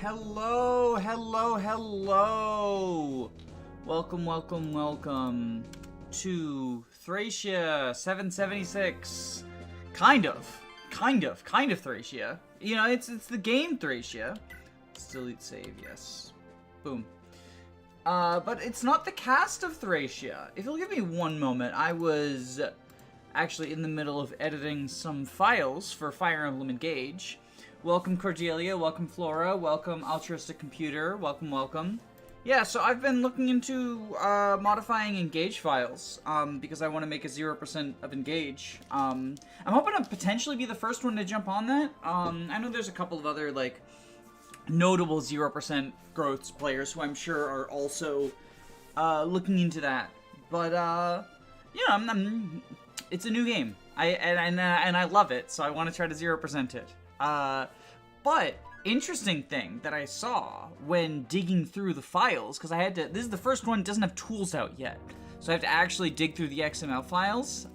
Hello, hello, hello! Welcome to Thracia 776. Kind of Thracia. You know, it's the game Thracia. Delete save, yes. Boom. But it's not the cast of Thracia. If you'll give me one moment, I was actually in the middle of editing some files for Fire Emblem Engage. Welcome Cordelia, welcome Flora, welcome Altruistic Computer, welcome. Yeah, so I've been looking into modifying Engage files, because I want to make a 0% of Engage. I'm hoping to potentially be the first one to jump on that. I know there's a couple of other, like, notable 0% growths players who I'm sure are also looking into that. But, you know, it's a new game. And I love it, so I want to try to 0% it. But interesting thing that I saw when digging through the files, because this is the first one that doesn't have tools out yet, so I have to actually dig through the XML files.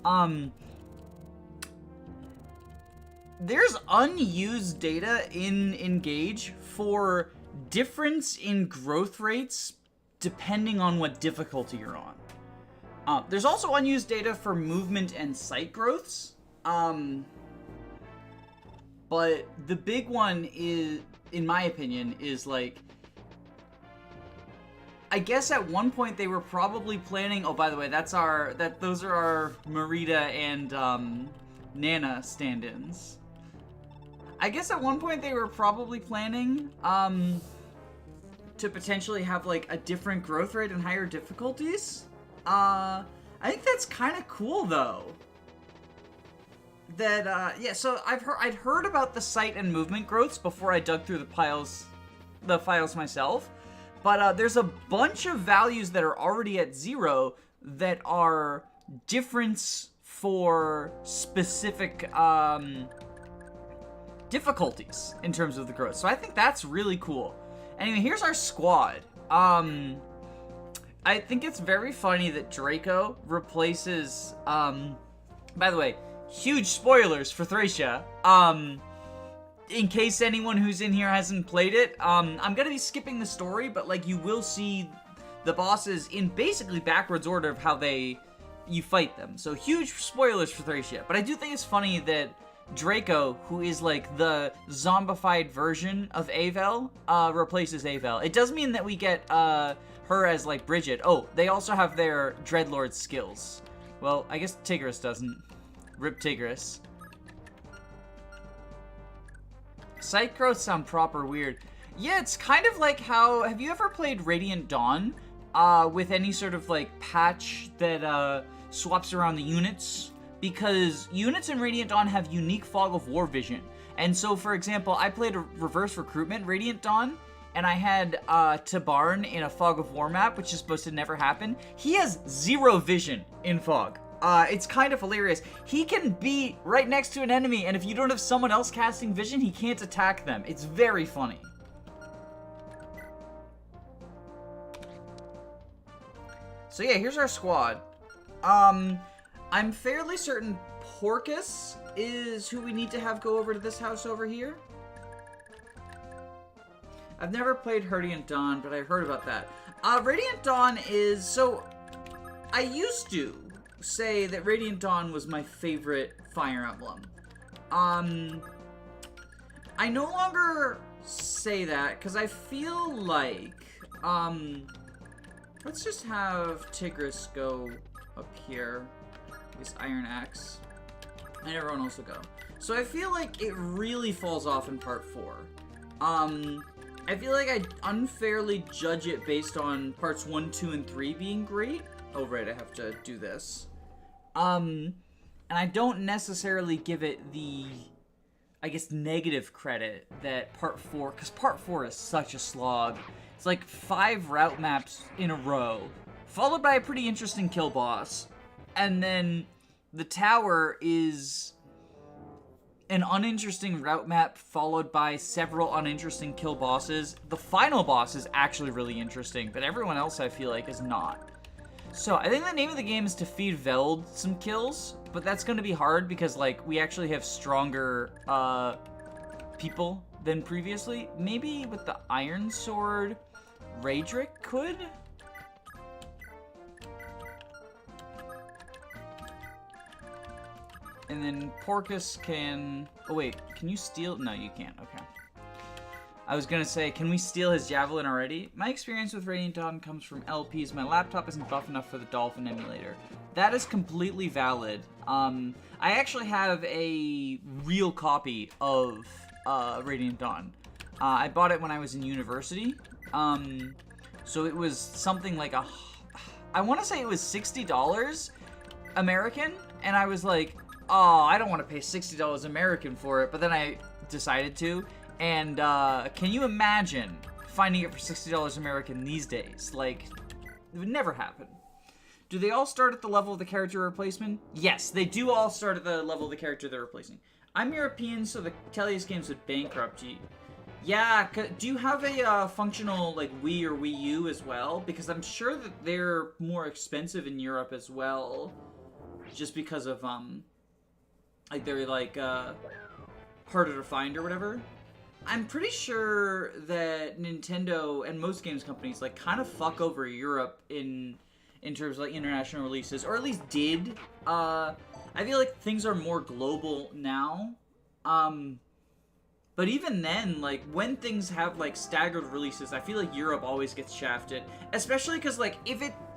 There's unused data in Engage for difference in growth rates depending on what difficulty you're on. There's also unused data for movement and sight growths. But the big one is, in my opinion, is like, I guess at one point they were probably planning, oh, by the way, those are our Marita and Nana stand-ins. I guess at one point they were probably planning to potentially have like a different growth rate and higher difficulties. I think that's kind of cool though. That yeah, so I'd heard about the sight and movement growths before I dug through the files myself, but there's a bunch of values that are already at 0 that are difference for specific difficulties in terms of the growth. So I think that's really cool. Anyway, here's our squad. I think it's very funny that Draco replaces by the way, huge spoilers for Thracia. In case anyone who's in here hasn't played it, I'm gonna be skipping the story, but like you will see the bosses in basically backwards order of how you fight them. So huge spoilers for Thracia. But I do think it's funny that Draco, who is like the zombified version of Avel, replaces Avel. It does mean that we get her as like Bridget. Oh, they also have their Dreadlord skills. Well, I guess Tigris doesn't. Rip Tigris. Sight growth sound proper weird. Yeah, it's kind of like how... Have you ever played Radiant Dawn with any sort of like patch that swaps around the units? Because units in Radiant Dawn have unique Fog of War vision. And so, for example, I played a reverse recruitment Radiant Dawn, and I had Tabarn in a Fog of War map, which is supposed to never happen. He has 0 vision in Fog. It's kind of hilarious. He can be right next to an enemy, and if you don't have someone else casting vision, he can't attack them. It's very funny. So yeah, here's our squad. I'm fairly certain Porcus is who we need to have go over to this house over here. I've never played Radiant Dawn, but I've heard about that. Radiant Dawn is... So, I used to say that Radiant Dawn was my favorite Fire Emblem. I no longer say that, because I feel like, let's just have Tigris go up here, this Iron Axe, and everyone else will go. So I feel like it really falls off in part 4. I feel like I unfairly judge it based on parts 1, 2, and 3 being great. Oh, right, I have to do this. And I don't necessarily give it the, I guess, negative credit that part 4, because part 4 is such a slog. It's like 5 route maps in a row, followed by a pretty interesting kill boss. And then the tower is an uninteresting route map followed by several uninteresting kill bosses. The final boss is actually really interesting, but everyone else I feel like is not. So, I think the name of the game is to feed Veld some kills, but that's going to be hard because, like, we actually have stronger people than previously. Maybe with the Iron Sword, Raedric could? And then Porcus can... Oh, wait. Can you steal? No, you can't. Okay. I was gonna say, can we steal his Javelin already? My experience with Radiant Dawn comes from LPs. My laptop isn't buff enough for the Dolphin emulator. That is completely valid. I actually have a real copy of Radiant Dawn. I bought it when I was in university. So it was something like I want to say it was $60 American, and I was like, oh, I don't want to pay $60 American for it, but then I decided to, and can you imagine finding it for $60 American these days? Like, it would never happen. Do they all start at the level of the character replacement? Yes, they do all start at the level of the character they're replacing. I'm European, so the Tellius games would bankrupt you. Yeah, do you have a functional, like, Wii or Wii U as well? Because I'm sure that they're more expensive in Europe as well. Just because of, like, they're, like, harder to find or whatever. I'm pretty sure that Nintendo and most games companies, like, kind of fuck over Europe in terms of, like, international releases. Or at least did. I feel like things are more global now. But even then, like, when things have, like, staggered releases, I feel like Europe always gets shafted. Especially because, like,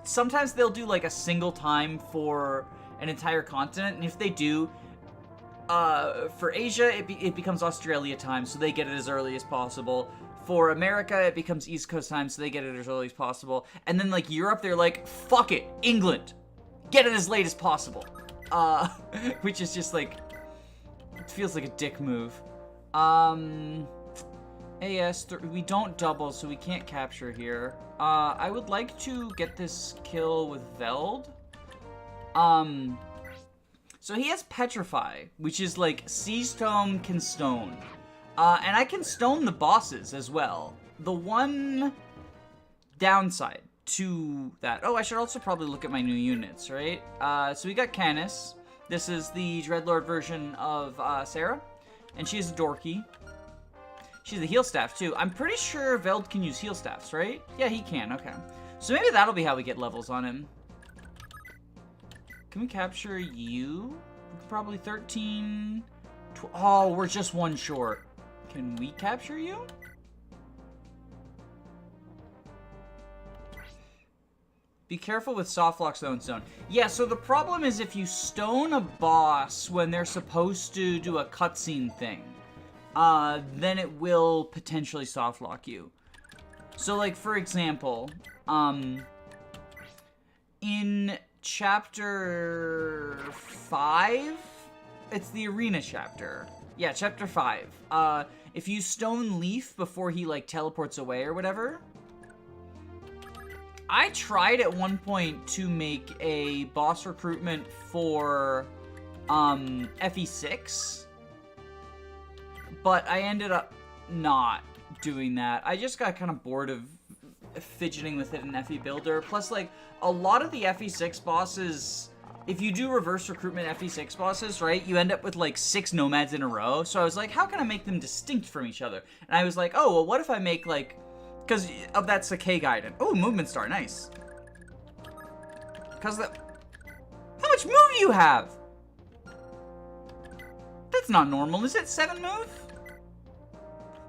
sometimes they'll do, like, a single time for an entire continent. And if they do, for Asia, it becomes Australia time, so they get it as early as possible. For America, it becomes East Coast time, so they get it as early as possible. And then, like, Europe, they're like, fuck it, England, get it as late as possible. Which is just, like, it feels like a dick move. We don't double, so we can't capture here. I would like to get this kill with Veld. So he has Petrify, which is like Sea Stone can stone. And I can stone the bosses as well. The one downside to that... Oh, I should also probably look at my new units, right? So we got Canis. This is the Dreadlord version of Sarah. And she's a dorky. She's a heal staff, too. I'm pretty sure Veld can use heal staffs, right? Yeah, he can. Okay. So maybe that'll be how we get levels on him. Can we capture you? Probably 13... Oh, we're just one short. Can we capture you? Be careful with softlock zone stone. Yeah, so the problem is if you stone a boss when they're supposed to do a cutscene thing, then it will potentially softlock you. So, like, for example, in chapter 5, it's the arena chapter. Yeah, chapter 5. If you stone Leif before he, like, teleports away or whatever... I tried at one point to make a boss recruitment for FE6, but I ended up not doing that. I just got kind of bored of fidgeting with it in FE Builder. Plus, like, a lot of the FE6 bosses, if you do reverse recruitment FE6 bosses, right, you end up with, like, 6 nomads in a row. So I was like, how can I make them distinct from each other? And I was like, oh, well, what if I make, like... Because of that Sakai Gaiden. Oh, movement star, nice. Because how much move do you have? That's not normal. Is it 7 move?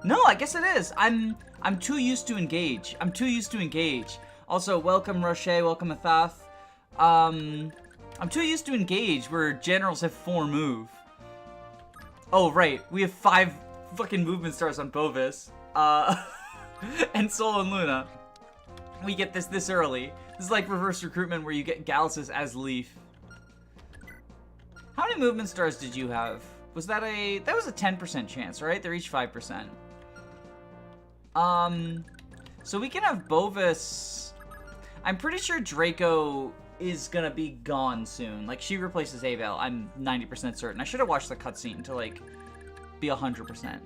No, I guess it is. I'm too used to engage. I'm too used to engage. Also, welcome Roche, welcome Athath. I'm too used to engage where generals have 4 move. Oh, right. We have 5 fucking movement stars on Bovis. And Sol and Luna. We get this early. This is like reverse recruitment where you get Galaxus as Leif. How many movement stars did you have? Was that that was a 10% chance, right? They're each 5%. So we can have Bovis. I'm pretty sure Draco is gonna be gone soon. Like, she replaces Avel. I'm 90% certain. I should have watched the cutscene to, like, be 100%.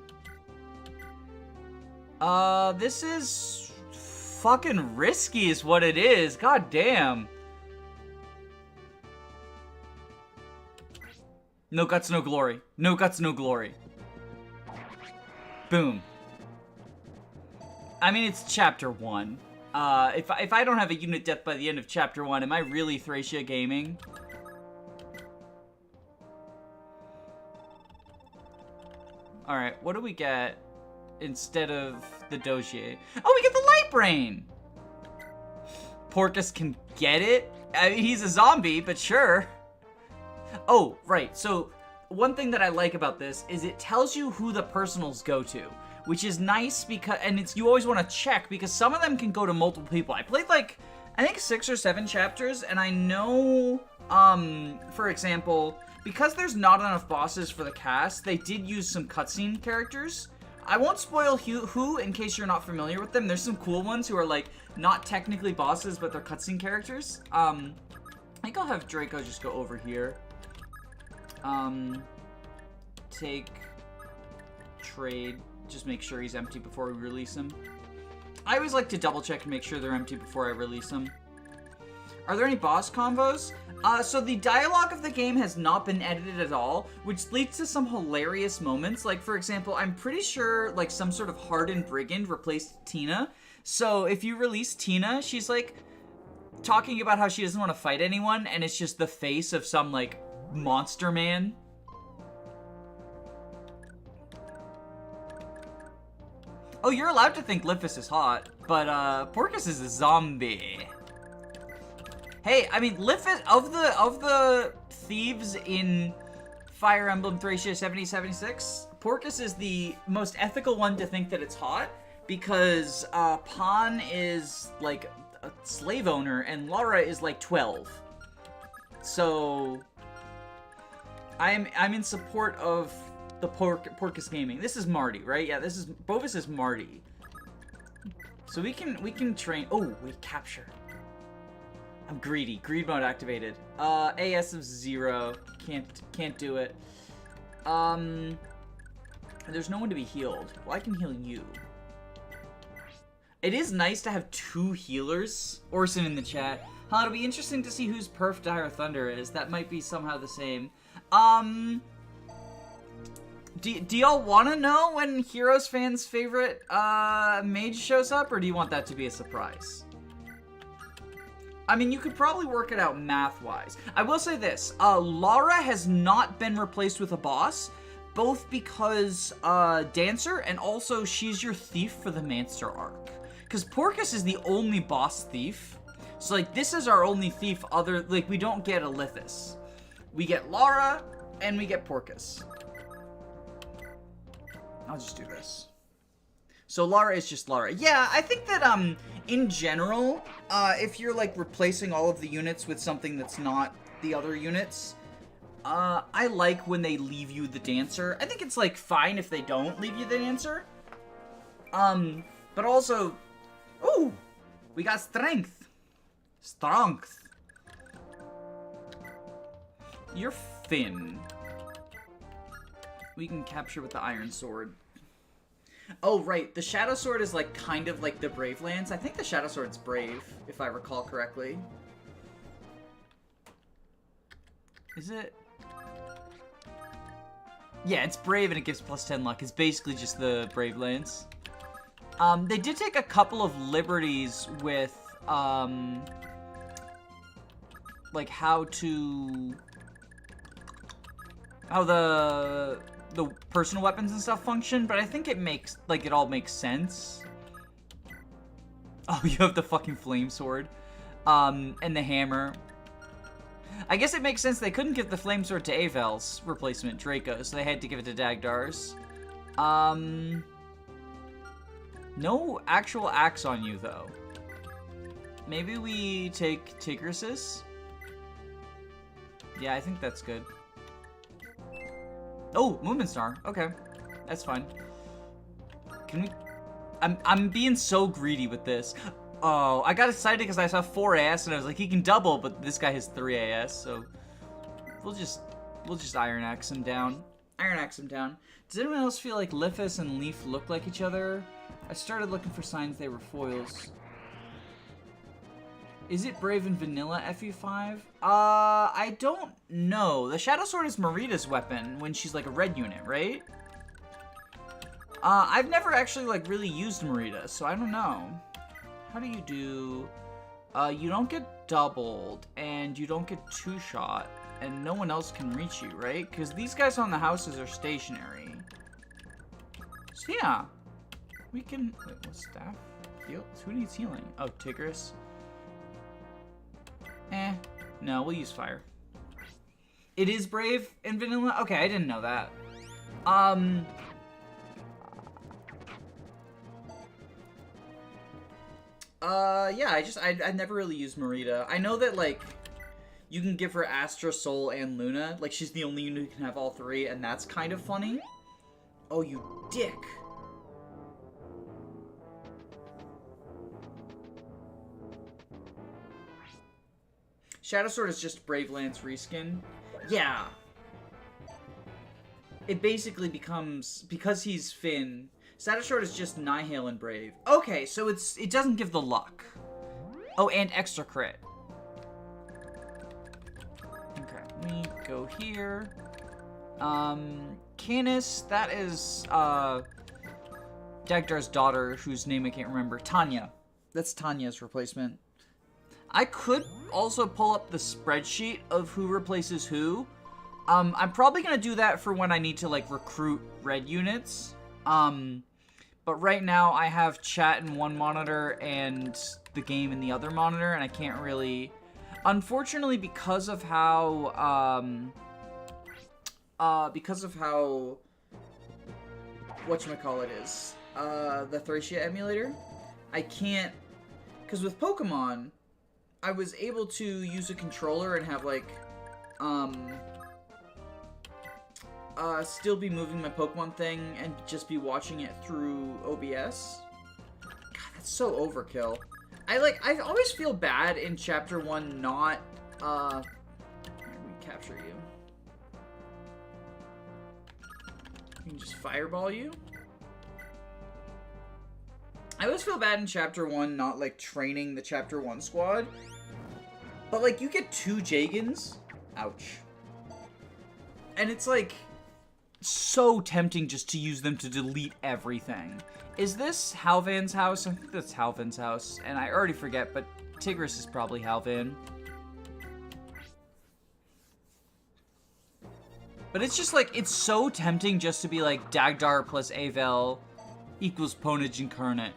This is fucking risky is what it is. God damn. No guts, no glory. No guts, no glory. Boom. I mean, it's chapter 1. If I don't have a unit death by the end of chapter 1, am I really Thracia gaming? Alright, what do we get instead of the Dojier? Oh, we get the Light Brain! Porcus can get it? I mean, he's a zombie, but sure. Oh, right, so one thing that I like about this is it tells you who the personals go to, which is nice because, and it's, you always want to check because some of them can go to multiple people. I played like, I think 6 or 7 chapters, and I know, for example, because there's not enough bosses for the cast, they did use some cutscene characters. I won't spoil who in case you're not familiar with them. There's some cool ones who are like not technically bosses, but they're cutscene characters. I think I'll have Draco just go over here. Take trade. Just make sure he's empty before we release him. I always like to double check and make sure they're empty before I release them. Are there any boss combos? So the dialogue of the game has not been edited at all, which leads to some hilarious moments. Like, for example, I'm pretty sure, like, some sort of hardened brigand replaced Tina. So if you release Tina, she's, like, talking about how she doesn't want to fight anyone, and it's just the face of some, like, monster man. Oh, you're allowed to think Leif is hot, but, Porcus is a zombie. Hey, I mean, Leif is, of the thieves in Fire Emblem Thracia 7076, Porcus is the most ethical one to think that it's hot, because, Pan is, like, a slave owner, and Lara is, like, 12. So, I'm in support of the Porcus Gaming. This is Marty, right? Yeah, this is, Bovis is Marty. So we can train, oh, we capture. I'm greedy. Greed mode activated. AS of 0. Can't do it. There's no one to be healed. Well, I can heal you. It is nice to have 2 healers. Orson in the chat. Huh, it'll be interesting to see whose perf Dire Thunder is. That might be somehow the same. Do y'all want to know when Heroes fans' favorite mage shows up, or do you want that to be a surprise? I mean, you could probably work it out math-wise. I will say this, Lara has not been replaced with a boss, both because, Dancer, and also she's your thief for the Mancer arc. Because Porcus is the only boss thief, so, like, this is our only thief other, like, we don't get a Lithis. We get Lara, and we get Porcus. I'll just do this. So Lara is just Lara. Yeah, I think that, in general, if you're, like, replacing all of the units with something that's not the other units, I like when they leave you the Dancer. I think it's, like, fine if they don't leave you the Dancer. But also, ooh, we got strength. Strength. You're Finn. We can capture with the Iron Sword. Oh, right. The Shadow Sword is, like, kind of like the Brave Lance. I think the Shadow Sword's Brave, if I recall correctly. Is it? Yeah, it's Brave and it gives plus 10 luck. It's basically just the Brave Lance. They did take a couple of liberties with, like, how the personal weapons and stuff function, but I think it makes, like, it all makes sense. Oh, you have the fucking flame sword. And the hammer. I guess it makes sense they couldn't give the flame sword to Avel's replacement, Draco, so they had to give it to Dagdar's. No actual axe on you, though. Maybe we take Tigris's? Yeah, I think that's good. Oh, Movement Star. Okay. That's fine. Can we... I'm being so greedy with this. Oh, I got excited because I saw 4 AS and I was like, he can double, but this guy has 3 AS, so... We'll just Iron Axe him down. Iron Axe him down. Does anyone else feel like Lithis and Leif look like each other? I started looking for signs they were foils. Is it Brave and Vanilla FE5? I don't know. The Shadow Sword is Marita's weapon when she's like a red unit, right? I've never actually, like, really used Marita, so I don't know. How do you do... you don't get doubled, and you don't get two-shot, and no one else can reach you, right? Because these guys on the houses are stationary. So, yeah. We can... Wait, what's staff? Heal? Who needs healing? Oh, Tigris. No, we'll use fire. It is brave in vanilla? Okay, I didn't know that. Yeah, I never really used Marita. I know that, like, you can give her Astra, Soul, and Luna. Like, she's the only unit who can have all three, and that's kind of funny. Oh, you dick. Shadow Sword is just Brave Lance reskin. Yeah. It basically becomes, because he's Finn, Shadow Sword is just Nihil and Brave. Okay, so it doesn't give the luck. Oh, and extra crit. Okay, we go here. Canis, that is, Dagdar's daughter, whose name I can't remember. Tanya. That's Tanya's replacement. I could also pull up the spreadsheet of who replaces who. I'm probably gonna do that for when I need to, like, recruit red units. But right now I have chat in one monitor and the game in the other monitor, and I can't really... Unfortunately, because of how, whatchamacallit is, the Thracia emulator, I can't... Because with Pokemon... I was able to use a controller and have, like, still be moving my Pokemon thing and just be watching it through OBS. God, that's so overkill. I always feel bad in Chapter 1 not, here, we capture you. We can just fireball you. I always feel bad in Chapter 1 not, like, training the Chapter 1 squad. But, like, you get 2 Jagans. Ouch. And it's, like, so tempting just to use them to delete everything. Is this Halvan's house? I think that's Halvan's house. And I already forget, but Tigris is probably Halvan. But it's just, like, it's so tempting just to be, like, Dagdar plus Avel equals Ponage Incarnate.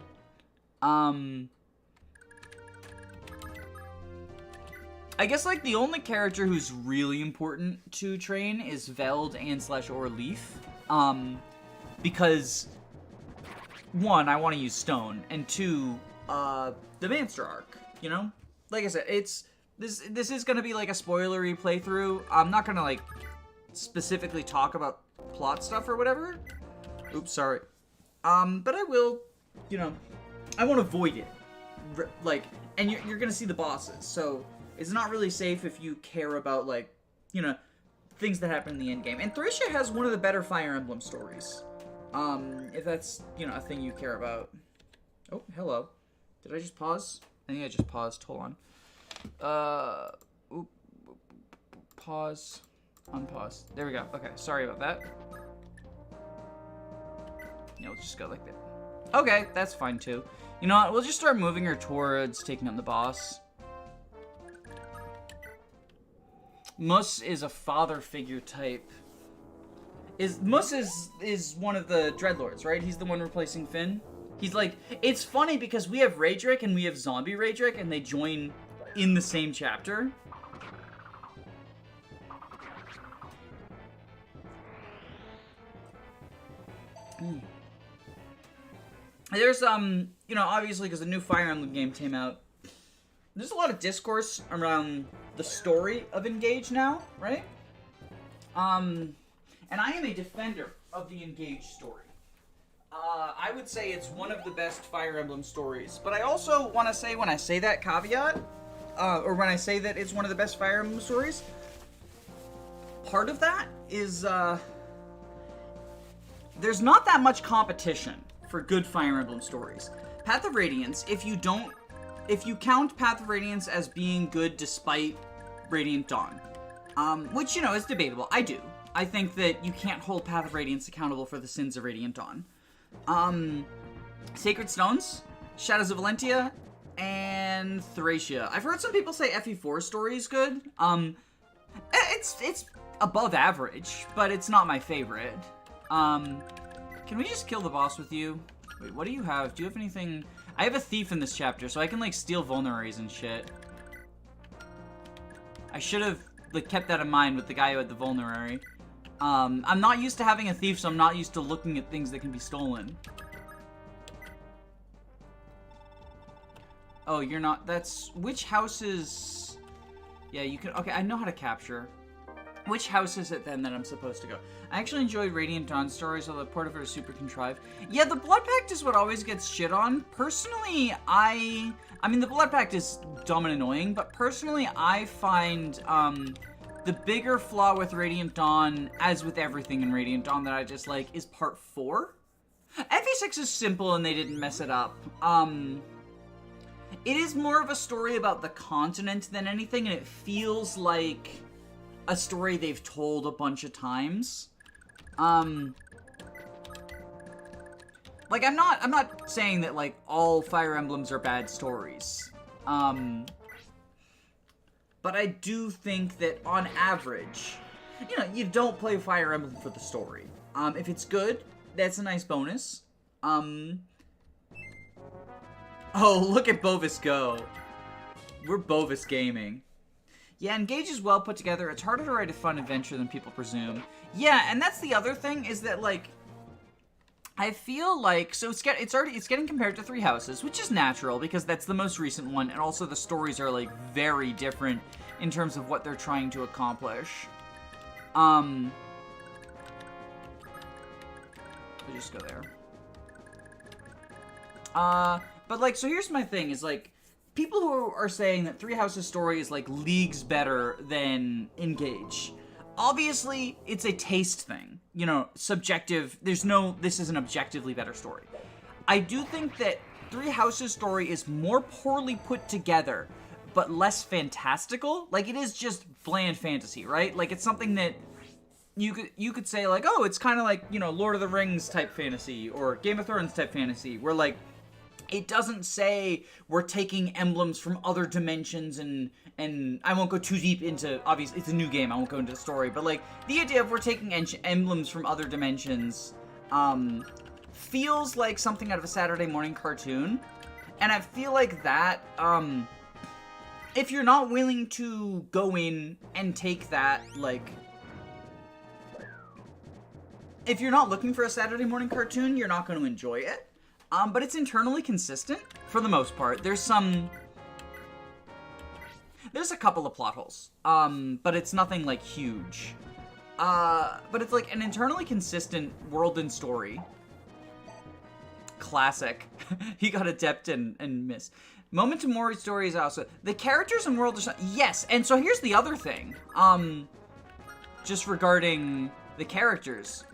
I guess, like, the only character who's really important to train is Veld and / or Leif. Because, 1, I want to use Stone, and 2, the Manster arc, you know? Like I said, this is gonna be, like, a spoilery playthrough. I'm not gonna, like, specifically talk about plot stuff or whatever. Oops, sorry. But I will, you know, I won't avoid it. Like, and you're gonna see the bosses, so... It's not really safe if you care about, like, you know, things that happen in the end game. And Thracia has one of the better Fire Emblem stories. If that's, you know, a thing you care about. Oh, hello. Did I just pause? I think I just paused. Hold on. Pause. Unpause. There we go. Okay, sorry about that. Yeah, we'll just go like that. Okay, that's fine, too. You know what? We'll just start moving her towards taking on the boss. Mus is a father figure type. Mus is one of the Dreadlords, right? He's the one replacing Finn. He's like, it's funny because we have Raedric and we have Zombie Raedric, and they join in the same chapter. There's, you know, obviously because the new Fire Emblem game came out, there's a lot of discourse around the story of Engage now, right? And I am a defender of the Engage story. I would say it's one of the best Fire Emblem stories, but I also want to say, when I say that caveat, or when I say that it's one of the best Fire Emblem stories, part of that is, there's not that much competition for good Fire Emblem stories. Path of Radiance, if you count Path of Radiance as being good despite Radiant Dawn, which, you know, is debatable. I do. I think that you can't hold Path of Radiance accountable for the sins of Radiant Dawn. Sacred Stones, Shadows of Valentia, and Thracia. I've heard some people say FE4 story is good. It's above average, but it's not my favorite. Can we just kill the boss with you? Wait, what do you have? Do you have anything? I have a thief in this chapter, so I can, like, steal vulneraries and shit. I should have, like, kept that in mind with the guy who had the vulnerary. I'm not used to having a thief, so I'm not used to looking at things that can be stolen. Oh, you're not, that's, which house is, yeah, you can, okay, I know how to capture. Which house is it then that I'm supposed to go? I actually enjoyed Radiant Dawn stories, although part of it is super contrived. Yeah, the Blood Pact is what always gets shit on. Personally, I mean, the Blood Pact is dumb and annoying, but personally, I find, the bigger flaw with Radiant Dawn, as with everything in Radiant Dawn that I dislike, is part 4. FE6 is simple and they didn't mess it up. It is more of a story about the continent than anything, and it feels like a story they've told a bunch of times. Like, I'm not saying that, like, all Fire Emblems are bad stories. But I do think that, on average, you know, you don't play Fire Emblem for the story. If it's good, that's a nice bonus. Oh, look at Bovis go. We're Bovis gaming. Yeah, Engage is well put together. It's harder to write a fun adventure than people presume. Yeah, and that's the other thing, is that, like, I feel like, so it's getting compared to Three Houses, which is natural because that's the most recent one, and also the stories are, like, very different in terms of what they're trying to accomplish. I'll just go there. But, like, so here's my thing, is, like, people who are saying that Three Houses story is, like, leagues better than Engage. Obviously, it's a taste thing. You know, subjective, this is an objectively better story. I do think that Three Houses story is more poorly put together, but less fantastical. Like, it is just bland fantasy, right? Like, it's something that you could say, like, oh, it's kind of like, you know, Lord of the Rings type fantasy, or Game of Thrones type fantasy, where, like, it doesn't say we're taking emblems from other dimensions, and I won't go too deep into, obviously, it's a new game, I won't go into the story, but, like, the idea of we're taking emblems from other dimensions, feels like something out of a Saturday morning cartoon, and I feel like that, if you're not willing to go in and take that, like, if you're not looking for a Saturday morning cartoon, you're not going to enjoy it. But it's internally consistent, for the most part. There's a couple of plot holes, but it's nothing, like, huge. But it's, like, an internally consistent world and story. Classic. He got adept and missed. Moment to Mori story is also... The characters and world are... Yes, and so here's the other thing. Just regarding the characters.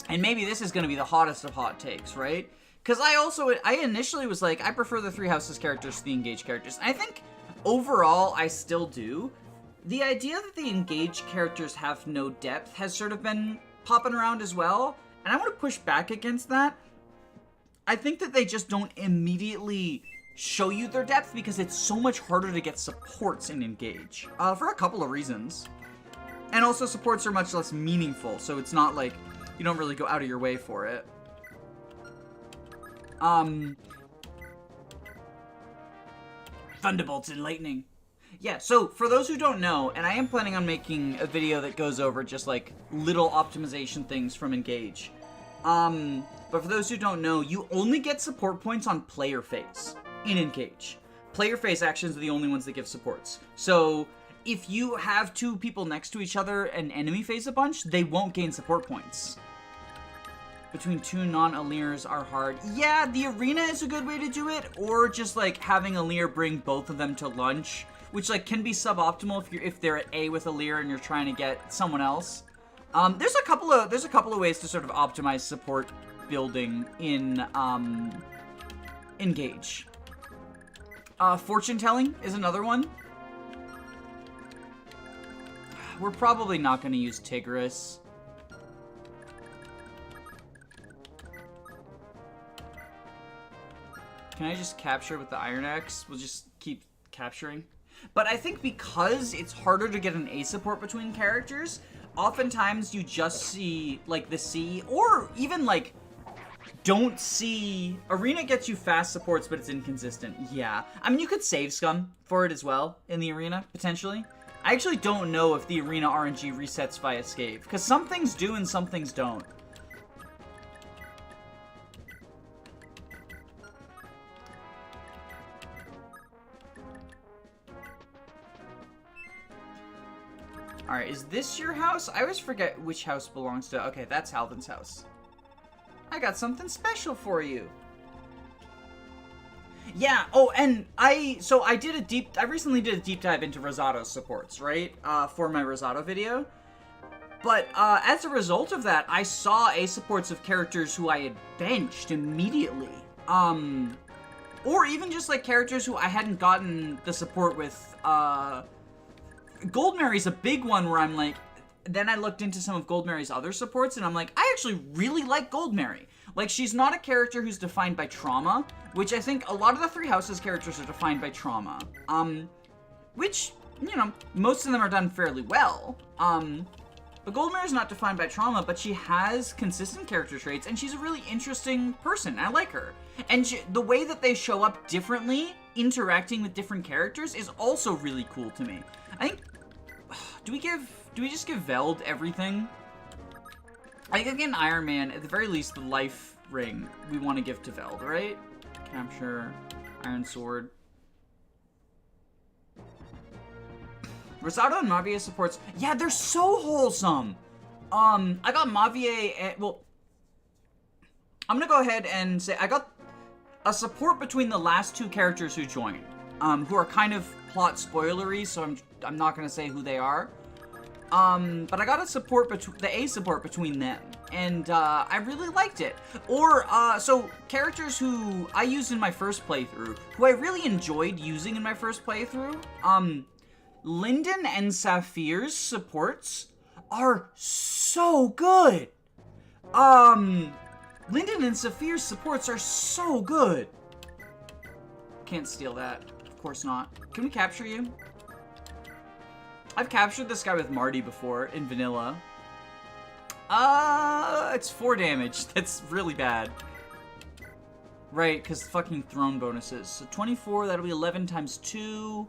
And maybe this is going to be the hottest of hot takes, right? Because I initially was like, I prefer the Three Houses characters to the Engage characters. And I think, overall, I still do. The idea that the Engage characters have no depth has sort of been popping around as well. And I want to push back against that. I think that they just don't immediately show you their depth because it's so much harder to get supports in Engage. For a couple of reasons. And also, supports are much less meaningful, so it's not like... You don't really go out of your way for it. Thunderbolts and lightning. Yeah, so for those who don't know, and I am planning on making a video that goes over just like little optimization things from Engage. But for those who don't know, you only get support points on player phase in Engage. Player phase actions are the only ones that give supports. So if you have two people next to each other and enemy phase a bunch, they won't gain support points. Between two non-Allirs are hard. Yeah, the arena is a good way to do it, or just like having Allir bring both of them to lunch, which like can be suboptimal if they're at A with Allir and you're trying to get someone else. There's a couple of ways to sort of optimize support building in Engage. Fortune telling is another one. We're probably not going to use Tigris. Can I just capture with the Iron Axe? We'll just keep capturing. But I think because it's harder to get an A support between characters, oftentimes you just see, like, the C, or even, like, don't see... Arena gets you fast supports, but it's inconsistent. Yeah. I mean, you could save scum for it as well in the arena, potentially. I actually don't know if the arena RNG resets via escape, because some things do and some things don't. Alright, is this your house? I always forget which house belongs to... Okay, that's Halvin's house. I got something special for you. Yeah, oh, and I recently did a deep dive into Rosado supports, right? For my Rosado video. But, as a result of that, I saw A supports of characters who I had benched immediately. Or even just, like, characters who I hadn't gotten the support with, Goldmary's a big one where I'm like, then I looked into some of Goldmary's other supports and I'm like, I actually really like Goldmary. Like, she's not a character who's defined by trauma, which I think a lot of the Three Houses characters are defined by trauma. Which, you know, most of them are done fairly well. But Goldmary's not defined by trauma, but she has consistent character traits and she's a really interesting person. I like her. And the way that they show up differently, interacting with different characters, is also really cool to me. I think... Do we just give Veld everything? I think again, Iron Man, at the very least, the life ring we want to give to Veld, right? Capture, Iron Sword. Rosado and Mavier supports. Yeah, they're so wholesome. I got Mavier and, well, I'm gonna go ahead and say I got a support between the last two characters who joined, who are kind of plot spoilery, so I'm not gonna say who they are. But I got a support the A support between them, and I really liked it. Or so characters who I used in my first playthrough, who I really enjoyed using in my first playthrough. Lyndon and Saphir's supports are so good. Lyndon and Saphir's supports are so good. Can't steal that. Of course not. Can we capture you? I've captured this guy with Marty before in vanilla. It's 4 damage. That's really bad. Right, because fucking throne bonuses. So 24, that'll be 11 times 2.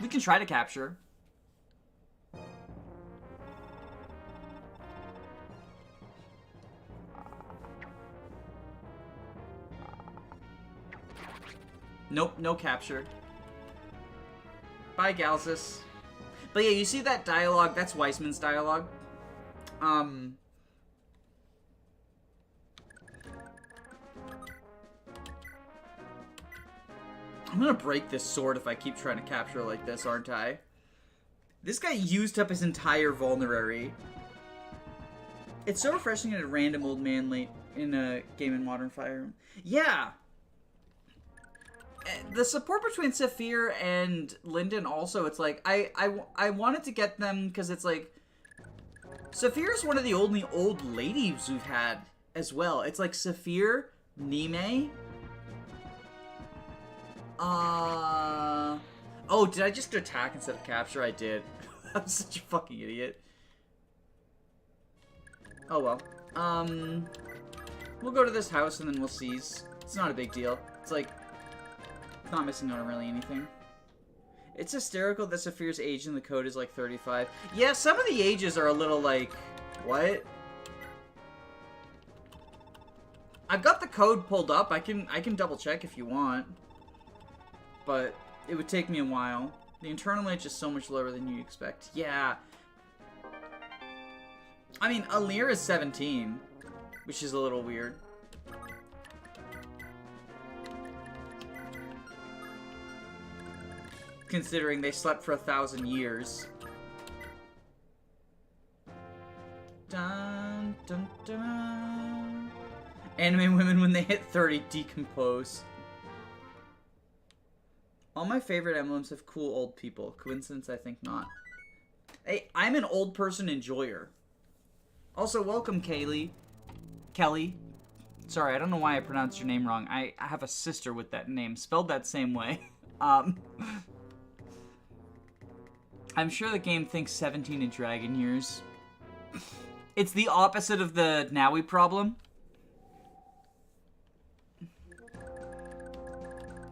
We can try to capture. Nope, no capture. Bye, Galsus. But yeah, you see that dialogue? That's Weissman's dialogue. I'm gonna break this sword if I keep trying to capture like this, aren't I? This guy used up his entire vulnerary. It's so refreshing in a random old man late in a game in Modern Fire Emblem. Yeah! The support between Saphir and Lyndon also, it's like, I wanted to get them because it's like, Saphir's one of the only old ladies we've had as well. It's like Saphir, Nime. Oh, did I just attack instead of capture? I did. I'm such a fucking idiot. Oh well. We'll go to this house and then we'll seize. It's not a big deal. It's like, not missing out on really anything. It's hysterical that Saphir's age in the code is like 35. Yeah, some of the ages are a little like, what? I've got the code pulled up. I can double check if you want. But it would take me a while. The internal age is so much lower than you expect. Yeah. I mean, Alir is 17, which is a little weird. Considering they slept for 1,000 years. Dun, dun, dun. Anime women, when they hit 30, decompose. All my favorite emblems have cool old people. Coincidence? I think not. Hey, I'm an old person enjoyer. Also, welcome, Kelly. Sorry, I don't know why I pronounced your name wrong. I have a sister with that name, spelled that same way. I'm sure the game thinks 17 in dragon years. It's the opposite of the Nowi problem.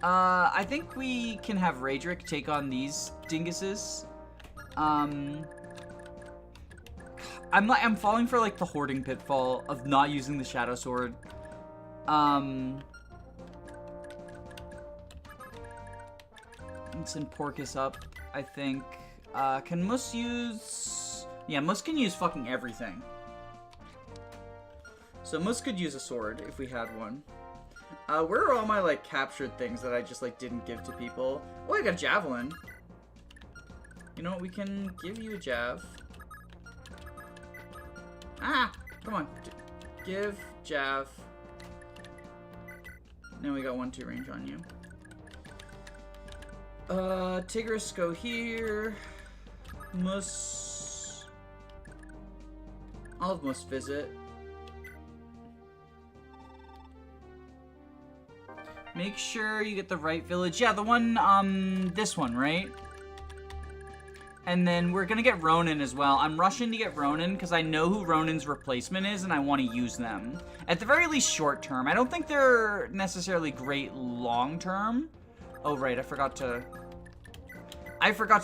I think we can have Raedric take on these dinguses. I'm falling for like the hoarding pitfall of not using the Shadow Sword. Send Porcus up, I think. Can Mus use... Yeah, Mus can use fucking everything. So Mus could use a sword if we had one. Where are all my, like, captured things that I just, like, didn't give to people? Oh, I got a javelin. You know what? We can give you a jav. Ah! Come on. Give, jav. Now we got 1-2 range on you. Tigris, go here. Mus. I'll have Mus visit. Make sure you get the right village. Yeah, the one, this one, right? And then we're gonna get Ronin as well. I'm rushing to get Ronin because I know who Ronin's replacement is and I want to use them. At the very least, short term. I don't think they're necessarily great long term. Oh, right, I forgot to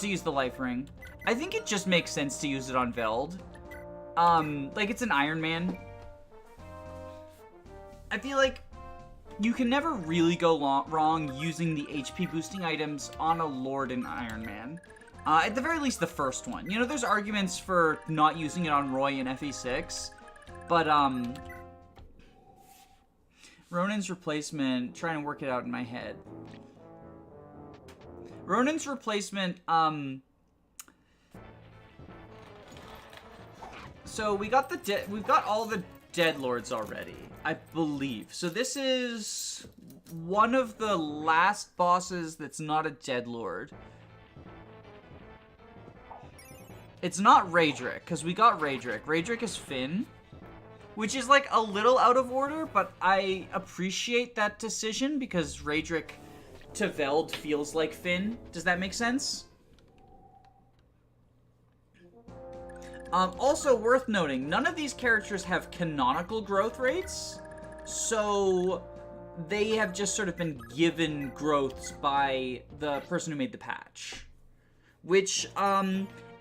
use the life ring. I think it just makes sense to use it on Veld. Like, it's an Iron Man. I feel like you can never really go wrong using the HP boosting items on a Lord in Iron Man. At the very least, the first one. You know, there's arguments for not using it on Roy in FE6, but, Ronin's replacement, trying to work it out in my head. Ronin's replacement, so we've got all the Dead Lords already, I believe. So this is one of the last bosses that's not a Dead Lord. It's not Raedric, because we got Raedric. Raedric is Finn, which is like a little out of order, but I appreciate that decision because Raedric to Veld feels like Finn. Does that make sense? Also worth noting, none of these characters have canonical growth rates, so they have just sort of been given growths by the person who made the patch. Which,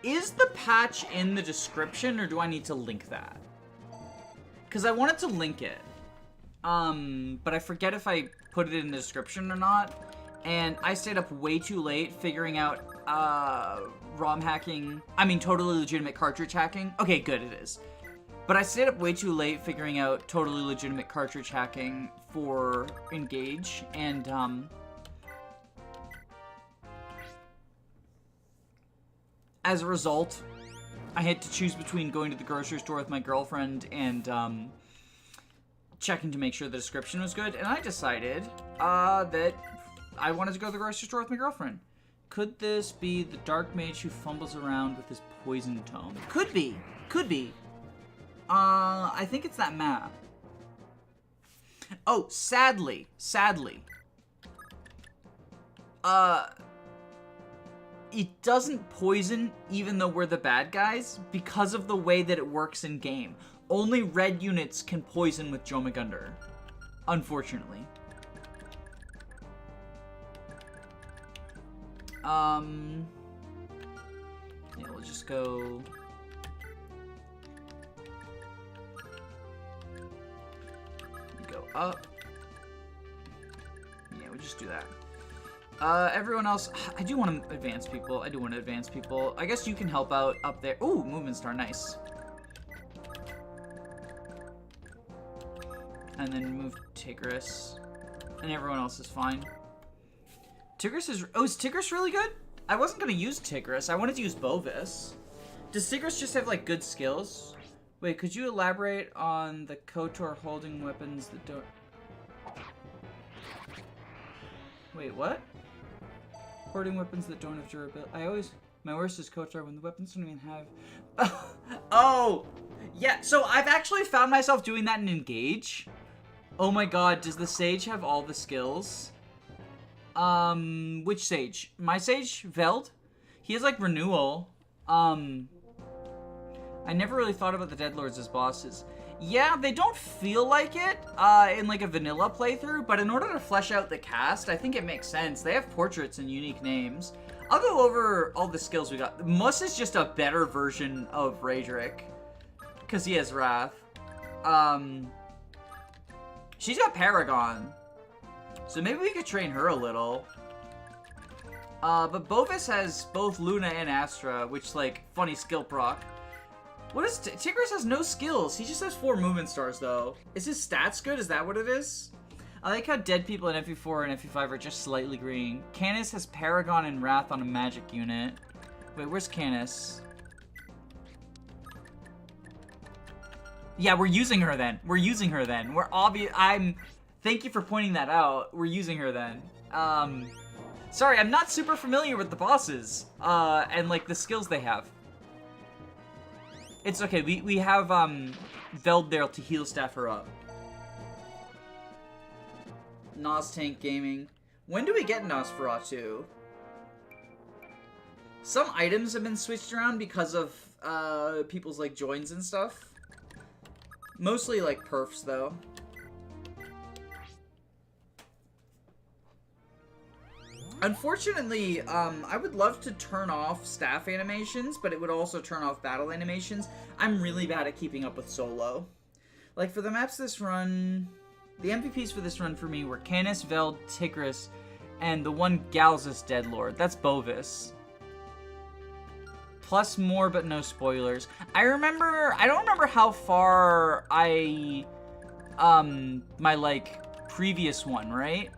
is the patch in the description, or do I need to link that? Because I wanted to link it, but I forget if I put it in the description or not. And I stayed up way too late figuring out, ROM hacking. I mean, totally legitimate cartridge hacking. Okay, good, it is. But I stayed up way too late figuring out totally legitimate cartridge hacking for Engage. And, as a result, I had to choose between going to the grocery store with my girlfriend and, checking to make sure the description was good. And I decided, that I wanted to go to the grocery store with my girlfriend. Could this be the Dark Mage who fumbles around with his poison tome? Could be. Could be. I think it's that map. Oh, sadly. It doesn't poison even though we're the bad guys because of the way that it works in game. Only red units can poison with Jormungandr, unfortunately. Yeah, we'll just go... Go up. Yeah, we'll just do that. Everyone else, I do want to advance people. I guess you can help out up there. Ooh, movement star, nice. And then move Tigris. And everyone else is fine. Tigris is... Oh, is Tigris really good? I wasn't going to use Tigris. I wanted to use Bovis. Does Tigris just have, like, good skills? Wait, could you elaborate on the KOTOR holding weapons that don't... Wait, what? Hoarding weapons that don't have durability. My worst is KOTOR when the weapons don't even have... Oh! Yeah, so I've actually found myself doing that in Engage. Oh my god, does the Sage have all the skills? Which Sage? My Sage? Veld? He has, like, Renewal. I never really thought about the Deadlords as bosses. Yeah, they don't feel like it, in, like, a vanilla playthrough, but in order to flesh out the cast, I think it makes sense. They have portraits and unique names. I'll go over all the skills we got. Muss is just a better version of Raedric, because he has Wrath. She's got Paragon, so maybe we could train her a little. But Bovis has both Luna and Astra, which, like, funny skill proc. What is Tigris has no skills. He just has 4 movement stars, though. Is his stats good? Is that what it is? I like how dead people in FE4 and FE5 are just slightly green. Canis has Paragon and Wrath on a magic unit. Wait, where's Canis? Yeah, we're using her then. We're using her then. Thank you for pointing that out. We're using her then. Sorry, I'm not super familiar with the bosses, and, like, the skills they have. It's okay, we have, Veld there to heal staff her up. Nos Tank Gaming. When do we get Nosferatu? Some items have been switched around because of, people's, like, joins and stuff. Mostly, like, perfs, though. Unfortunately, I would love to turn off staff animations, but it would also turn off battle animations. I'm really bad at keeping up with solo. Like, for the maps this run, the MVPs for this run for me were Canis, Veld, Tigris, and the one Galzus Deadlord. That's Bovis. Plus more, but no spoilers. I don't remember how far my, like, previous one, right?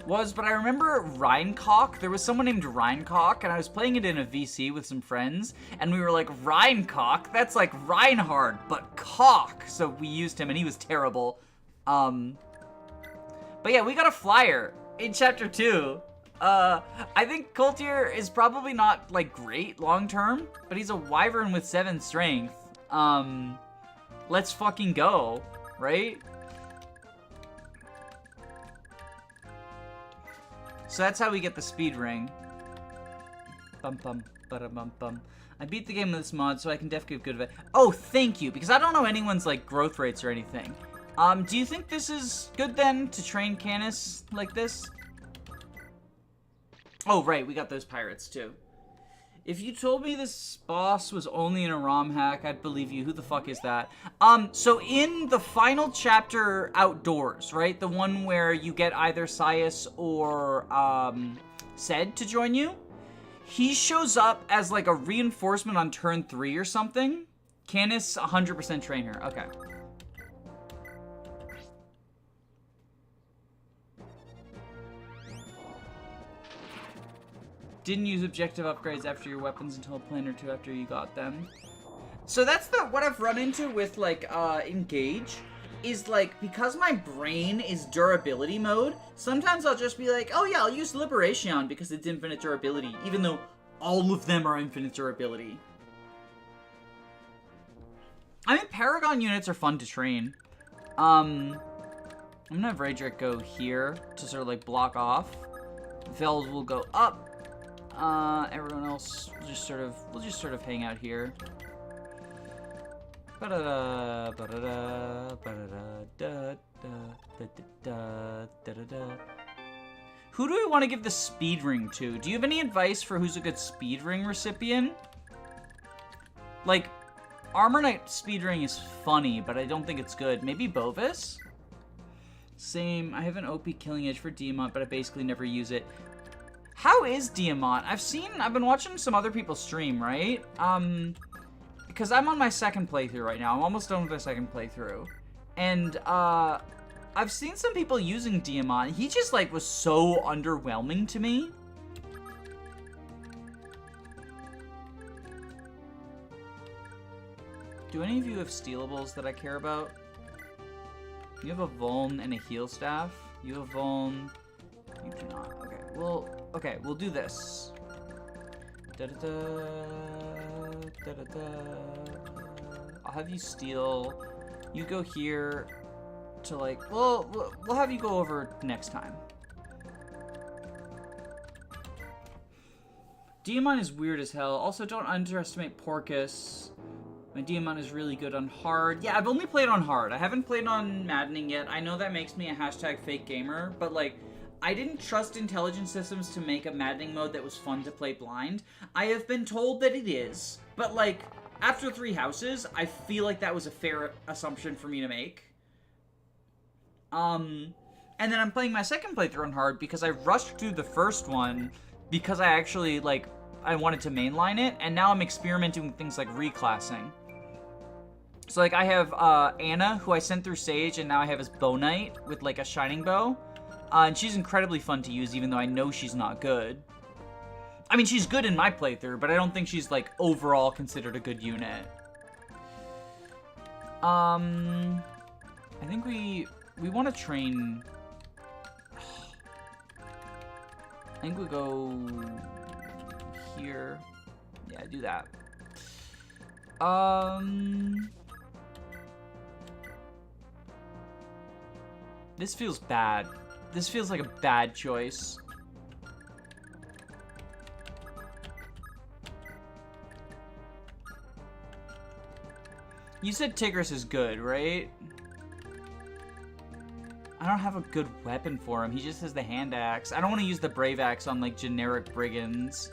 Was, but I remember Rheincock. There was someone named Rheincock, and I was playing it in a VC with some friends, and we were like, Rheincock? That's like Reinhard, but cock. So we used him, and he was terrible. But yeah, we got a flyer in Chapter 2. I think Coultier is probably not, like, great long-term, but he's a wyvern with 7 strength. Let's fucking go, right? So that's how we get the speed ring. Bum bum, bada bum bum. I beat the game with this mod, so I can definitely give good advice. Oh, thank you, because I don't know anyone's, like, growth rates or anything. Do you think this is good, then, to train Canis like this? Oh, right, we got those pirates, too. If you told me this boss was only in a ROM hack, I'd believe you. Who the fuck is that? So in the final chapter outdoors, right? The one where you get either Sias or, Ced to join you, he shows up as, like, a reinforcement on turn 3 or something. Canis, 100% train her. Okay. Didn't use objective upgrades after your weapons until a plan or 2 after you got them. So that's what I've run into with, like, Engage, is, like, because my brain is durability mode, sometimes I'll just be like, oh yeah, I'll use Liberation because it's infinite durability, even though all of them are infinite durability. I mean, Paragon units are fun to train. I'm gonna have Raedric go here to sort of, like, block off. Veld will go up. Everyone else will just sort of hang out here. Ba-da-da, ba-da-da, ba-da-da, da-da-da. Who do we want to give the speed ring to? Do you have any advice for who's a good speed ring recipient? Like, Armor Knight speed ring is funny, but I don't think it's good. Maybe Bovis? Same. I have an OP killing edge for Diamant, but I basically never use it. How is Diamant? I've been watching some other people stream, right? Because I'm on my 2nd playthrough right now. I'm almost done with my 2nd playthrough. And, I've seen some people using Diamant. He just, like, was so underwhelming to me. Do any of you have stealables that I care about? You have a Vuln and a heal staff. You have Vuln. You do not. Okay, well... Okay, we'll do this. Da-da-da, da-da-da. I'll have you steal. You go here. to, like... Well, we'll have you go over next time. Diamond is weird as hell. Also, don't underestimate Porcus. My Diamond is really good on hard. Yeah, I've only played on hard. I haven't played on maddening yet. I know that makes me a hashtag fake gamer, but, like, I didn't trust intelligence systems to make a maddening mode that was fun to play blind. I have been told that it is, but, like, after 3 houses, I feel like that was a fair assumption for me to make. And then I'm playing my second playthrough on hard because I rushed through the first one because I actually, like, I wanted to mainline it, and now I'm experimenting with things like reclassing. So, like, I have Anna, who I sent through Sage, and now I have as Bow Knight with, like, a Shining Bow. And she's incredibly fun to use, even though I know she's not good. I mean, she's good in my playthrough, but I don't think she's, like, overall considered a good unit. I think we want to train... I think we go here. Yeah, do that. This feels bad. This feels like a bad choice. You said Tigris is good, right? I don't have a good weapon for him. He just has the hand axe. I don't want to use the brave axe on, like, generic brigands.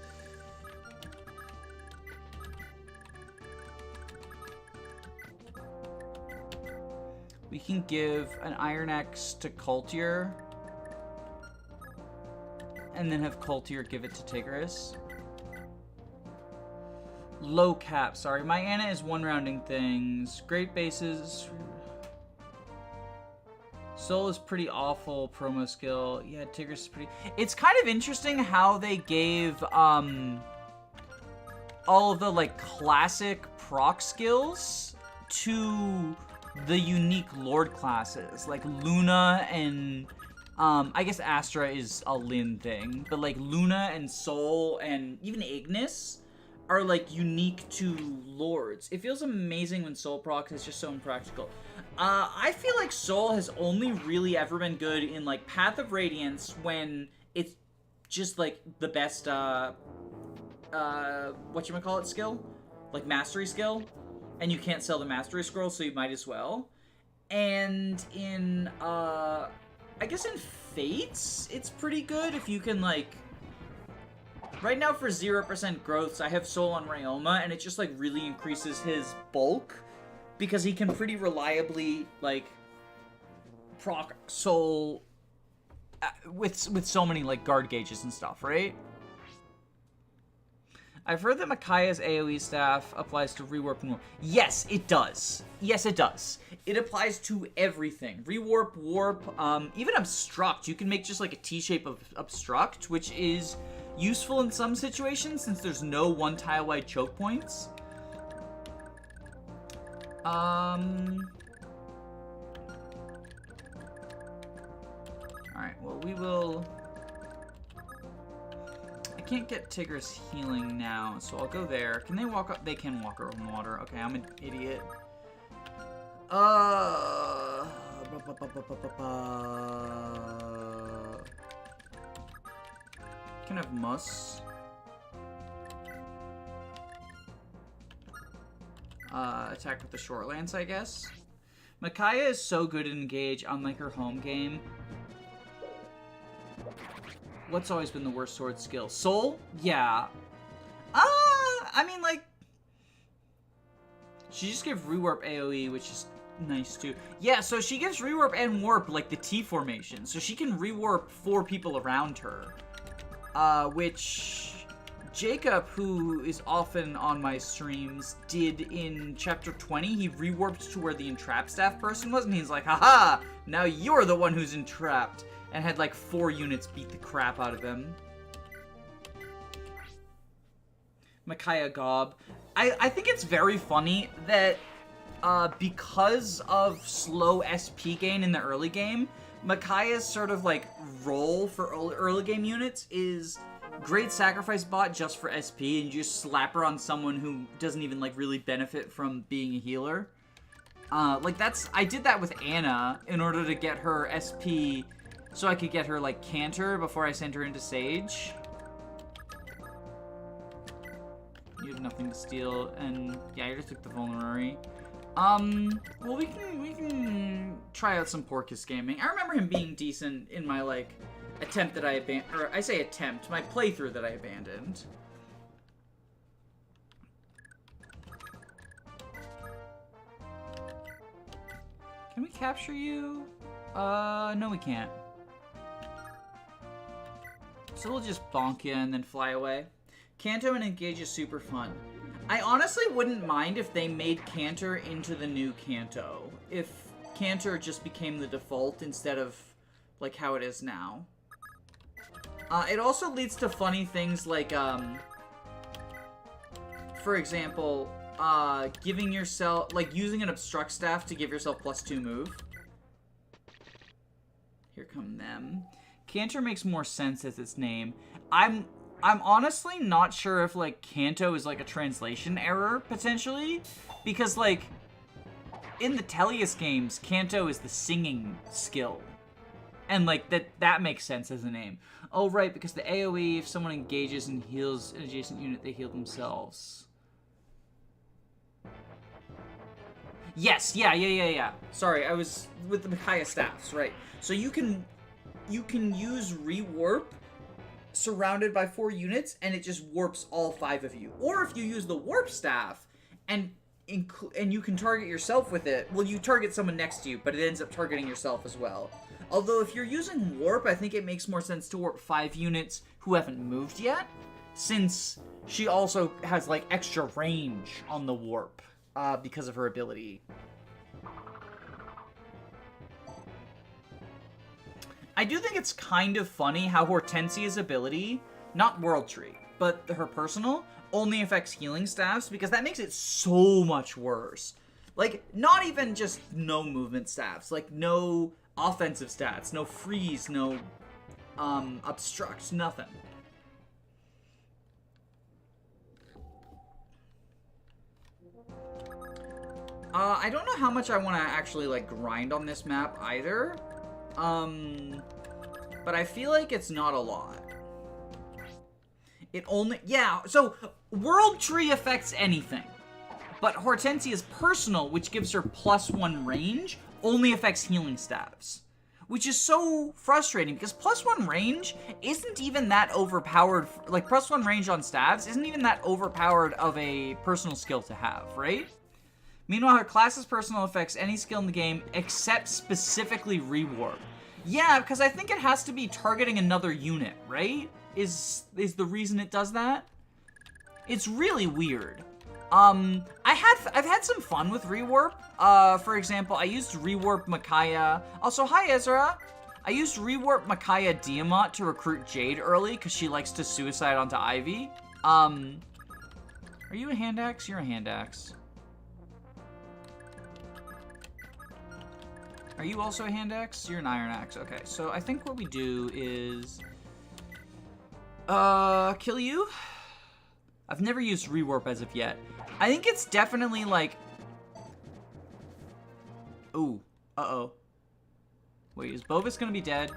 We can give an iron axe to Coultier. And then have Coultier give it to Tigris. Low cap, sorry. My Anna is one rounding things. Great bases. Soul is pretty awful promo skill. Yeah, Tigris is pretty... It's kind of interesting how they gave all of the, like, classic proc skills to the unique Lord classes. Like Luna and... I guess Astra is a Lin thing. But, like, Luna and Soul and even Ignis are, like, unique to Lords. It feels amazing when Soul procs is just so impractical. I feel like Soul has only really ever been good in, like, Path of Radiance when it's just, like, the best, whatchamacallit skill? Like, Mastery skill. And you can't sell the Mastery Scroll, so you might as well. And in, I guess in Fates, it's pretty good if you can, like... Right now for 0% growths, I have Soul on Ryoma, and it just, like, really increases his bulk. Because he can pretty reliably, like, proc Soul with so many, like, guard gauges and stuff, right? I've heard that Micaiah's AoE staff applies to rewarp and warp. Yes, it does. Yes, it does. It applies to everything. Rewarp, warp, even obstruct. You can make just, like, a T-shape of obstruct, which is useful in some situations since there's no one tile-wide choke points. Alright, well, we will... I can't get Tigris healing now, so I'll go there. Can they walk up? They can walk on water. Okay, I'm an idiot. Can have Mus. Attack with the short lance, I guess. Micaiah is so good at engage, unlike her home game. What's always been the worst sword skill? Soul? Yeah. I mean, like... She just gave rewarp AoE, which is nice, too. Yeah, so she gives rewarp and warp, like the T formation. So she can rewarp 4 people around her. Which... Jacob, who is often on my streams, did in Chapter 20. He rewarped to where the entrapped staff person was, and he's like, haha! Now you're the one who's entrapped! And had, like, 4 units beat the crap out of him. Micaiah Gob. I think it's very funny that, because of slow SP gain in the early game, Micaiah's sort of, like, role for early game units is... Great sacrifice bot just for SP, and you just slap her on someone who doesn't even, like, really benefit from being a healer. Like, I did that with Anna in order to get her SP so I could get her, like, Canter before I sent her into Sage. You have nothing to steal, and yeah, you just took the Vulnerary. Well, we can try out some Porcus Gaming. I remember him being decent in my, like, attempt that I abandoned, or I say attempt, my playthrough that I abandoned. Can we capture you? No we can't. So we'll just bonk you and then fly away. Kanto and Engage is super fun. I honestly wouldn't mind if they made Canter into the new Kanto. If Canter just became the default instead of, like, how it is now. It also leads to funny things like, for example, giving yourself, like, using an Obstruct Staff to give yourself +2 move. Here come them. Canter makes more sense as its name. I'm honestly not sure if, like, Kanto is, like, a translation error, potentially. Because, like, in the Tellius games, Kanto is the singing skill. And, like, that makes sense as a name. Oh, right, because the AoE, if someone engages and heals an adjacent unit, they heal themselves. Yes, yeah. Sorry, I was with the Micaiah staffs, right. So you can use Rewarp surrounded by 4 units, and it just warps all 5 of you. Or if you use the Warp Staff, and you can target yourself with it, well, you target someone next to you, but it ends up targeting yourself as well. Although, if you're using Warp, I think it makes more sense to warp 5 units who haven't moved yet, since she also has, like, extra range on the Warp, because of her ability. I do think it's kind of funny how Hortensia's ability, not World Tree, but her personal, only affects healing staffs, because that makes it so much worse. Like, not even just no movement staffs, like, no offensive stats, no freeze, no, obstruct, nothing. I don't know how much I want to actually, like, grind on this map either. But I feel like it's not a lot. It only, yeah, so World Tree affects anything. But Hortensia's personal, which gives her +1 range, only affects healing staffs. Which is so frustrating, because +1 range isn't even that overpowered, like, +1 range on staffs isn't even that overpowered of a personal skill to have, right? Meanwhile, her class's personal affects any skill in the game except specifically Rewarp. Yeah, because I think it has to be targeting another unit, right? Is the reason it does that? It's really weird. I've had some fun with Rewarp. For example, I used Rewarp Micaiah. Also, hi Ezra. I used Rewarp Micaiah Diamant to recruit Jade early because she likes to suicide onto Ivy. Are you a hand axe? You're a hand axe. Are you also a hand axe? You're an iron axe. Okay, so I think what we do is kill you. I've never used Rewarp as of yet. I think it's definitely like, ooh, uh-oh. Wait, is Bovis gonna be dead?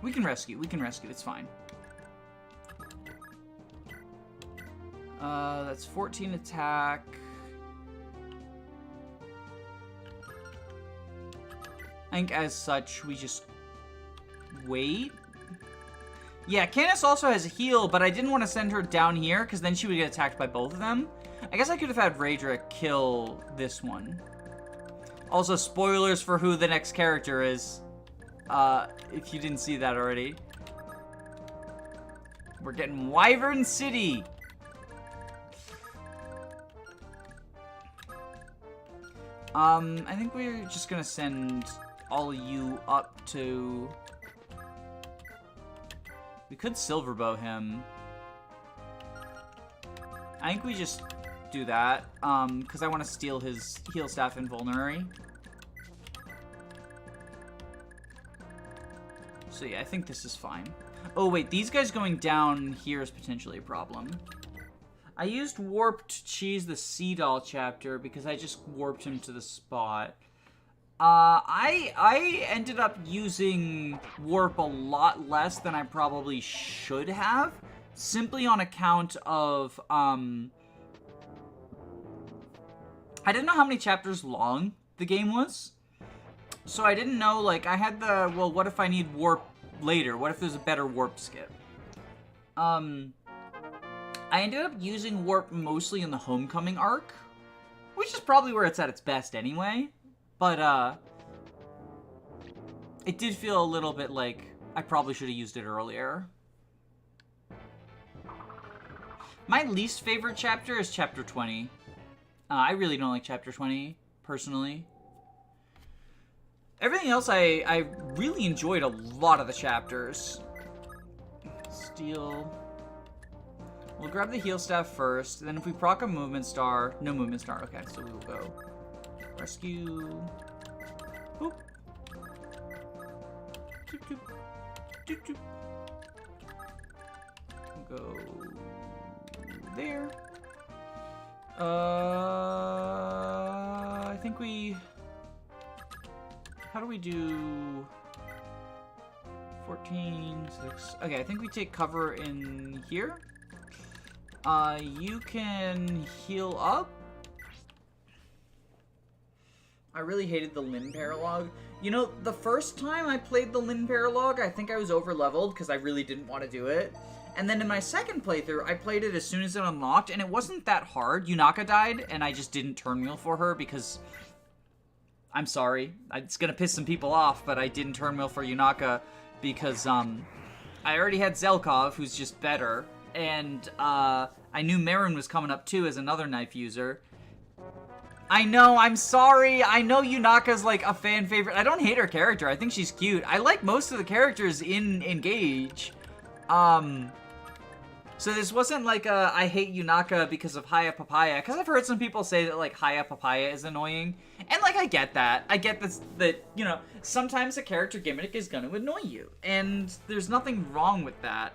We can rescue, it's fine. That's 14 attack. I think as such, we just wait. Yeah, Candace also has a heal, but I didn't want to send her down here, because then she would get attacked by both of them. I guess I could have had Raedra kill this one. Also, spoilers for who the next character is. If you didn't see that already. We're getting Wyvern City! I think we're just gonna send all of you up to... We could Silverbow him. I think we just do that, because I want to steal his heal staff and vulnerary. So yeah, I think this is fine. Oh wait, these guys going down here is potentially a problem. I used Warp to cheese the Sea Doll chapter because I just warped him to the spot. I ended up using Warp a lot less than I probably should have, simply on account of, I didn't know how many chapters long the game was. So I didn't know, like, I had the, well, what if I need Warp later? What if there's a better Warp skip? I ended up using Warp mostly in the Homecoming arc, which is probably where it's at its best anyway. But, it did feel a little bit like I probably should have used it earlier. My least favorite chapter is Chapter 20. I really don't like Chapter 20, personally. Everything else, I really enjoyed a lot of the chapters. Steal. We'll grab the heal staff first, then if we proc a movement star... No movement star, okay, so we will go... Rescue... Boop. Doop, doop. Doop, doop. Go... there. I think we... How do we do... 14, 6... Okay, I think we take cover in here. You can heal up. I really hated the Lynn Paralogue. You know, the first time I played the Lynn Paralogue, I think I was over-leveled because I really didn't want to do it. And then in my second playthrough, I played it as soon as it unlocked, and it wasn't that hard. Yunaka died, and I just didn't turn wheel for her because... I'm sorry. It's gonna piss some people off, but I didn't turn wheel for Yunaka because, I already had Zelkov, who's just better, and, I knew Marin was coming up too as another knife user. I know, I'm sorry. I know Yunaka's like a fan favorite. I don't hate her character. I think she's cute. I like most of the characters in Engage. So this wasn't like a I hate Yunaka because of Haya Papaya, because I've heard some people say that like Haya Papaya is annoying. And like I get that. I get this, that, you know, sometimes a character gimmick is gonna annoy you. And there's nothing wrong with that.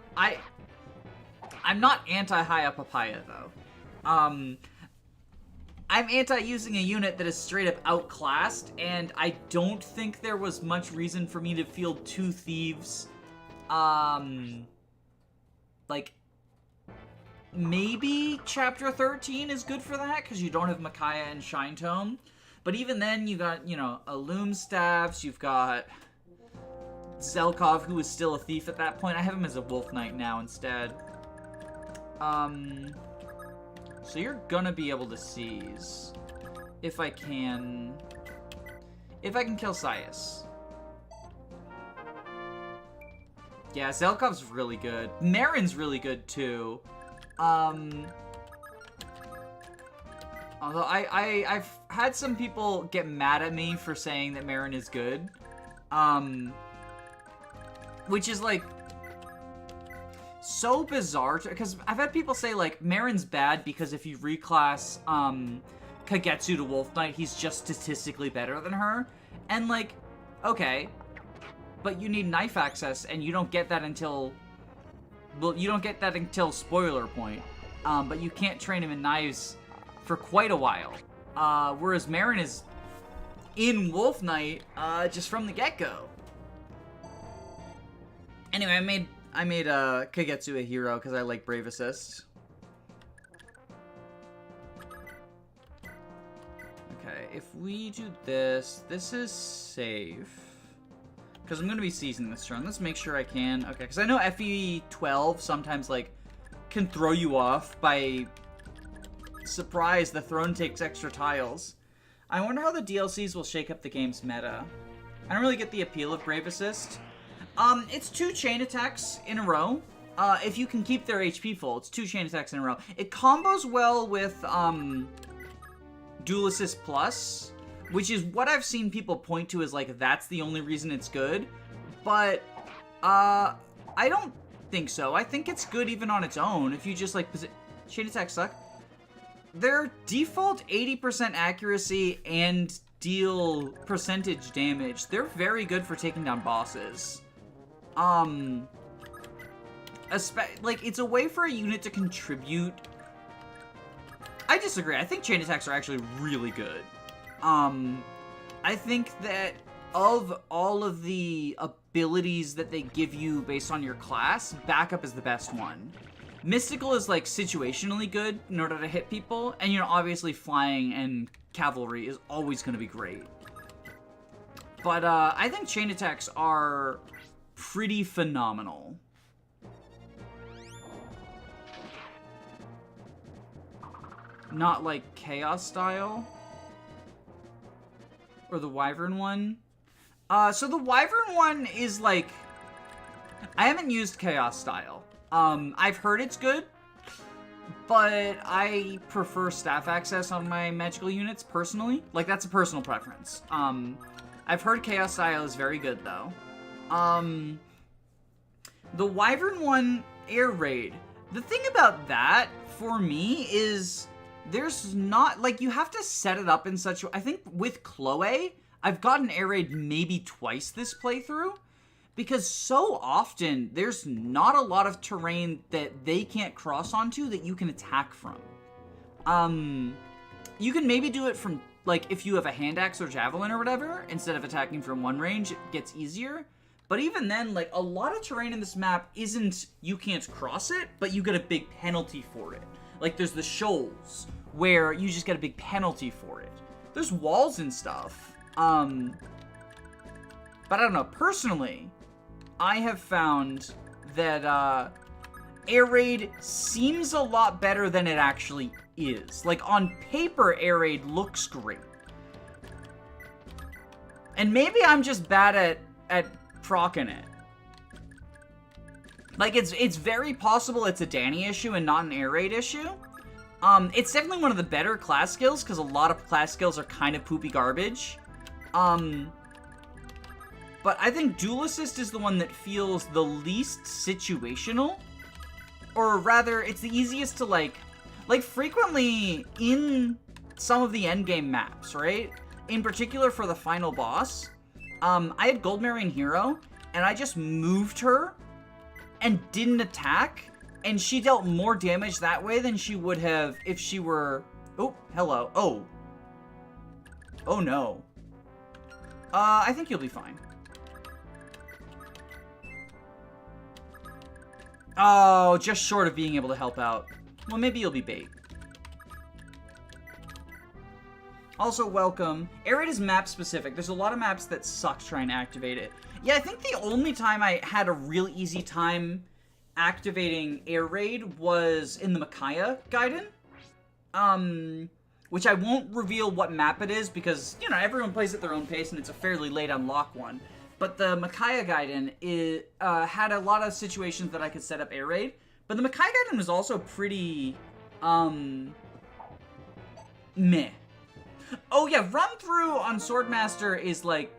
I'm not anti-Haya Papaya, though. I'm anti using a unit that is straight up outclassed, and I don't think there was much reason for me to field 2 thieves. Like, maybe Chapter 13 is good for that, because you don't have Micaiah and Shine Tome. But even then, you got, you know, Illum Staffs, you've got Zelkov, who is still a thief at that point. I have him as a Wolf Knight now instead. So you're gonna be able to seize. If I can kill Sias. Yeah, Zelkov's really good. Marin's really good too. Although I've had some people get mad at me for saying that Marin is good. Which is like so bizarre, because I've had people say, like, Marin's bad because if you reclass, Kagetsu to Wolf Knight, he's just statistically better than her. And, like, okay, but you need knife access, and you don't get that until, well, you don't get that until spoiler point. But you can't train him in knives for quite a while. Whereas Marin is in Wolf Knight, just from the get-go. Anyway, I made Kagetsu a hero because I like Brave Assist. Okay, if we do this, this is safe. Because I'm going to be seizing this turn. Let's make sure I can. Okay, because I know FE12 sometimes, like, can throw you off by surprise. The throne takes extra tiles. I wonder how the DLCs will shake up the game's meta. I don't really get the appeal of Brave Assist. It's 2 chain attacks in a row. If you can keep their HP full, it's 2 chain attacks in a row. It combos well with, Dual Assist Plus, which is what I've seen people point to as, like, that's the only reason it's good. But, I don't think so. I think it's good even on its own. If you just, like, chain attacks suck. Their default 80% accuracy and deal percentage damage, they're very good for taking down bosses. Like, it's a way for a unit to contribute I disagree. I think chain attacks are actually really good. I think that of all of the abilities that they give you based on your class, backup is the best one. Mystical is like situationally good in order to hit people, and you know, obviously flying and cavalry is always going to be great. But I think chain attacks are pretty phenomenal. Not like chaos style. Or the wyvern one. So the wyvern one is like, I haven't used chaos style. I've heard it's good, but I prefer staff access on my magical units personally. Like, that's a personal preference. I've heard chaos style is very good though. The wyvern one, air raid. The thing about that for me is there's not, like, you have to set it up in such a, I think with Chloe, I've gotten air raid maybe twice this playthrough, because so often there's not a lot of terrain that they can't cross onto that you can attack from. You can maybe do it from, like, if you have a hand axe or javelin or whatever, instead of attacking from one range, it gets easier. But even then, like, a lot of terrain in this map isn't, you can't cross it, but you get a big penalty for it. Like, there's the shoals, where you just get a big penalty for it. There's walls and stuff. But I don't know, personally, I have found that, air raid seems a lot better than it actually is. Like, on paper, air raid looks great. And maybe I'm just bad at proccing it. Like, it's very possible it's a Danny issue and not an air raid issue. It's definitely one of the better class skills, because a lot of class skills are kind of poopy garbage. But I think Dual Assist is the one that feels the least situational. Or rather, it's the easiest to, like frequently in some of the endgame maps, right? In particular for the final boss, I had Gold Marion Hero, and I just moved her and didn't attack, and she dealt more damage that way than she would have if she were... Oh, hello. Oh. Oh, no. I think you'll be fine. Oh, just short of being able to help out. Well, maybe you'll be bait. Also, welcome. Air raid is map specific. There's a lot of maps that suck trying to activate it. Yeah, I think the only time I had a real easy time activating air raid was in the Micaiah Gaiden. Which I won't reveal what map it is because, you know, everyone plays at their own pace and it's a fairly late unlock one. But the Micaiah Gaiden had a lot of situations that I could set up air raid. But the Micaiah Gaiden was also pretty, meh. Oh yeah, run through on Swordmaster is like,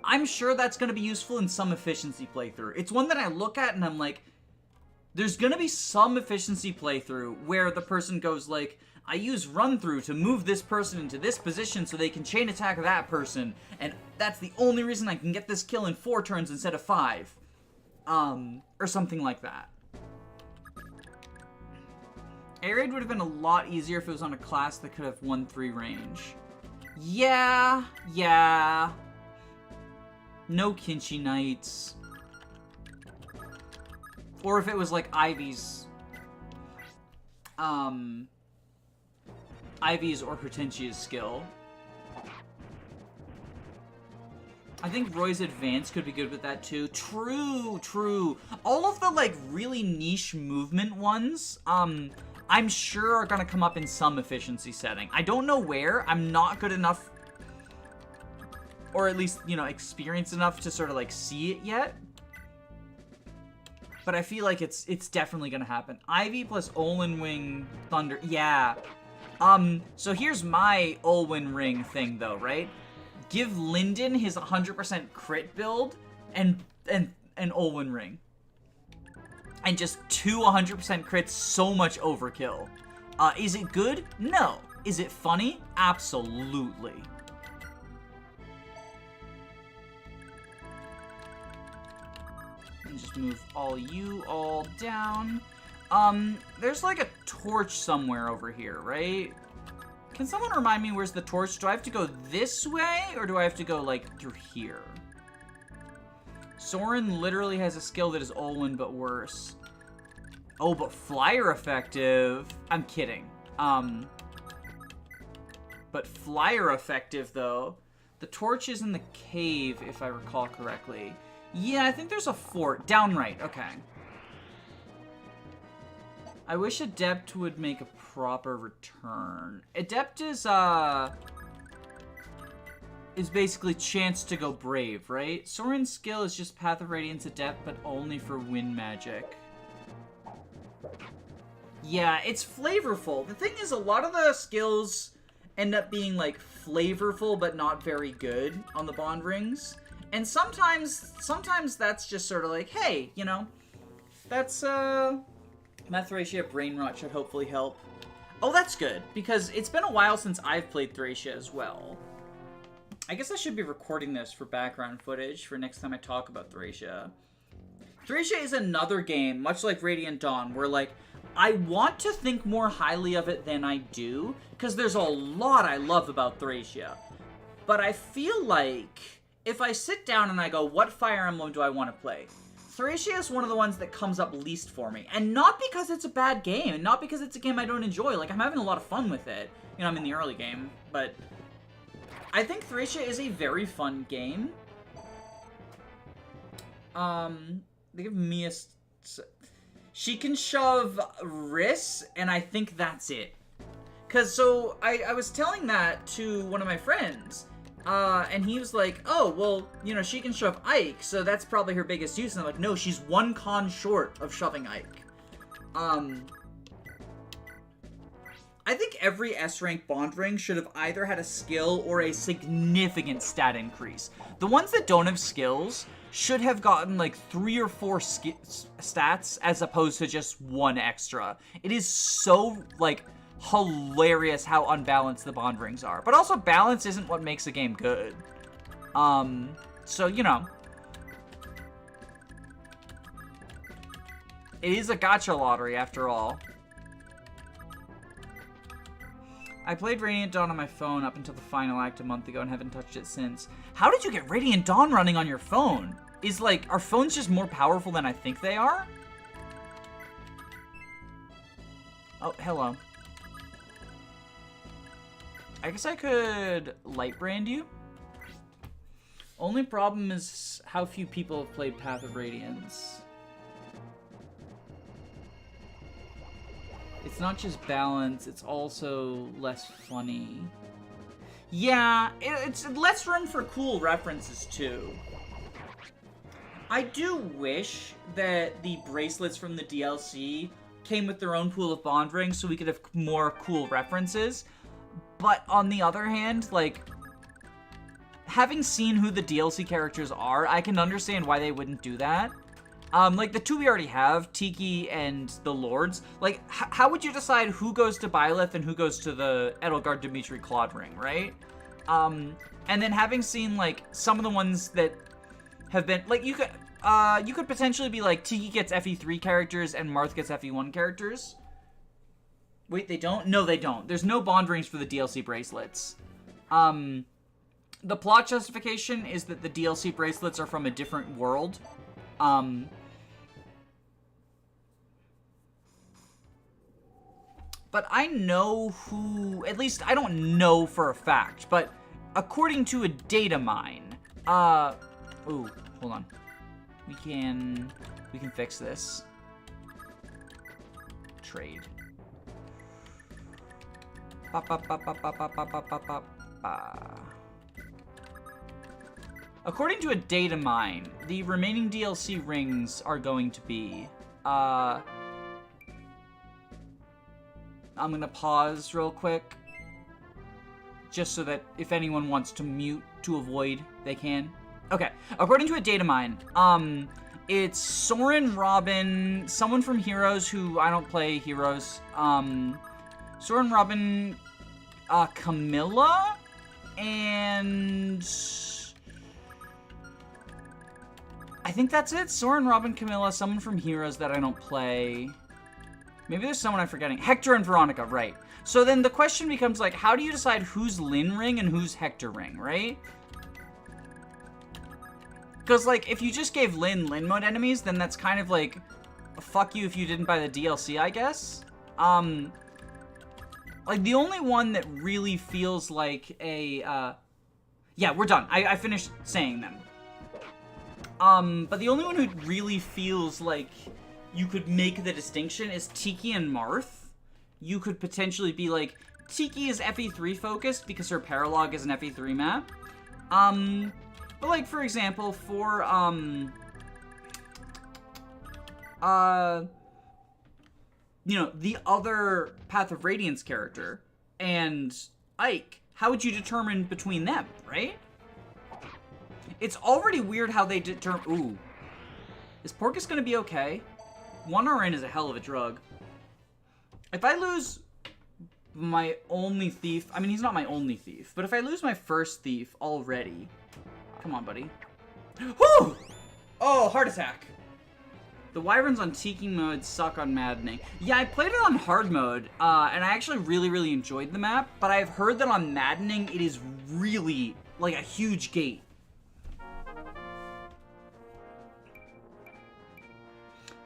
I'm sure that's going to be useful in some efficiency playthrough. It's one that I look at and I'm like, there's going to be some efficiency playthrough where the person goes like, I use run through to move this person into this position so they can chain attack that person, and that's the only reason I can get this kill in 4 turns instead of 5. Or something like that. Air raid would have been a lot easier if it was on a class that could have 1-3 range. Yeah. No Kinchi Knights. Or if it was like Ivy's or Hortensia's skill. I think Roy's Advance could be good with that too. True. All of the like really niche movement ones, I'm sure are gonna come up in some efficiency setting. I don't know where. I'm not good enough, or at least, you know, experienced enough to sort of like see it yet. But I feel like it's definitely gonna happen. Ivy plus Olin Wing Thunder. Yeah. So here's my Olwyn Ring thing though, right? Give Lyndon his 100% crit build and Olwyn Ring. And just 2 100% crits, so much overkill. Is it good? No. Is it funny? Absolutely. And just move all you all down. There's like a torch somewhere over here, right? Can someone remind me where's the torch? Do I have to go this way, or do I have to go, like, through here? Soren literally has a skill that is Olwen, but worse. Oh, but flyer effective. I'm kidding. But flyer effective, though. The torch is in the cave, if I recall correctly. Yeah, I think there's a fort. Down right. Okay. I wish Adept would make a proper return. Adept is basically chance to go brave, right? Soren's skill is just Path of Radiance Adept, but only for wind magic. Yeah, it's flavorful. The thing is, a lot of the skills end up being, like, flavorful, but not very good on the Bond Rings. And sometimes that's just sort of like, hey, you know, that's, Thracia Brain Rot should hopefully help. Oh, that's good, because it's been a while since I've played Thracia as well. I guess I should be recording this for background footage for next time I talk about Thracia. Thracia is another game, much like Radiant Dawn, where, like, I want to think more highly of it than I do, because there's a lot I love about Thracia. But I feel like if I sit down and I go, what Fire Emblem do I want to play? Thracia is one of the ones that comes up least for me. And not because it's a bad game, and not because it's a game I don't enjoy. Like, I'm having a lot of fun with it. You know, I'm in the early game, but I think Thracia is a very fun game. They give me a... She can shove Riss, and I think that's it. Because, so, I was telling that to one of my friends, and he was like, oh, well, you know, she can shove Ike, so that's probably her biggest use. And I'm like, no, she's one con short of shoving Ike. I think every S-rank Bond ring should have either had a skill or a significant stat increase. The ones that don't have skills should have gotten like 3 or 4 stats as opposed to just 1 extra. It is so, like, hilarious how unbalanced the Bond rings are. But also, balance isn't what makes a game good. So, you know. It is a gacha lottery, after all. I played Radiant Dawn on my phone up until the final act a month ago and haven't touched it since. How did you get Radiant Dawn running on your phone? Is, like, are phones just more powerful than I think they are? Oh, hello. I guess I could light brand you. Only problem is how few people have played Path of Radiance. It's not just balance, it's also less funny. Yeah, it's less room for cool references, too. I do wish that the bracelets from the DLC came with their own pool of Bond rings so we could have more cool references. But on the other hand, like, having seen who the DLC characters are, I can understand why they wouldn't do that. Like, the 2 we already have, Tiki and the Lords, like, how would you decide who goes to Byleth and who goes to the Edelgard Dimitri Claude ring, right? And then having seen, like, some of the ones that have been, like, you could potentially be like, Tiki gets FE3 characters and Marth gets FE1 characters. Wait, they don't? No, they don't. There's no Bond rings for the DLC bracelets. The plot justification is that the DLC bracelets are from a different world. But I know who, at least I don't know for a fact, but according to a data mine, ooh, hold on. We can fix this. Trade. According to a data mine, the remaining DLC rings are going to be, I'm gonna pause real quick, just so that if anyone wants to mute to avoid, they can. Okay, according to a data mine, it's Soren, Robin, someone from Heroes who I don't play Heroes, Soren, Robin, Camilla, and I think that's it. Soren, Robin, Camilla, someone from Heroes that I don't play. Maybe there's someone I'm forgetting. Hector and Veronica, right. So then the question becomes, like, how do you decide who's Lynn Ring and who's Hector Ring, right? Because, like, if you just gave Lynn mode enemies, then that's kind of like, fuck you if you didn't buy the DLC, I guess. Like, the only one that really feels like a, yeah, we're done. I finished saying them. But the only one who really feels like you could make the distinction is Tiki and Marth. You could potentially be like, Tiki is FE3 focused because her Paralogue is an FE3 map. But like, for example, for, you know, the other Path of Radiance character and Ike, how would you determine between them, right? It's already weird how they determine... Ooh. Is Porcus gonna be okay? 1 RN is a hell of a drug. If I lose my only thief... I mean, he's not my only thief. But if I lose my first thief already... Come on, buddy. Whew! Oh, heart attack. The Wyverns on Tiki mode suck on Maddening. Yeah, I played it on hard mode, and I actually really enjoyed the map, but I've heard that on Maddening, it is really, like, a huge gate.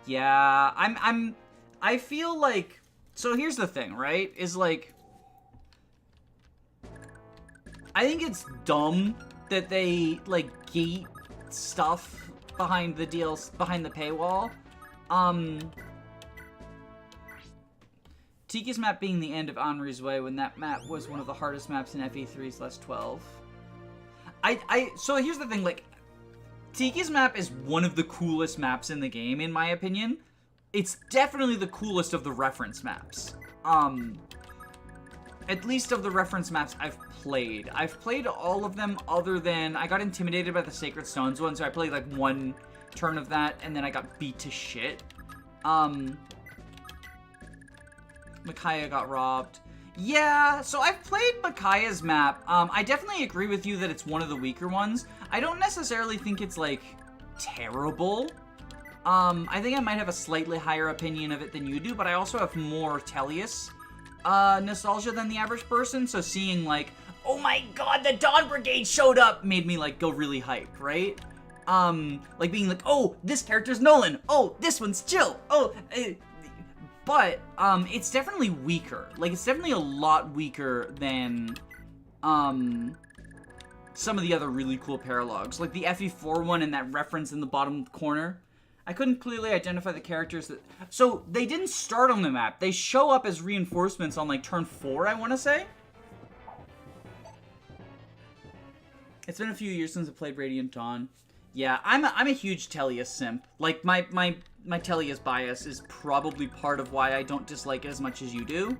Yeah, I feel like, so here's the thing, right, is like, I think it's dumb that they, like, gate stuff behind the DLC, behind the paywall. Tiki's map being the end of Henri's Way when that map was one of the hardest maps in FE3/12. So here's the thing, like, Tiki's map is one of the coolest maps in the game, in my opinion. It's definitely the coolest of the reference maps. At least of the reference maps I've played. I've played all of them other than... I got intimidated by the Sacred Stones one, so I played, like, one turn of that, and then I got beat to shit. Micaiah got robbed. Yeah, so I've played Micaiah's map. I definitely agree with you that it's one of the weaker ones. I don't necessarily think it's, like, terrible. I think I might have a slightly higher opinion of it than you do, but I also have more Tellius nostalgia than the average person, so seeing, like, oh my god, the Dawn Brigade showed up, made me, like, go really hype, right? Like, being like, oh, this character's Nolan, oh, this one's Jill, oh, but, it's definitely weaker. Like, it's definitely a lot weaker than, some of the other really cool paralogs. Like, the FE4 one and that reference in the bottom corner. I couldn't clearly identify the characters that... So, they didn't start on the map. They show up as reinforcements on, like, turn 4, I want to say. It's been a few years since I played Radiant Dawn. Yeah, I'm a huge Tellius simp. Like, my Tellius bias is probably part of why I don't dislike it as much as you do.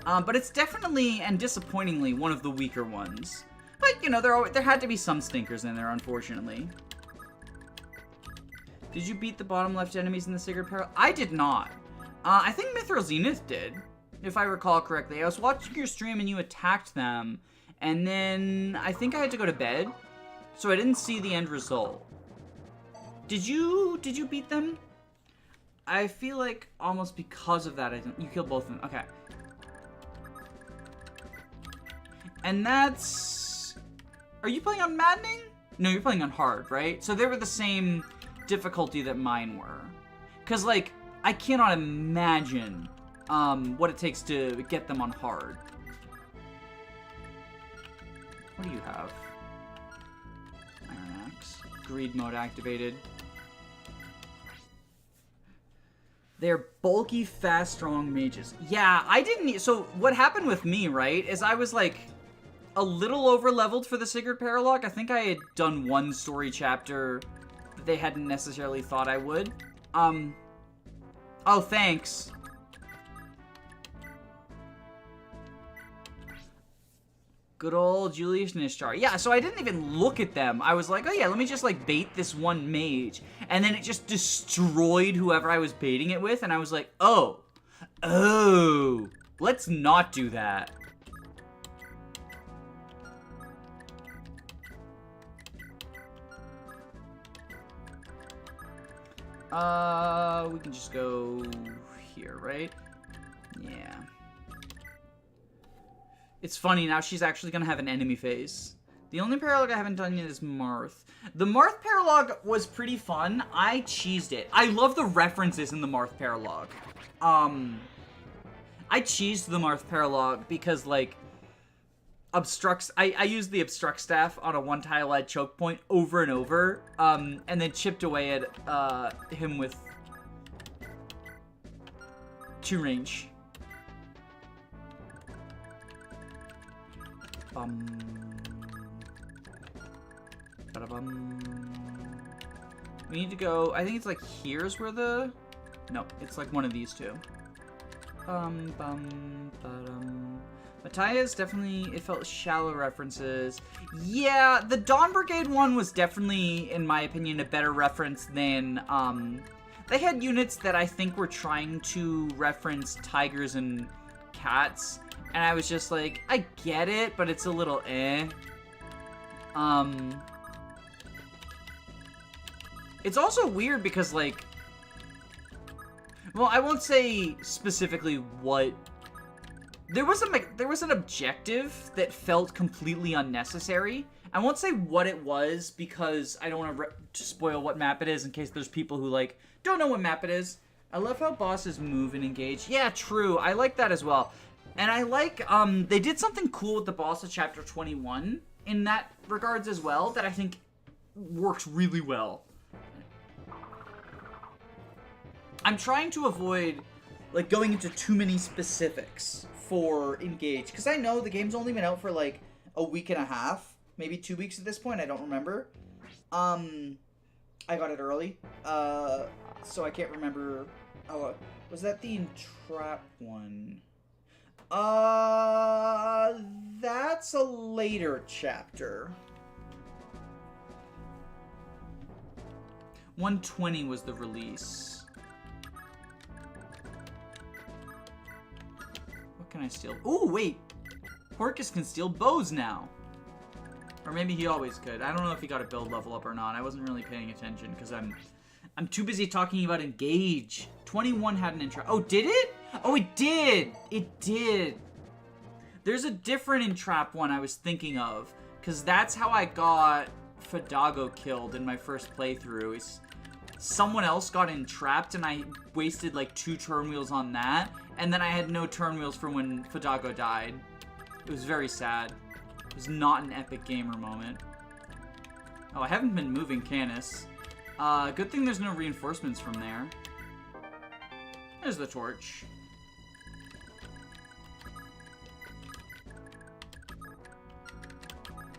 But it's definitely, and disappointingly, one of the weaker ones. But, you know, there had to be some stinkers in there, unfortunately. Did you beat the bottom left enemies in the Sacred Peril? I did not. I think Mithril Zenith did, if I recall correctly. I was watching your stream and you attacked them, and then I think I had to go to bed, so I didn't see the end result. Did you beat them? I feel like almost because of that, you killed both of them. Okay. And that's... Are you playing on Maddening? No, you're playing on hard, right? So they were the same difficulty that mine were. Because, like, I cannot imagine what it takes to get them on hard. What do you have? Iron Axe. Greed mode activated. They're bulky, fast, strong mages. Yeah, I didn't... So, what happened with me, right, is I was, like, a little over-leveled for the Sacred Paralogue. I think I had done one story chapter that they hadn't necessarily thought I would. Oh, thanks. Good old Julius Nishtar. Yeah, so I didn't even look at them. I was like, oh yeah, let me just, like, bait this one mage. And then it just destroyed whoever I was baiting it with, and I was like, oh, let's not do that. We can just go here, right? Yeah. It's funny, now she's actually gonna have an enemy phase. The only paralogue I haven't done yet is Marth. The Marth paralogue was pretty fun. I cheesed it. I love the references in the Marth paralogue. I cheesed the Marth paralogue because, like, I used the obstruct staff on a one-tile-led choke point over and over, and then chipped away at him with 2 range. We need to go, I think it's like here's where the, no, it's like one of these two. Matthias definitely, it felt shallow references. Yeah, the Dawn Brigade one was definitely, in my opinion, a better reference than, they had units that I think were trying to reference tigers and cats, and I was just like, I get it, but it's a little eh. It's also weird because, like, well, I won't say specifically what. There was an objective that felt completely unnecessary. I won't say what it was because I don't want to spoil what map it is in case there's people who, like, don't know what map it is. I love how bosses move and engage. Yeah, true. I like that as well. And I like, they did something cool with the boss of Chapter 21 in that regards as well that I think works really well. I'm trying to avoid, like, going into too many specifics for Engage, because I know the game's only been out for, like, a week and a half, maybe 2 weeks at this point, I don't remember. I got it early, so I can't remember. Oh, was that the Entrap one? That's a later chapter. 120 was the release. What can I steal? Ooh, wait! Porcus can steal bows now. Or maybe he always could. I don't know if he got a build level up or not. I wasn't really paying attention because I'm too busy talking about Engage. 21 had an intro. Oh, did it? Oh, it did! It did! There's a different Entrap one I was thinking of, because that's how I got Fadago killed in my first playthrough. Someone else got entrapped, and I wasted like 2 turn wheels on that, and then I had no turn wheels for when Fadago died. It was very sad. It was not an epic gamer moment. Oh, I haven't been moving Canis. Good thing there's no reinforcements from there. There's the torch.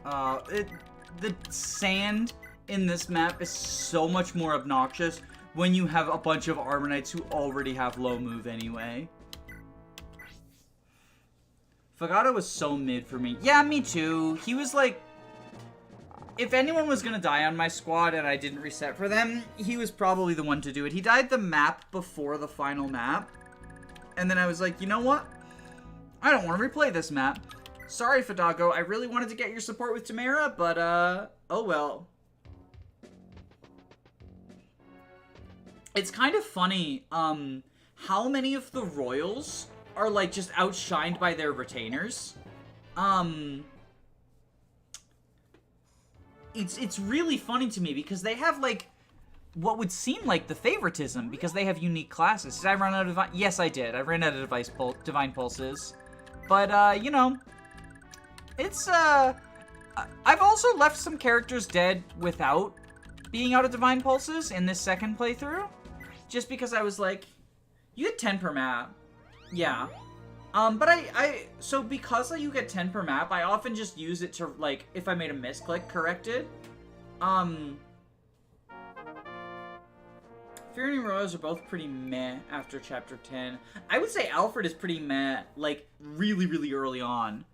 The sand in this map is so much more obnoxious when you have a bunch of Armor Knights who already have low move anyway. Fagata was so mid for me. Yeah, me too. He was like, if anyone was gonna die on my squad and I didn't reset for them, he was probably the one to do it. He died the map before the final map, and then I was like, you know what? I don't want to replay this map. Sorry, Fadago, I really wanted to get your support with Tamara, but, oh well. It's kind of funny, how many of the Royals are, like, just outshined by their retainers. It's really funny to me because they have, like, what would seem like the favoritism because they have unique classes. Did I run out of... Yes, I did. I ran out of Divine Pulses. But, you know... It's, I've also left some characters dead without being out of Divine Pulses in this second playthrough. Just because I was like, you get 10 per map. Yeah. But so because you get 10 per map, I often just use it to, like, if I made a misclick, correct it. Fury and Royals are both pretty meh after Chapter 10. I would say Alfred is pretty meh, like, really, really early on.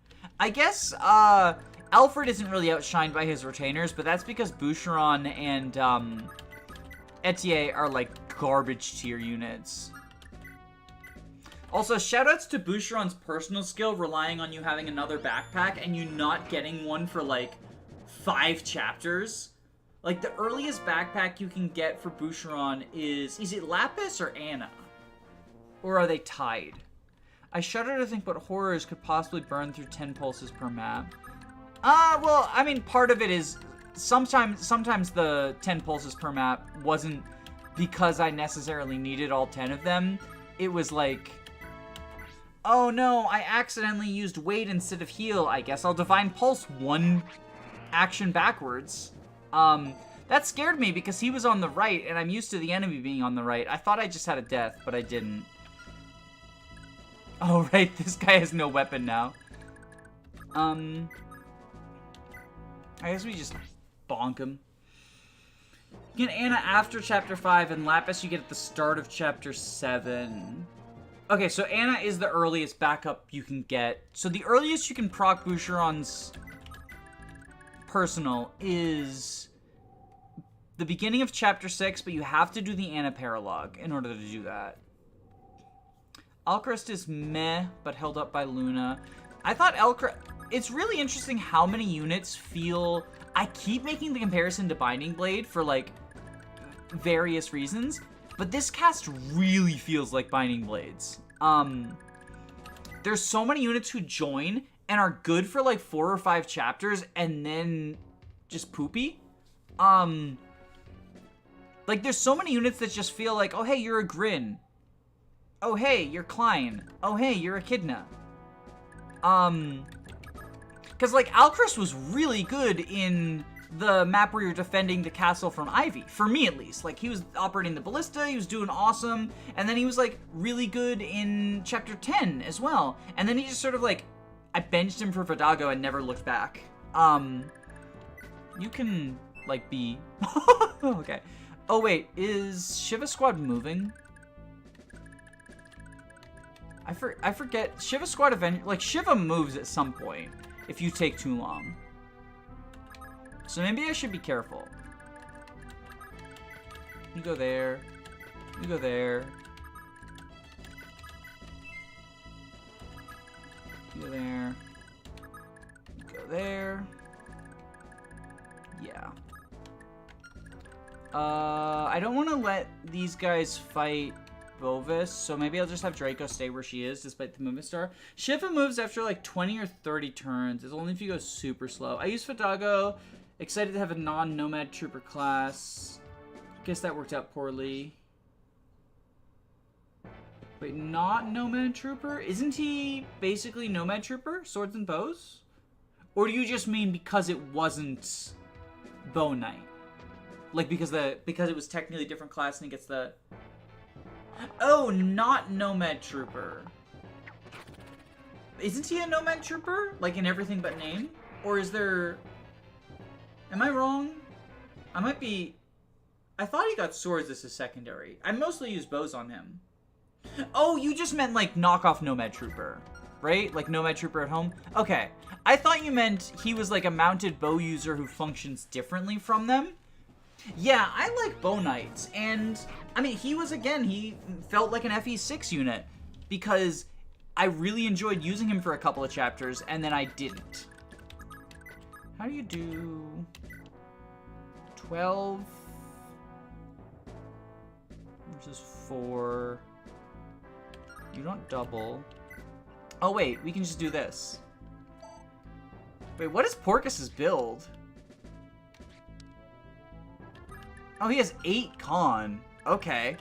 I guess, Alfred isn't really outshined by his retainers, but that's because Boucheron and, Etier are, like, garbage tier units. Also, shoutouts to Boucheron's personal skill relying on you having another backpack and you not getting one for, like, 5 chapters. Like, the earliest backpack you can get for Boucheron is it Lapis or Anna? Or are they tied? I shudder to think what horrors could possibly burn through 10 pulses per map. Well, I mean, part of it is sometimes the 10 pulses per map wasn't because I necessarily needed all 10 of them. It was like, oh no, I accidentally used wait instead of heal. I guess I'll Divine Pulse one action backwards. That scared me because he was on the right, and I'm used to the enemy being on the right. I thought I just had a death, but I didn't. Oh, right, this guy has no weapon now. I guess we just bonk him. You get Anna after Chapter 5, and Lapis you get at the start of Chapter 7. Okay, so Anna is the earliest backup you can get. So the earliest you can proc Boucheron's personal is the beginning of Chapter 6, but you have to do the Anna Paralogue in order to do that. Alcrest is meh, but held up by Luna. I thought Alcrest... It's really interesting how many units feel... I keep making the comparison to Binding Blade for, like, various reasons, but this cast really feels like Binding Blades. There's so many units who join and are good for, like, 4 or 5 chapters and then just poopy. Like, there's so many units that just feel like, oh, hey, you're a Grin. Oh, hey, you're Klein. Oh, hey, you're Echidna. Because, like, Alcrest was really good in the map where you're defending the castle from Ivy. For me, at least. Like, he was operating the Ballista, he was doing awesome, and then he was, like, really good in Chapter 10 as well. And then he just sort of, like, I benched him for Vidago and never looked back. You can, like, be... Okay. Oh, wait, is Shiva Squad moving? I forget. Shiva Squad eventually... Like, Shiva moves at some point if you take too long. So maybe I should be careful. You go there. You go there. You go there. You go there. Yeah. I don't want to let these guys fight Bovis, so maybe I'll just have Draco stay where she is despite the movement star. Shiva moves after like 20 or 30 turns. It's only if you go super slow. I use Vidago. Excited to have a non-Nomad Trooper class. Guess that worked out poorly. Wait, not Nomad Trooper? Isn't he basically Nomad Trooper? Swords and bows? Or do you just mean because it wasn't Bow Knight? Like because it was technically a different class and he gets the... Oh, not Nomad Trooper. Isn't he a Nomad Trooper? Like in everything but name? Or is there... Am I wrong? I might be... I thought he got swords as a secondary. I mostly use bows on him. Oh, you just meant like knockoff Nomad Trooper, right? Like Nomad Trooper at home? Okay. I thought you meant he was like a mounted bow user who functions differently from them. Yeah, I like Bow Knights, and I mean, he felt like an FE6 unit because I really enjoyed using him for a couple of chapters, and then I didn't. How do you do 12 versus 4? You don't double. Oh wait, we can just do this. Wait, what is Porcus's build? Oh, he has 8 con. Okay.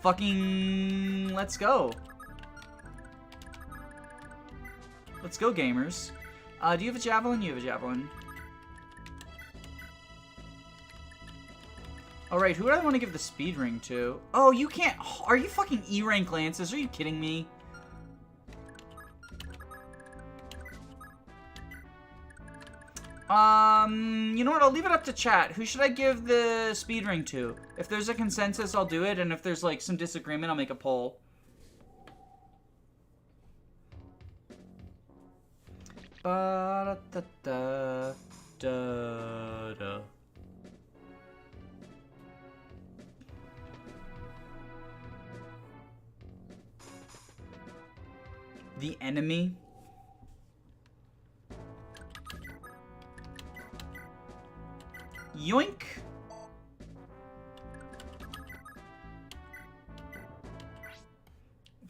Fucking... Let's go. Let's go, gamers. Do you have a javelin? You have a javelin. Alright, who do I want to give the speed ring to? Oh, you can't... Are you fucking E-rank lances? Are you kidding me? You know what? I'll leave it up to chat. Who should I give the speed ring to? If there's a consensus, I'll do it, and if there's, like, some disagreement, I'll make a poll. Ba-da-da-da-da-da. The enemy? Yoink!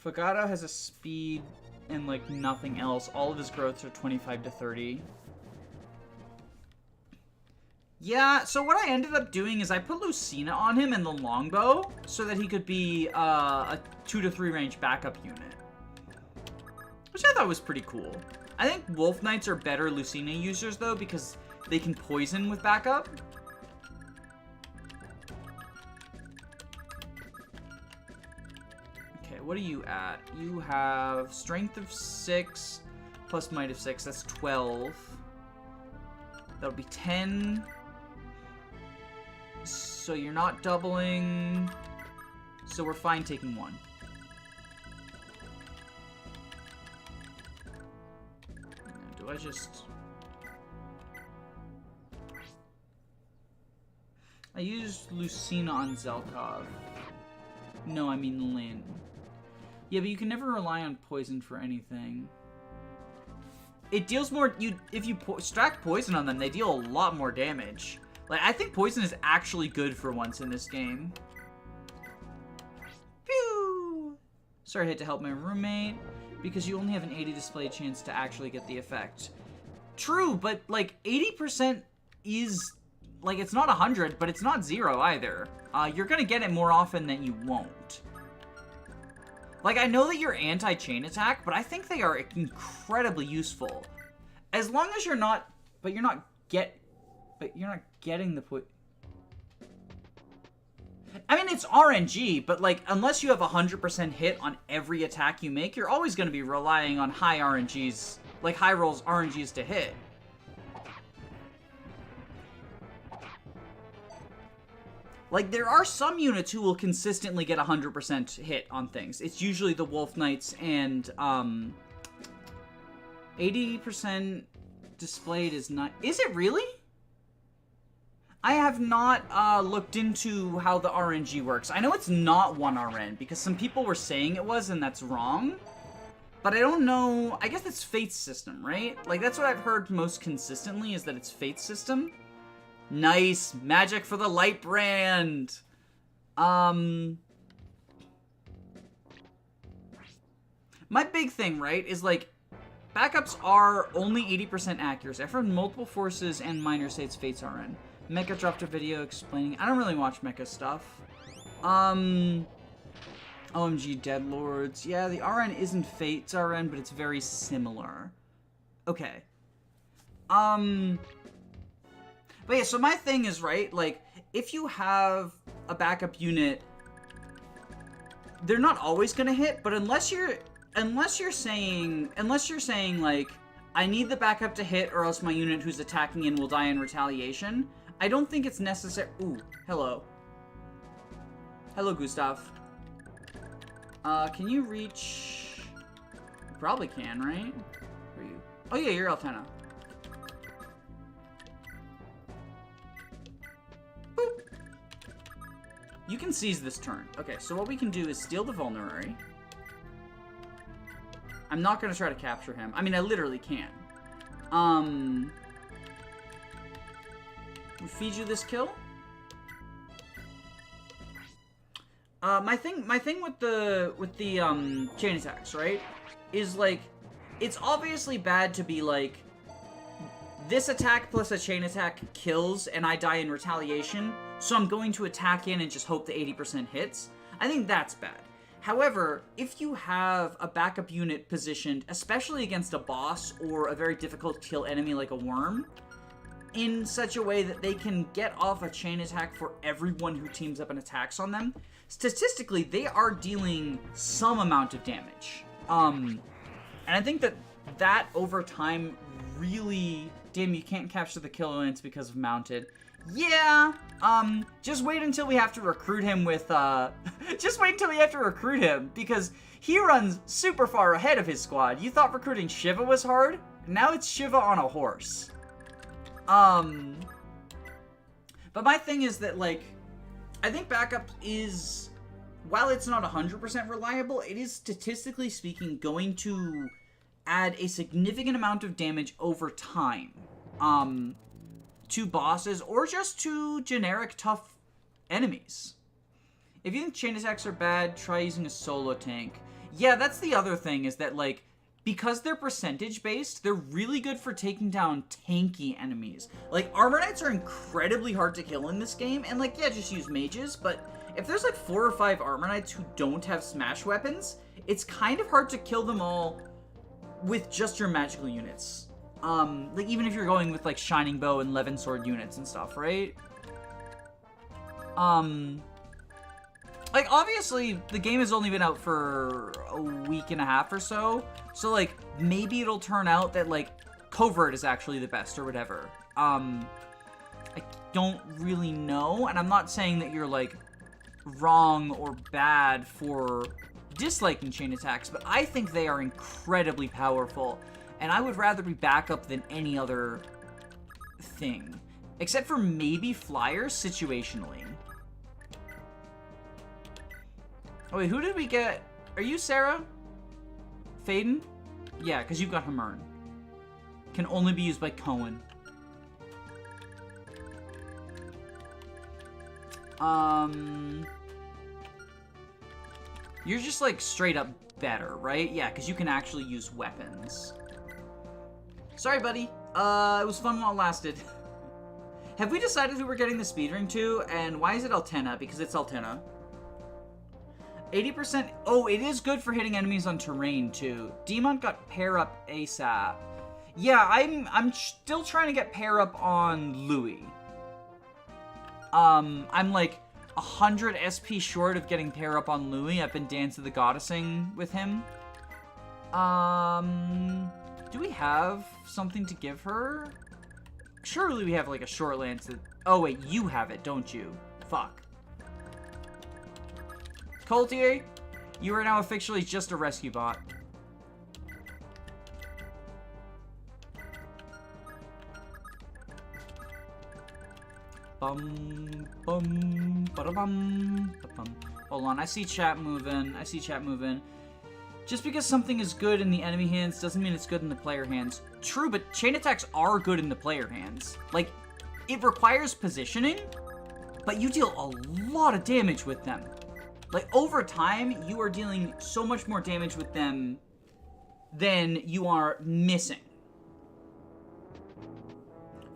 Fogado has a speed and, like, nothing else. All of his growths are 25 to 30. Yeah, so what I ended up doing is I put Lucina on him and the longbow so that he could be a 2 to 3 range backup unit. Which I thought was pretty cool. I think Wolf Knights are better Lucina users, though, because they can poison with backup. Okay, what are you at? You have Strength of 6 plus Might of 6. That's 12. That'll be 10. So you're not doubling. So we're fine taking 1. Do I just... I used Lucina on Zelkov. No, I mean Lyn. Yeah, but you can never rely on poison for anything. It deals more... if you stack poison on them, they deal a lot more damage. Like, I think poison is actually good for once in this game. Pew! Sorry, I had to help my roommate. Because you only have an 80 display chance to actually get the effect. True, but, like, 80% is... Like, it's not 100, but it's not 0 either. You're gonna get it more often than you won't. Like, I know that you're anti-chain attack, but I think they are incredibly useful. As long as you're not... But you're not getting the point. I mean, it's RNG, but, like, unless you have 100% hit on every attack you make, you're always going to be relying on high RNGs, like high rolls RNGs to hit. Like, there are some units who will consistently get 100% hit on things. It's usually the Wolf Knights and, 80% displayed is not... Is it really? I have not looked into how the RNG works. I know it's not 1 RN, because some people were saying it was, and that's wrong. But I don't know... I guess it's Fate's system, right? Like, that's what I've heard most consistently, is that it's Fate's system. Nice! Magic for the Light brand! My big thing, right, is, like, backups are only 80% accuracy. I've heard multiple forces and minor states Fates RN. Mecha dropped a video explaining... I don't really watch Mecha stuff. OMG Deadlords. Yeah, the RN isn't Fate's RN, but it's very similar. Okay. But yeah, so my thing is, right, like, if you have a backup unit, they're not always gonna hit, but unless you're saying, like, I need the backup to hit or else my unit who's attacking in will die in retaliation, I don't think it's necessary. Ooh, hello. Hello, Gustav. Can you reach... You probably can, right? Where are you? Oh yeah, you're Altena. Boop. You can seize this turn. Okay, so what we can do is steal the Vulnerary. I'm not gonna try to capture him. I mean, I literally can. We feed you this kill. My thing with the chain attacks, right, is like, it's obviously bad to be like, this attack plus a chain attack kills and I die in retaliation, so I'm going to attack in and just hope the 80% hits. I think that's bad. However, if you have a backup unit positioned, especially against a boss or a very difficult to kill enemy like a worm, in such a way that they can get off a chain attack for everyone who teams up and attacks on them, statistically, they are dealing some amount of damage. And I think that over time really... Damn, you can't capture the kill and it's because of mounted. Yeah, just wait until we have to recruit him with, just wait until we have to recruit him, because he runs super far ahead of his squad. You thought recruiting Shiva was hard? Now it's Shiva on a horse. But my thing is that, like, I think backup is, while it's not 100% reliable, it is, statistically speaking, going to add a significant amount of damage over time, to bosses, or just to generic tough enemies. If you think chain attacks are bad, try using a solo tank. Yeah, that's the other thing, is that, like, because they're percentage-based, they're really good for taking down tanky enemies. Like, Armor Knights are incredibly hard to kill in this game, and, like, yeah, just use mages, but if there's, like, 4 or 5 Armor Knights who don't have smash weapons, it's kind of hard to kill them all with just your magical units. Like, even if you're going with, like, Shining Bow and Levin Sword units and stuff, right? Like, obviously, the game has only been out for a week and a half or so, like, maybe it'll turn out that, like, Covert is actually the best or whatever. I don't really know, and I'm not saying that you're, like, wrong or bad for disliking chain attacks, but I think they are incredibly powerful, and I would rather be backup than any other thing. Except for maybe flyers situationally. Oh wait, who did we get? Are you Sarah? Faden? Yeah, because you got Hamern. Can only be used by Cohen. You're just like straight up better, right? Yeah, because you can actually use weapons. Sorry, buddy. It was fun while it lasted. Have we decided who we're getting the speed ring to? And why is it Altena? Because it's Altena. 80%. Oh, it is good for hitting enemies on terrain, too. Demon got pair up ASAP. Yeah, I'm still trying to get pair up on Louis. I'm like 100 SP short of getting pair up on Louis. I've been Dance of the Goddessing with him. Do we have something to give her? Surely we have like a short lance that... Oh wait, you have it, don't you? Fuck. Coltier, you are now officially just a rescue bot. Bum, bum, ba-da-bum, ba-bum. Hold on, I see chat moving. Just because something is good in the enemy hands doesn't mean it's good in the player hands. True, but chain attacks are good in the player hands. Like, it requires positioning, but you deal a lot of damage with them. Like, over time, you are dealing so much more damage with them than you are missing.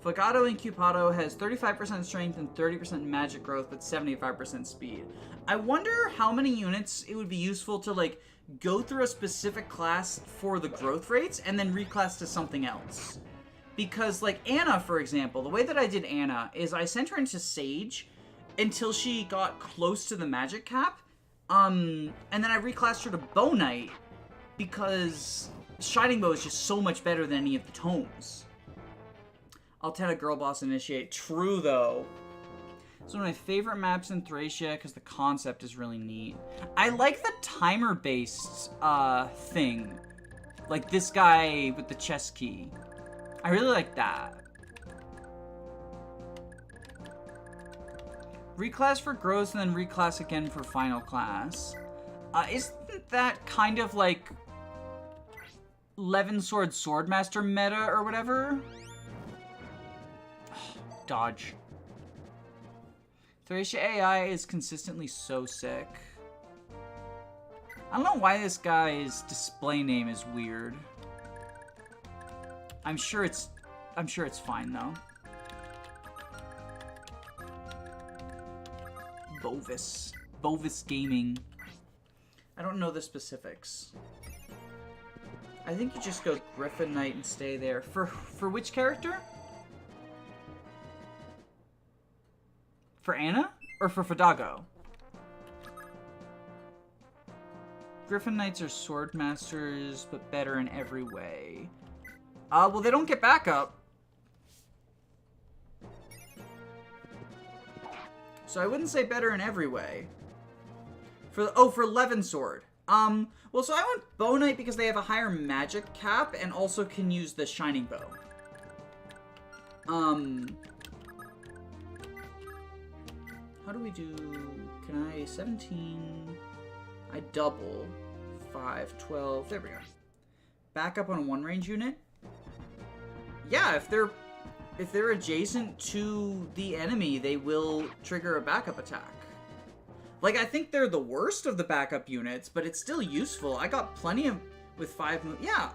Flagato and Cupado has 35% strength and 30% magic growth, but 75% speed. I wonder how many units it would be useful to, like, go through a specific class for the growth rates and then reclass to something else. Because, like, Anna, for example, the way that I did Anna is I sent her into Sage until she got close to the magic cap, and then I reclassed her to Bow Knight because Shining Bow is just so much better than any of the tomes. Altena Girl Boss Initiate. True, though. It's one of my favorite maps in Thracia because the concept is really neat. I like the timer-based thing. Like this guy with the chess key. I really like that. Reclass for growth and then reclass again for final class. Isn't that kind of like Levin Sword Swordmaster meta or whatever? Dodge. Thracia AI is consistently so sick. I don't know why this guy's display name is weird. I'm sure it's fine though. Bovis Gaming. I don't know the specifics. I think you just go Griffin Knight and stay there. For which character? For Anna? Or for Fadago? Griffin Knights are sword masters, but better in every way. Well, they don't get backup. So I wouldn't say better in every way. For Levin Sword. Well, so I went Bow Knight because they have a higher magic cap and also can use the Shining Bow. How do we do... Can I... 17... I double. 5, 12... There we go. Back up on a one-range unit? Yeah, if they're adjacent to the enemy, they will trigger a backup attack. Like, I think they're the worst of the backup units, but it's still useful. I got plenty of with 5 move. Yeah,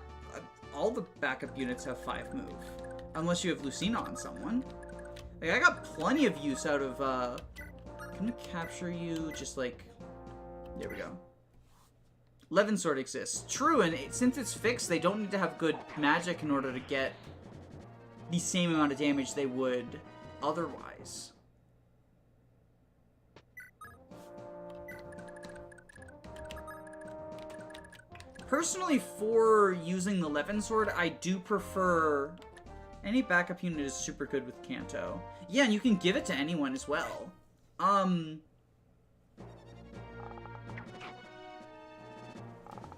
all the backup units have 5 move. Unless you have Lucina on someone. Like, I got plenty of use out of, I'm gonna capture you, just like, there we go. Levin Sword exists. True, and since it's fixed, they don't need to have good magic in order to get the same amount of damage they would otherwise. Personally, for using the Levin Sword, I do prefer... Any backup unit is super good with Kanto. Yeah, and you can give it to anyone as well.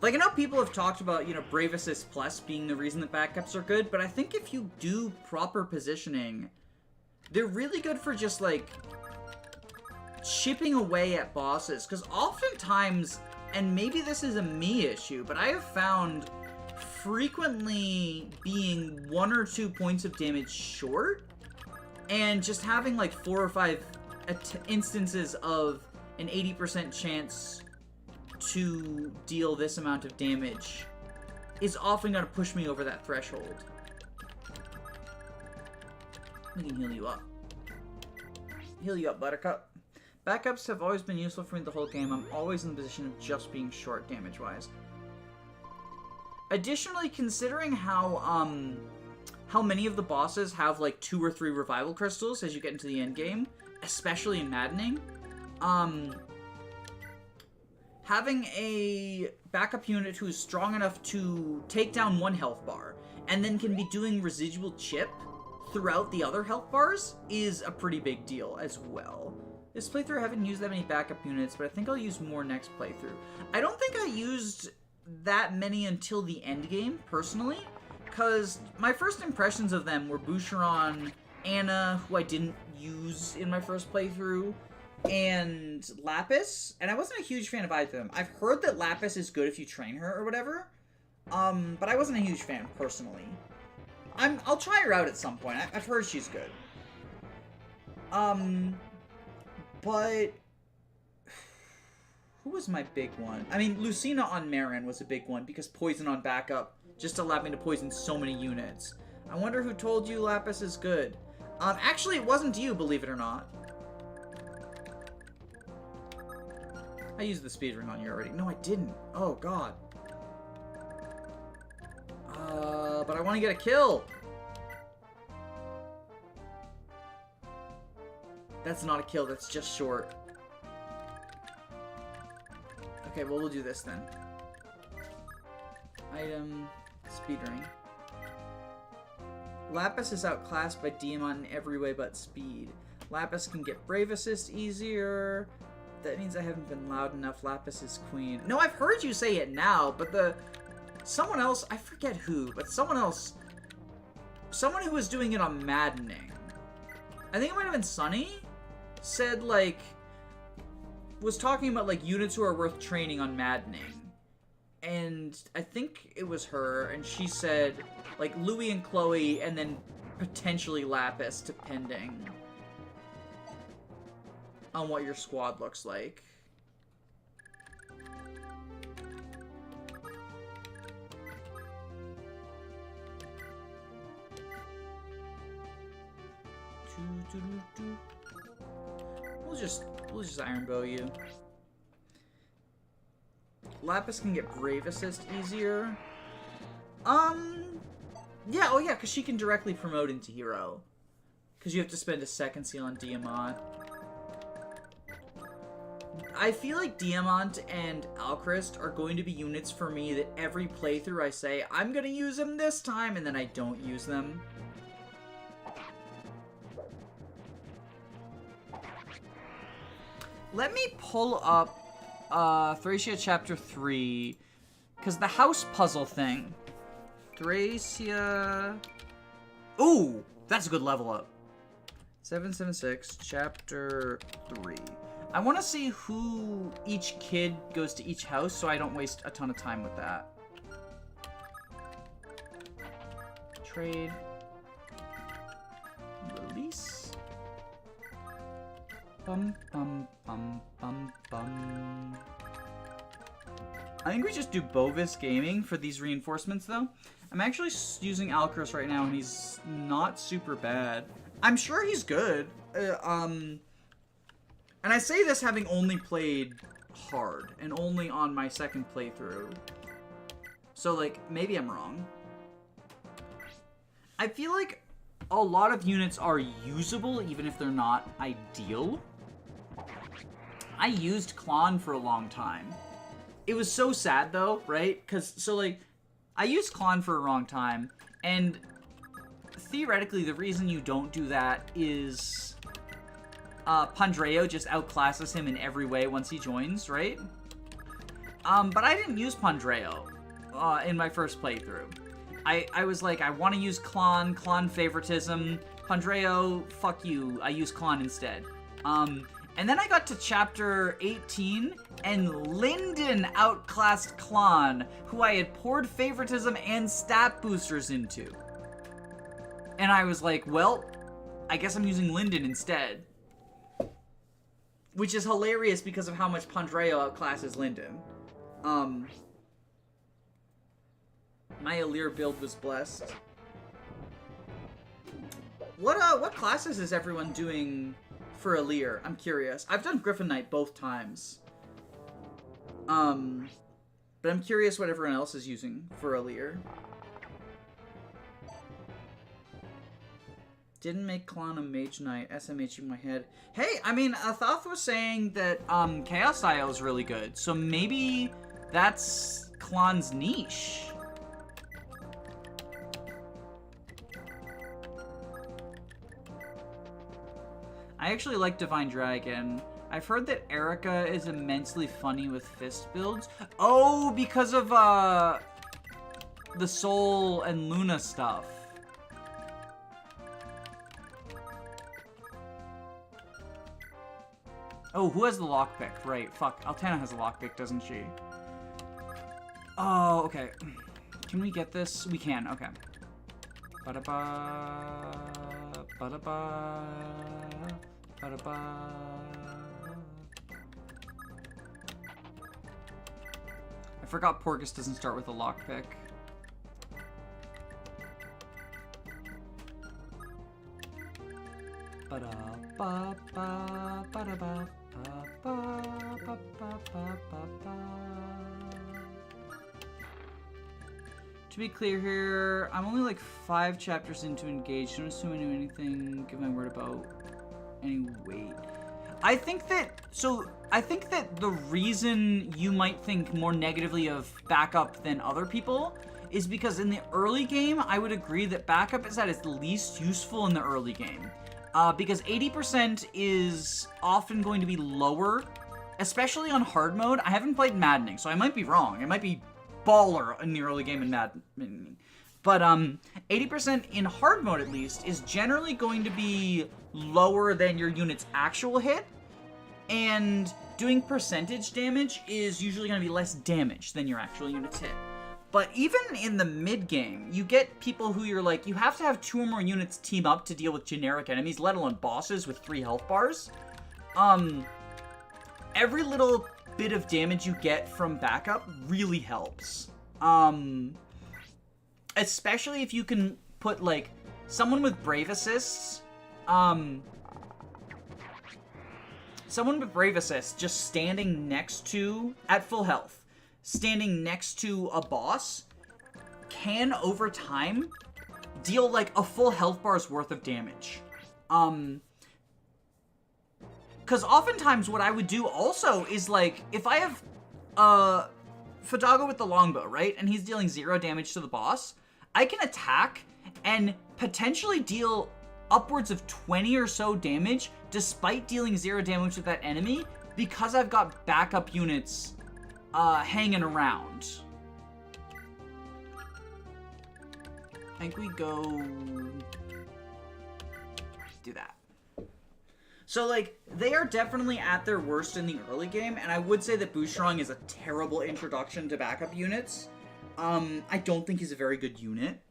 Like, I know people have talked about, you know, Brave Assist Plus being the reason that backups are good, but I think if you do proper positioning, they're really good for just, like, chipping away at bosses. Because oftentimes, and maybe this is a me issue, but I have found frequently being 1 or 2 points of damage short, and just having, like, 4 or 5 instances of an 80% chance to deal this amount of damage is often going to push me over that threshold. We can heal you up. Heal you up, Buttercup. Backups have always been useful for me the whole game. I'm always in the position of just being short damage-wise. Additionally, considering how many of the bosses have, like, 2 or 3 revival crystals as you get into the end game, especially in Maddening, having a backup unit who's strong enough to take down 1 health bar and then can be doing residual chip throughout the other health bars is a pretty big deal as well. This playthrough I haven't used that many backup units, but I think I'll use more next playthrough. I don't think I used that many until the end game, personally, because my first impressions of them were Boucheron, Anna, who I didn't use in my first playthrough, and Lapis, and I wasn't a huge fan of either of them. I've heard that Lapis is good if you train her or whatever, but I wasn't a huge fan, personally. I'll try her out at some point. I've heard she's good. But who was my big one? I mean, Lucina on Marin was a big one, because poison on backup just allowed me to poison so many units. I wonder who told you Lapis is good. Actually, it wasn't you, believe it or not. I used the speed ring on you already. No, I didn't. Oh, God. But I want to get a kill. That's not a kill. That's just short. Okay, well, we'll do this then. Item, speed ring. Lapis is outclassed by Diamant in every way but speed. Lapis can get Brave Assist easier. That means I haven't been loud enough. Lapis is queen. No, I've heard you say it now, but someone else, I forget who, but someone else, someone who was doing it on Maddening, I think it might have been Sunny, said, like, was talking about, like, units who are worth training on Maddening. And I think it was her, and she said, like, Louis and Chloe, and then potentially Lapis, depending on what your squad looks like. We'll just Iron Bow you. Lapis can get Brave Assist easier. Yeah, oh yeah, because she can directly promote into hero. Because you have to spend a second seal on Diamant. I feel like Diamant and Alchrist are going to be units for me that every playthrough I say, I'm going to use them this time, and then I don't use them. Let me pull up Thracia Chapter 3, because the house puzzle thing. Thracia... Ooh, that's a good level up. 776, Chapter 3. I want to see who each kid goes to each house, so I don't waste a ton of time with that. Trade. Release. Bum, bum, bum, bum, bum. I think we just do Bovis Gaming for these reinforcements, though. I'm actually using Alcris right now, and he's not super bad. I'm sure he's good. And I say this having only played hard, and only on my second playthrough. So, like, maybe I'm wrong. I feel like a lot of units are usable, even if they're not ideal. I used Klon for a long time. It was so sad, though, right? Like, I used Klon for a long time, and theoretically, the reason you don't do that is Pandreo just outclasses him in every way once he joins, right? But I didn't use Pandreo in my first playthrough. I was like, I want to use Klon favoritism. Pandreo, fuck you, I use Klon instead. And then I got to chapter 18, and Lyndon outclassed Klon, who I had poured favoritism and stat boosters into. And I was like, well, I guess I'm using Lyndon instead. Which is hilarious because of how much Pandreo outclasses Lyndon. My Alir build was blessed. What classes is everyone doing for Alir? I'm curious. I've done Griffin Knight both times. But I'm curious what everyone else is using for Alir. Didn't make Klon a Mage Knight. SMH in my head. Hey, I mean, Athoth was saying that Chaos IO is really good. So maybe that's Klon's niche. I actually like Divine Dragon. I've heard that Erica is immensely funny with fist builds. Oh, because of the Soul and Luna stuff. Oh, who has the lockpick? Right, fuck. Altana has a lockpick, doesn't she? Oh, okay. Can we get this? We can, okay. Ba-da-ba... Ba-da-ba... Ba-da-ba... I forgot Porgus doesn't start with a lockpick. Ba-da-ba-ba... Ba-da-ba... To be clear here, I'm only like 5 chapters into Engage. Don't assume I knew anything. Give my word about any weight. I think that the reason you might think more negatively of backup than other people is because in the early game, I would agree that backup is at its least useful in the early game. Because 80% is often going to be lower, especially on hard mode. I haven't played Maddening, so I might be wrong. It might be baller in the early game in Maddening. But 80% in hard mode, at least, is generally going to be lower than your unit's actual hit. And doing percentage damage is usually going to be less damage than your actual unit's hit. But even in the mid-game, you get people who you're like, you have to have 2 or more units team up to deal with generic enemies, let alone bosses with 3 health bars. Every little bit of damage you get from backup really helps. Especially if you can put, like, someone with Brave Assists, someone with Brave Assists just standing next to, at full health, standing next to a boss can, over time, deal, like, a full health bar's worth of damage. Because oftentimes what I would do also is, like, if I have, Fadago with the longbow, right? And he's dealing 0 damage to the boss, I can attack and potentially deal upwards of 20 or so damage despite dealing 0 damage with that enemy because I've got backup units hanging around. I think we go do that. So, like, they are definitely at their worst in the early game, and I would say that Boucherong is a terrible introduction to backup units. I don't think he's a very good unit.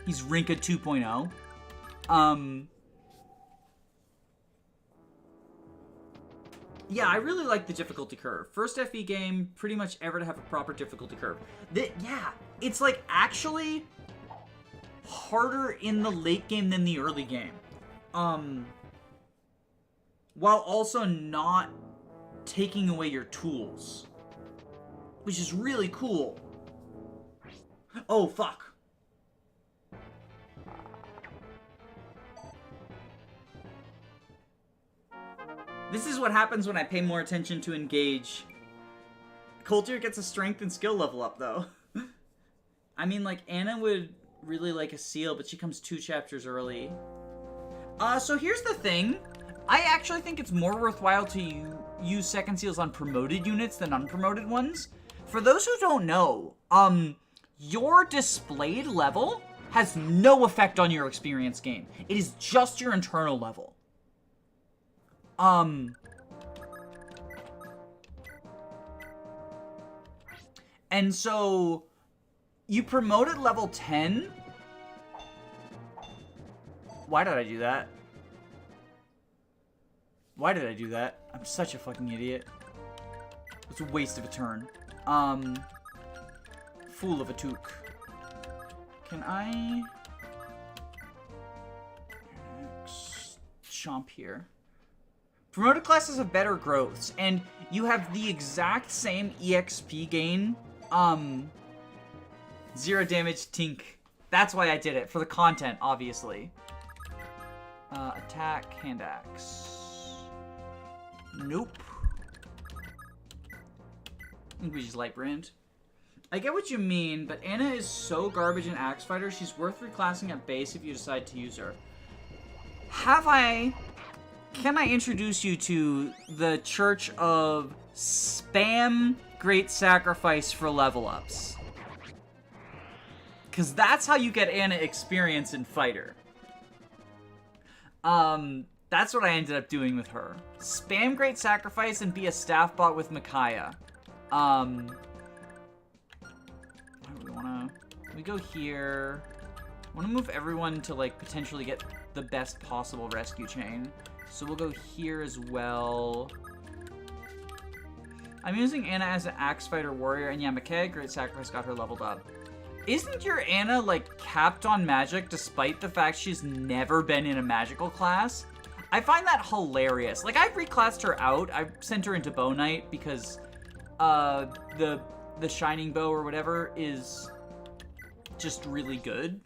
He's Rinka 2.0. Yeah, I really like the difficulty curve. First FE game, pretty much ever to have a proper difficulty curve. Yeah, it's like actually harder in the late game than the early game. While also not taking away your tools. Which is really cool. Oh, fuck. This is what happens when I pay more attention to engage. Coulter gets a strength and skill level up, though. I mean, like, Anna would really like a seal, but she comes 2 chapters early. So here's the thing. I actually think it's more worthwhile to use second seals on promoted units than unpromoted ones. For those who don't know, your displayed level has no effect on your experience gain. It is just your internal level. And so you promote at level 10. Why did I do that? Why did I do that? I'm such a fucking idiot. It's a waste of a turn. Fool of a toque. Can I chomp here? Promoted classes have better growths, and you have the exact same EXP gain. 0 damage, tink. That's why I did it, for the content, obviously. Attack, hand axe. Nope. I think we just light brand. I get what you mean, but Anna is so garbage in Axe Fighter, she's worth reclassing at base if you decide to use her. Can I introduce you to the Church of Spam Great Sacrifice for level ups? Because that's how you get Anna experience in Fighter. That's what I ended up doing with her. Spam Great Sacrifice and be a staff bot with Micaiah. We go here. I want to move everyone to, like, potentially get the best possible rescue chain. So we'll go here as well. I'm using Anna as an Axe Fighter Warrior, and yeah, Micaiah Great Sacrifice got her leveled up. Isn't your Anna, like, capped on magic despite the fact she's never been in a magical class? I find that hilarious. Like, I've reclassed her out. I've sent her into Bow Knight because the Shining Bow or whatever is just really good.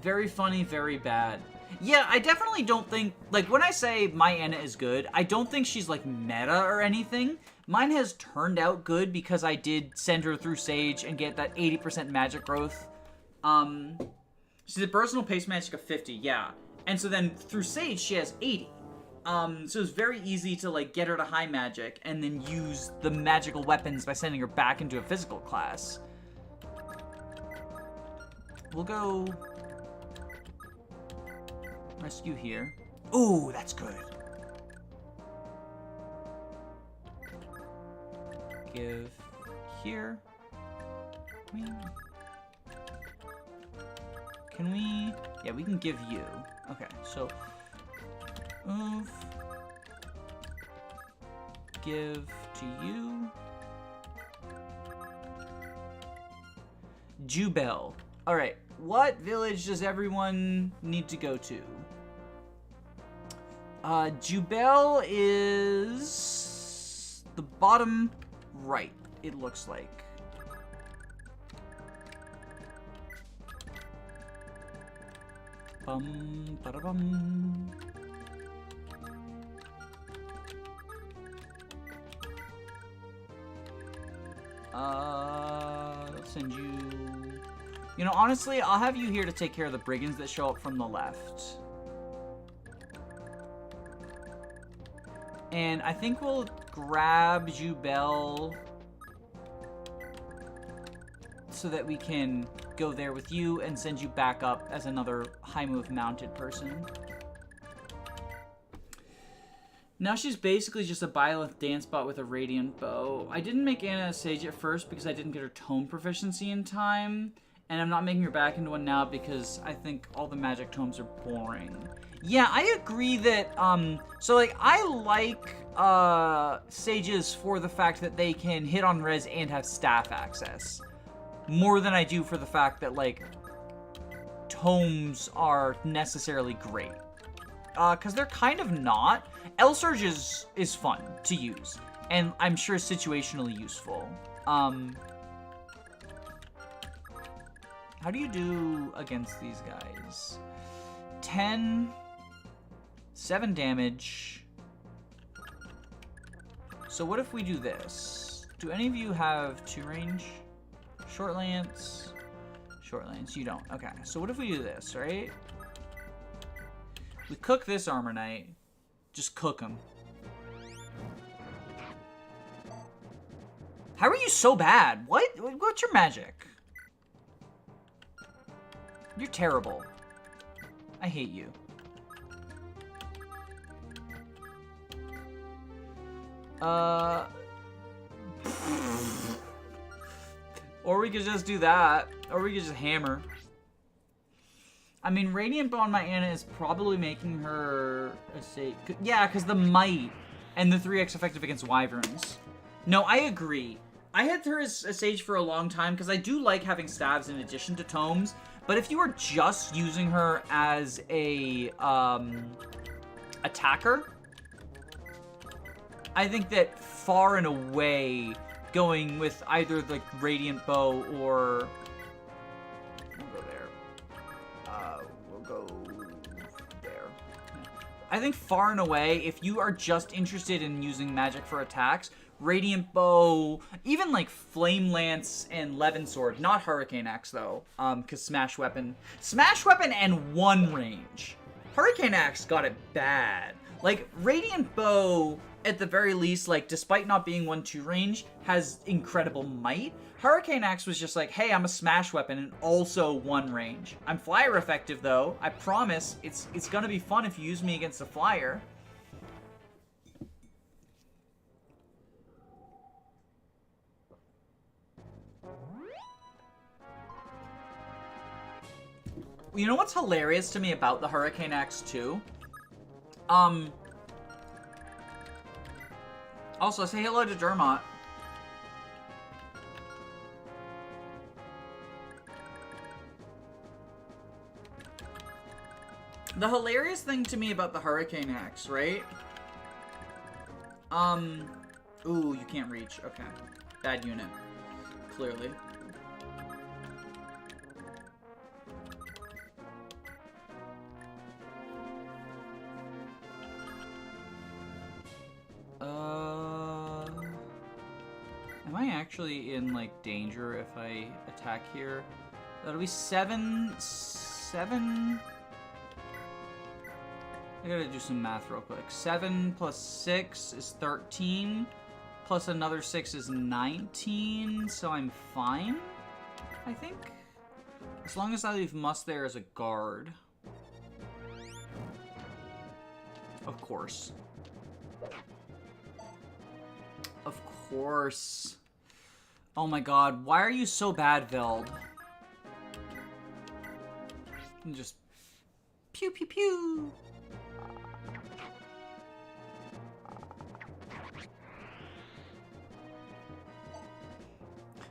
Very funny, very bad. Yeah, I definitely don't think, like, when I say my Anna is good, I don't think she's, like, meta or anything. Mine has turned out good because I did send her through Sage and get that 80% magic growth. She's a personal pace magic of 50, yeah. And so then through Sage, she has 80. So it's very easy to, like, get her to high magic and then use the magical weapons by sending her back into a physical class. We'll go rescue here. Ooh, that's good. Give here. Can we? Yeah, we can give you. Okay, so move. Give to you. Jubel. All right, what village does everyone need to go to? Jubel is the bottom right, it looks like. Bum, ba-da-bum. Let's send you... You know, honestly, I'll have you here to take care of the brigands that show up from the left. And I think we'll grab Jubel so that we can go there with you and send you back up as another high move mounted person. Now she's basically just a Byleth dance bot with a radiant bow. I didn't make Anna a sage at first because I didn't get her tome proficiency in time. And I'm not making her back into one now because I think all the magic tomes are boring. Yeah, I agree that, so, like, I like, sages for the fact that they can hit on res and have staff access. More than I do for the fact that, like, tomes are necessarily great. Because they're kind of not. L-Surge is fun to use, and I'm sure situationally useful. How do you do against these guys? 10, 7 damage. So what if we do this? Do any of you have 2 range? Short lance. Short lance, you don't. Okay, so what if we do this, right? We cook this Armor Knight. Just cook him. How are you so bad? What? What's your magic? You're terrible. I hate you. Or we could just do that. Or we could just hammer. I mean, Radiant Bow on my Anna is probably making her a safe. Yeah, because the might and the 3x effective against wyverns. No, I agree. I had her as a sage for a long time because I do like having staves in addition to tomes. But if you are just using her as a attacker, I think that far and away going with either the Radiant Bow or we'll go there. I think far and away, if you are just interested in using magic for attacks, Radiant Bow, even like Flame Lance and Levin Sword, not Hurricane Axe though, because Smash Weapon and 1 range. Hurricane Axe got it bad. Like, Radiant Bow, at the very least, like, despite not being 1-2 range, has incredible might. Hurricane Axe was just like, hey, I'm a smash weapon and also 1 range. I'm flyer effective though. I promise it's gonna be fun if you use me against a flyer. You know what's hilarious to me about the Hurricane Axe too? Also, say hello to Dermot. The hilarious thing to me about the Hurricane Axe, right? Ooh, you can't reach. Okay. Bad unit. Clearly. Am I actually in, like, danger if I attack here? That'll be 7... I gotta do some math real quick. 7 plus 6 is 13. Plus another 6 is 19. So I'm fine, I think. As long as I leave Must there as a guard. Of course. Of course. Oh my god, why are you so bad, Veld? And just... pew pew pew!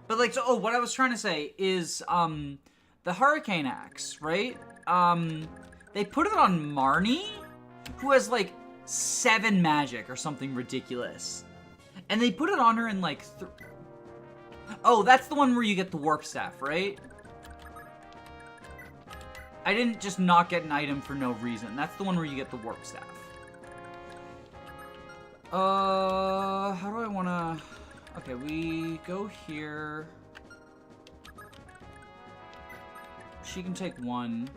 But like, so, oh, what I was trying to say is, the Hurricane Axe, right? They put it on Marnie, who has like 7 magic or something ridiculous. And they put it on her in like, oh, that's the one where you get the Warp Staff, right? I didn't just not get an item for no reason. That's the one where you get the Warp Staff. How do I wanna... Okay, we go here. She can take 1.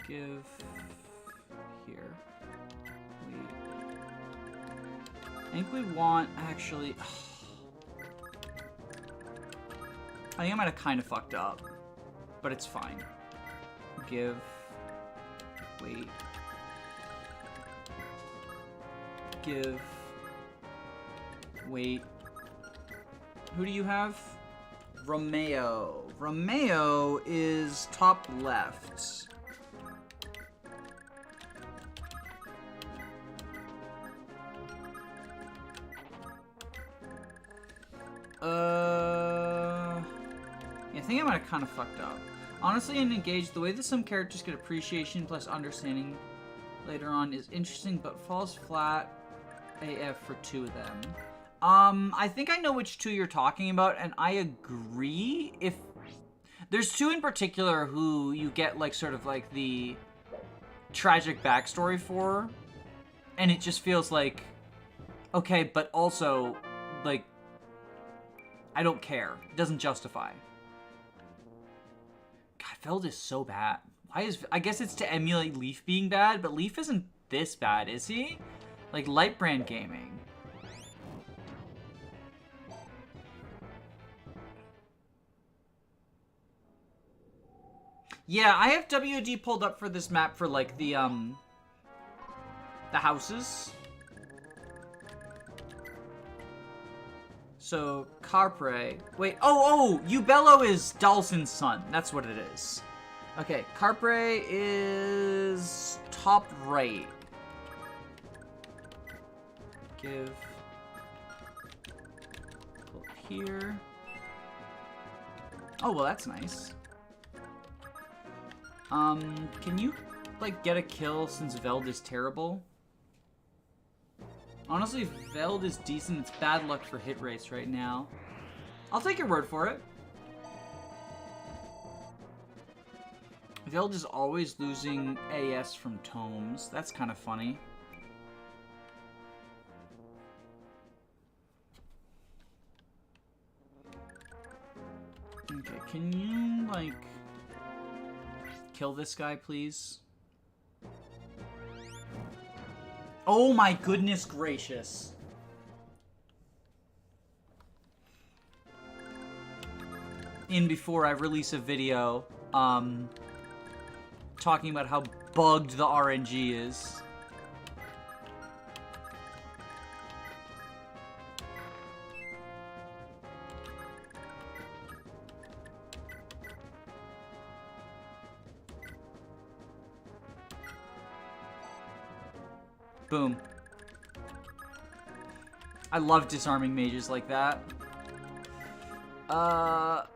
Give here. I think we want, actually... I think I might have kind of fucked up, but it's fine. Give. Wait. Give. Wait. Who do you have? Romeo. Romeo is top left. Yeah, I think I might have kind of fucked up. Honestly, and engaged, the way that some characters get appreciation plus understanding later on is interesting, but falls flat AF for 2 of them. I think I know which 2 you're talking about, and I agree. If there's 2 in particular who you get, like, sort of like the tragic backstory for, and it just feels like, okay, but also, like, I don't care. It doesn't justify. God, Veld is so bad. Why is... I guess it's to emulate Leif being bad, but Leif isn't this bad, is he? Like, Lightbrand Gaming. Yeah, I have WOD pulled up for this map for, like, the houses. So, Carpre. Wait, oh, Ubello is Dalson's son. That's what it is. Okay, Carpre is top right. Give. Pull here. Oh, well, that's nice. Can you, like, get a kill since Veld is terrible? Honestly, Veld is decent. It's bad luck for hit rates right now. I'll take your word for it. Veld is always losing AS from tomes. That's kind of funny. Okay, can you, like, kill this guy, please? Oh my goodness gracious. Before I release a video, talking about how bugged the RNG is. Boom. I love disarming mages like that. Well,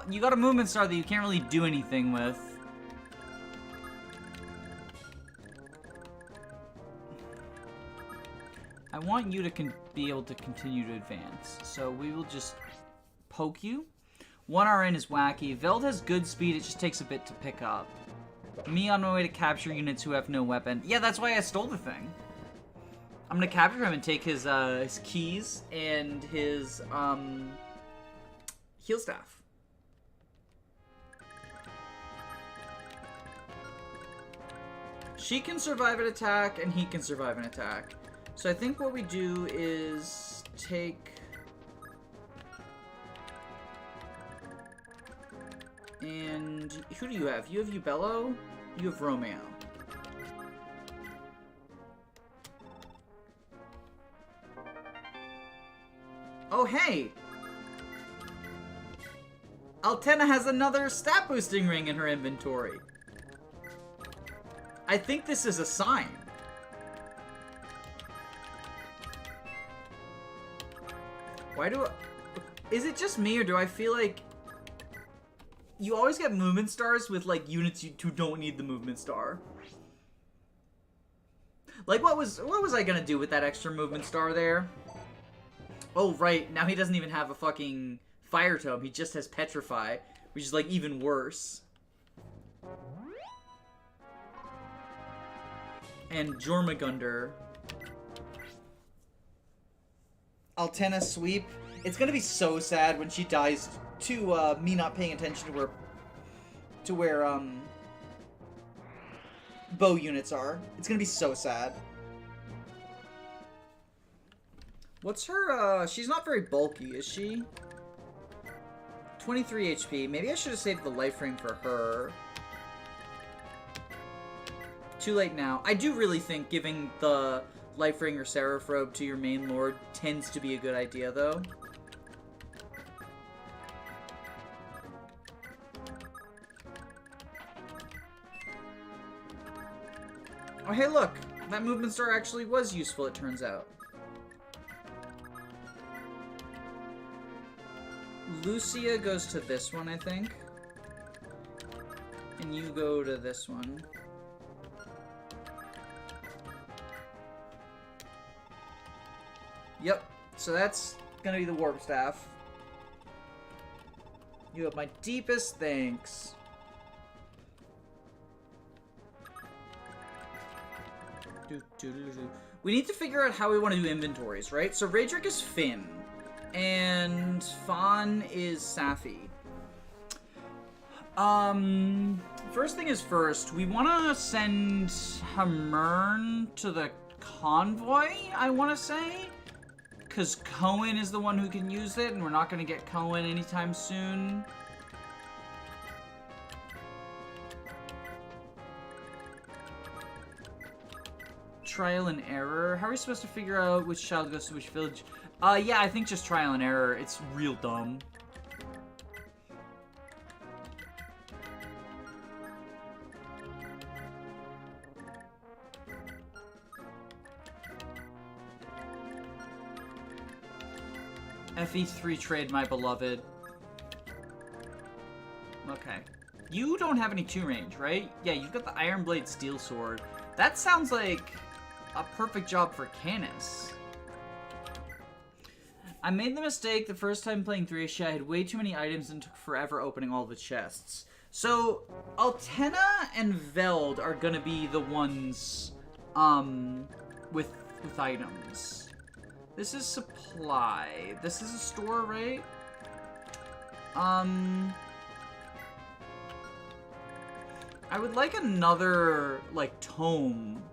you got a movement star that you can't really do anything with. I want you to be able to continue to advance. So we will just poke you. 1 RN is wacky. Veld has good speed, it just takes a bit to pick up. Me on my way to capture units who have no weapon. Yeah, that's why I stole the thing. I'm gonna capture him and take his keys and his heal staff. She can survive an attack and he can survive an attack. So I think what we do is take... And who do you have? You have Ubello? You have Romeo. Oh, hey! Altena has another stat boosting ring in her inventory. I think this is a sign. Why do I... Is it just me, or do I feel like... You always get movement stars with, like, units who don't need the movement star. Like, what was I gonna do with that extra movement star there? Oh, right, now he doesn't even have a fucking fire tome, he just has Petrify, which is, like, even worse. And Jormungandr. Altena sweep. It's gonna be so sad when she dies to me not paying attention to where bow units are. It's gonna be so sad. What's her she's not very bulky, is she? 23 HP. Maybe I should have saved the life ring for her. Too late now. I do really think giving the life ring or seraph robe to your main lord tends to be a good idea, though. Oh, hey, look! That movement star actually was useful, it turns out. Lucia goes to this one, I think. And you go to this one. Yep. So that's gonna be the warp staff. You have my deepest thanks. We need to figure out how we want to do inventories, right? So Raedric is Finn, and Fawn is Safi. First thing is first, we want to send Hamern to the convoy, I want to say. Because Cohen is the one who can use it, and we're not going to get Cohen anytime soon. Trial and error. How are we supposed to figure out which child goes to which village? Yeah, I think just trial and error. It's real dumb. FE3 trade, my beloved. Okay. You don't have any 2 range, right? Yeah, you've got the Iron Blade Steel Sword. That sounds like a perfect job for Canis. I made the mistake the first time playing Thracia. I had way too many items and took forever opening all the chests. So, Altena and Veld are gonna be the ones, with items. This is supply. This is a store, right? I would like another, like, tome.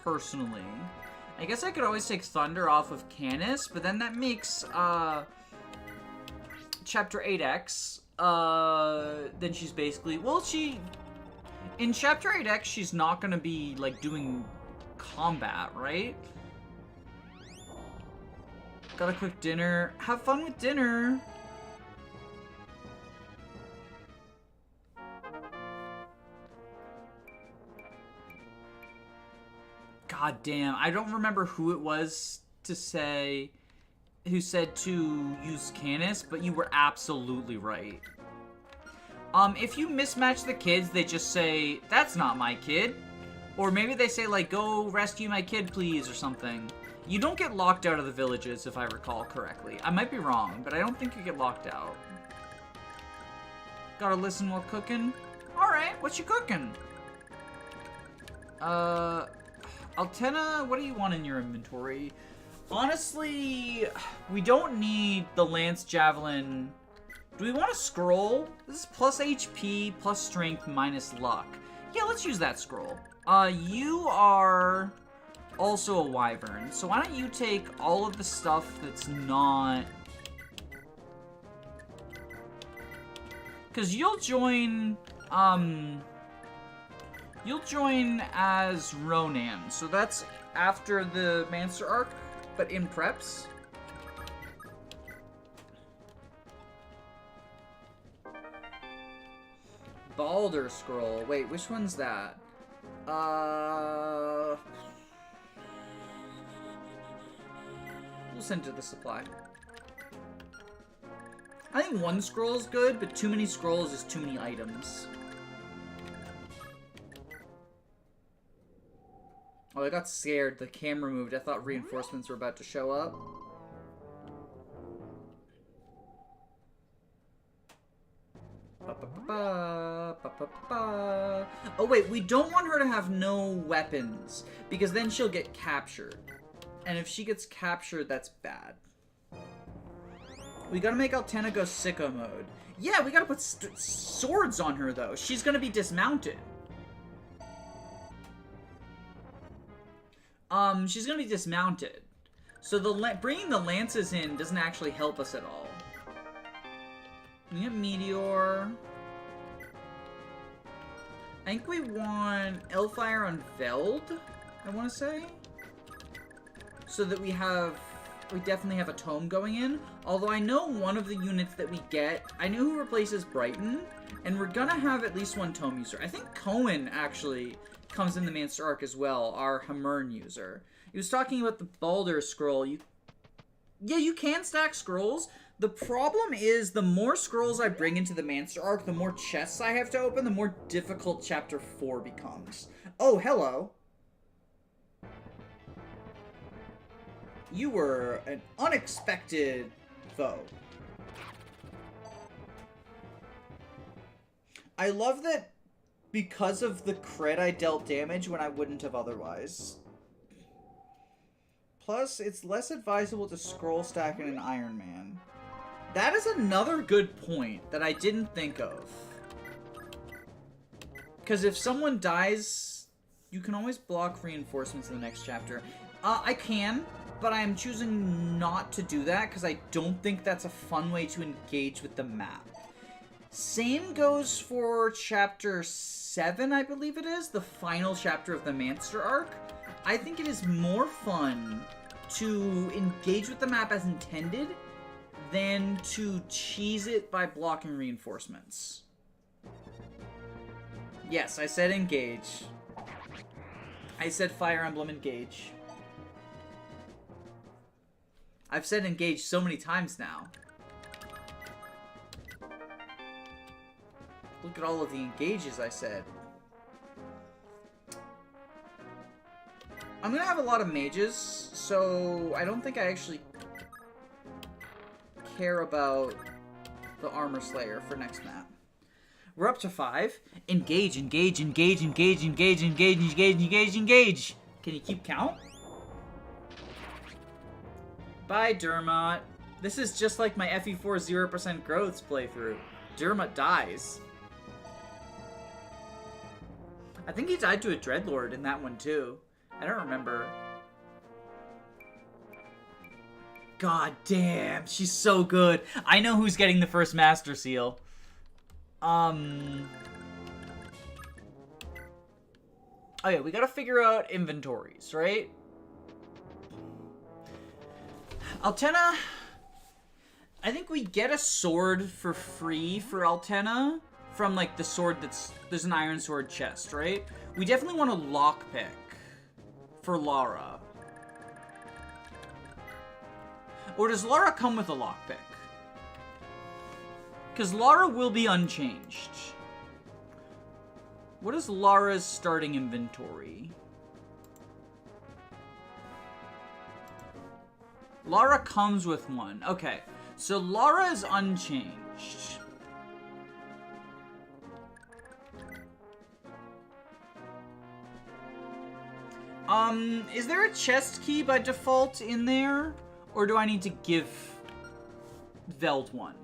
Personally. I guess I could always take Thunder off of Canis, but then that makes, Chapter 8X, then she's basically, well, in Chapter 8X, she's not gonna be, like, doing combat, right? Got a quick dinner. Have fun with dinner! God damn, I don't remember who it was who said to use Canis, but you were absolutely right. If you mismatch the kids, they just say, that's not my kid. Or maybe they say, like, go rescue my kid, please, or something. You don't get locked out of the villages, if I recall correctly. I might be wrong, but I don't think you get locked out. Gotta listen while cooking? Alright, what you cooking? Altena, what do you want in your inventory? Honestly, we don't need the Lance Javelin. Do we want a scroll? This is plus HP, plus strength, minus luck. Yeah, let's use that scroll. You are also a wyvern, so why don't you take all of the stuff that's not... Because you'll join as Ronan, so that's after the Mancer arc, but in preps. Balder Scroll. Wait, which one's that? We'll send to the supply. I think one scroll is good, but too many scrolls is too many items. Oh, I got scared. The camera moved. I thought reinforcements were about to show up. Oh wait, we don't want her to have no weapons, because then she'll get captured. And if she gets captured, that's bad. We gotta make Altena go sicko mode. Yeah, we gotta put swords on her, though. She's gonna be dismounted. She's gonna be dismounted. So bringing the lances in doesn't actually help us at all. We get Meteor. I think we want Elfire on Veld, I want to say. So that we have we definitely have a tome going in. Although I know one of the units that we get, I know who replaces Brighton, and we're gonna have at least one tome user. I think Cohen actually comes in the Master Arc as well, our Hamern user. He was talking about the Baldur scroll. Yeah, you can stack scrolls. The problem is the more scrolls I bring into the Master Arc, the more chests I have to open, the more difficult Chapter 4 becomes. Oh, hello. You were an unexpected foe. I love that because of the crit I dealt damage when I wouldn't have otherwise. Plus, it's less advisable to scroll stack in an Iron Man. That is another good point that I didn't think of. Because if someone dies, you can always block reinforcements in the next chapter. I can, but I am choosing not to do that because I don't think that's a fun way to engage with the map. Same goes for Chapter 7, I believe it is, the final chapter of the Master Arc. I think it is more fun to engage with the map as intended than to cheese it by blocking reinforcements. Yes, I said engage. I said Fire Emblem engage. I've said engage so many times now. Look at all of the engages I said. I'm gonna have a lot of mages, so I don't think I actually care about the Armor Slayer for next map. We're up to 5. Engage, engage, engage, engage, engage, engage, engage, engage, engage. Can you keep count? Bye, Dermot. This is just like my FE4 0% growths playthrough. Dermot dies. I think he died to a Dreadlord in that one, too. I don't remember. God damn, she's so good. I know who's getting the first Master Seal. Oh yeah, we gotta figure out inventories, right? Altena, I think we get a sword for free for Altena from, like, the sword that's... There's an iron sword chest, right? We definitely want a lockpick for Lara. Or does Lara come with a lockpick? Because Lara will be unchanged. What is Lara's starting inventory? Lara comes with one. Okay, so Lara is unchanged. Is there a chest key by default in there? Or do I need to give Veld one?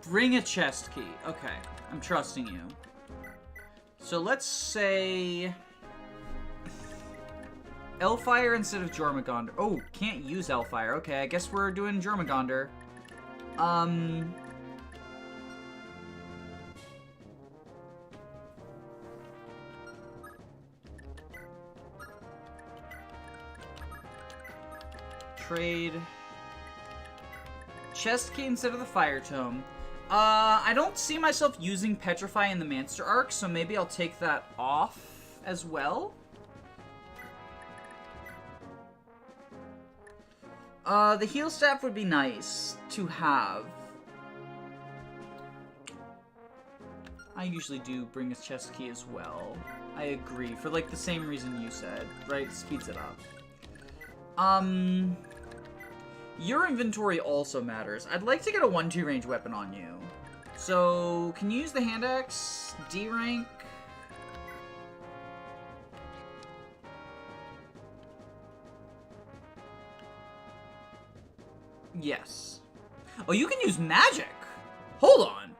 Bring a chest key. Okay, I'm trusting you. So let's say... Elfire instead of Jormungandr. Oh, can't use Elfire. Okay, I guess we're doing Jormungandr. Trade. Chest key instead of the Fire Tome. I don't see myself using Petrify in the Master Arc, so maybe I'll take that off as well. The heal staff would be nice to have. I usually do bring a chest key as well. I agree, for like the same reason you said, right? Speeds it up. Your inventory also matters. I'd like to get a 1-2 range weapon on you. So, can you use the hand axe? D rank? Yes. Oh, you can use magic! Hold on!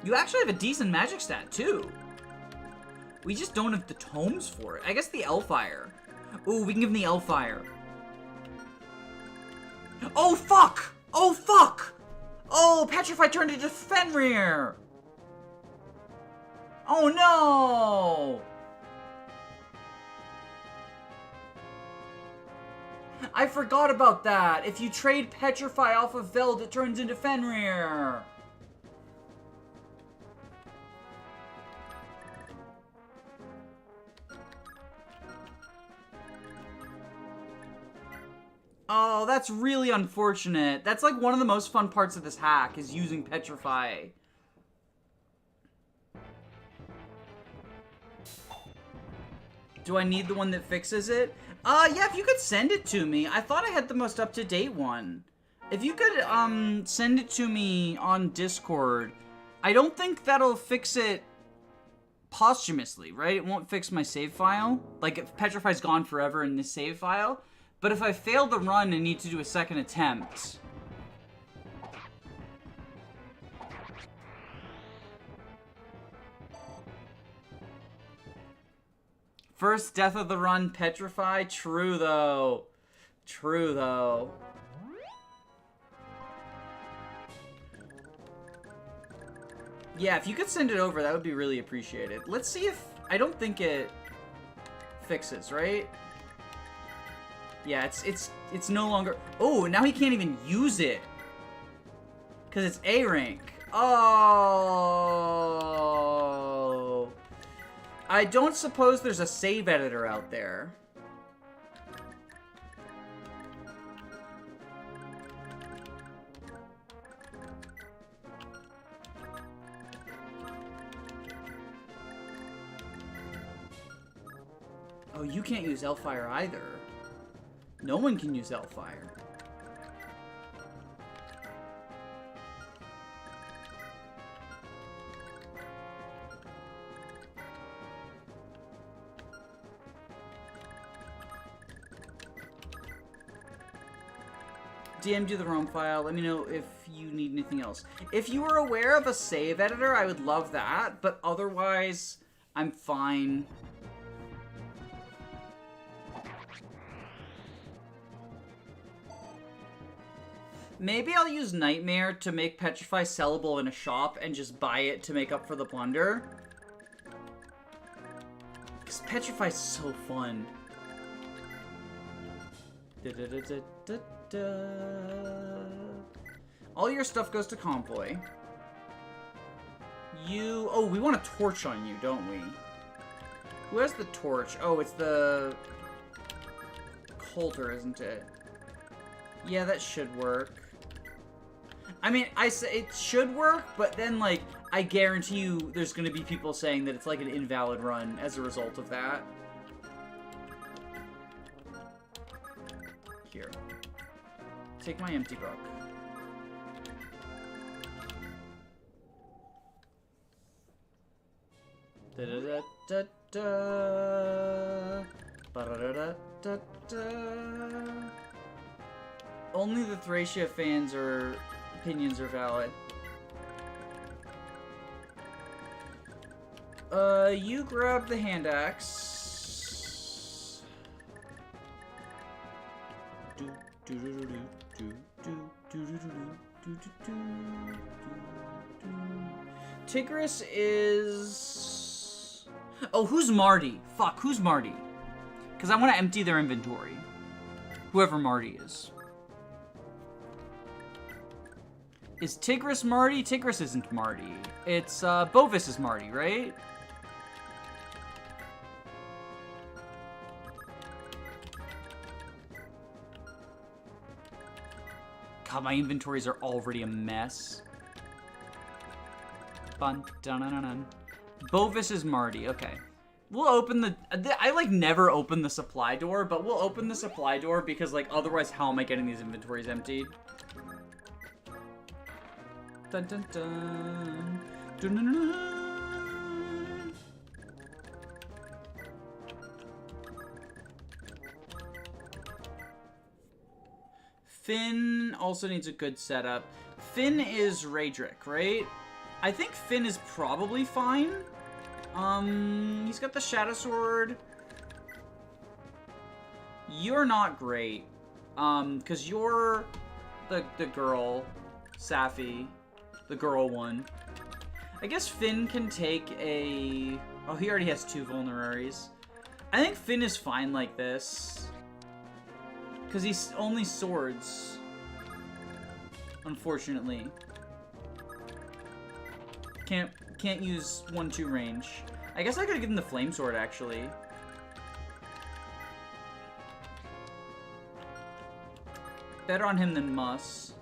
You actually have a decent magic stat, too. We just don't have the tomes for it. I guess the Elfire. Ooh, we can give him the Elfire. Oh, fuck! Oh, fuck! Oh, Petrify turned into Fenrir! Oh, no! I forgot about that. If you trade Petrify off of Veld, it turns into Fenrir. Oh, that's really unfortunate. That's like one of the most fun parts of this hack, is using Petrify. Do I need the one that fixes it? Yeah, if you could send it to me. I thought I had the most up-to-date one. If you could, send it to me on Discord. I don't think that'll fix it posthumously, right? It won't fix my save file. Like, if Petrify's gone forever in this save file. But if I fail the run and need to do a second attempt... First death of the run, Petrify. True, though. True, though. Yeah, if you could send it over, that would be really appreciated. Let's see if... I don't think it fixes, right? Yeah, it's no longer... Oh, now he can't even use it. Because it's A rank. Oh... I don't suppose there's a save editor out there. Oh, you can't use Hellfire either. No one can use Hellfire. DM'd you the ROM file. Let me know if you need anything else. If you were aware of a save editor, I would love that. But otherwise, I'm fine. Maybe I'll use Nightmare to make Petrify sellable in a shop and just buy it to make up for the plunder. Because Petrify's so fun. All your stuff goes to Convoy. Oh, we want a torch on you, don't we? Who has the torch? Oh, it's the Coulter, isn't it? Yeah, that should work. I mean, I say it should work, but then, like, I guarantee you there's gonna be people saying that it's like an invalid run as a result of that. Here. Take my empty book. Da-da-da-da-da. Ba-da-da-da-da-da. Only the Thracia fans' opinions are valid. You grab the hand axe. Tigris is... Oh, who's Marty? Fuck, who's Marty? Because I want to empty their inventory. Whoever Marty is. Is Tigris Marty? Tigris isn't Marty. It's, Bovis is Marty, right? God, my inventories are already a mess. Bun, dun, dun, dun, dun. Bovis is Marty, okay. We'll open the... I, like, never open the supply door, but we'll open the supply door because, like, otherwise how am I getting these inventories emptied? Dun, dun, dun. Dun, dun, dun. Finn also needs a good setup. Finn is Raedric, right? I think Finn is probably fine. He's got the Shadow Sword. You're not great. Because you're the girl, Safi, the girl one. I guess Finn can take a... Oh, he already has 2 vulneraries. I think Finn is fine like this. Because he's only swords. Unfortunately. Can't use 1-2 range. I guess I could have given the flame sword, actually. Better on him than Mus.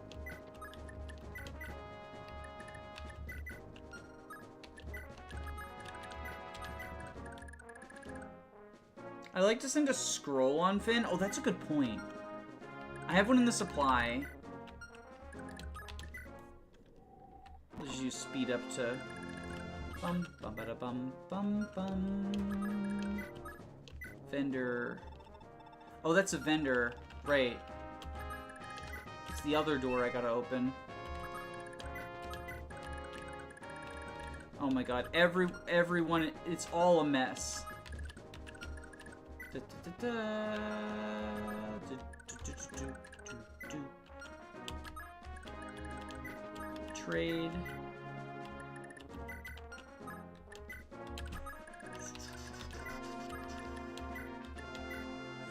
I like to send a scroll on Finn. Oh, that's a good point. I have one in the supply. Let's use speed up to... Bum, bum, bada, bum, bum, bum. Vendor. Oh, that's a vendor. Right. It's the other door I gotta open. Oh my god. Everyone, it's all a mess. Trade.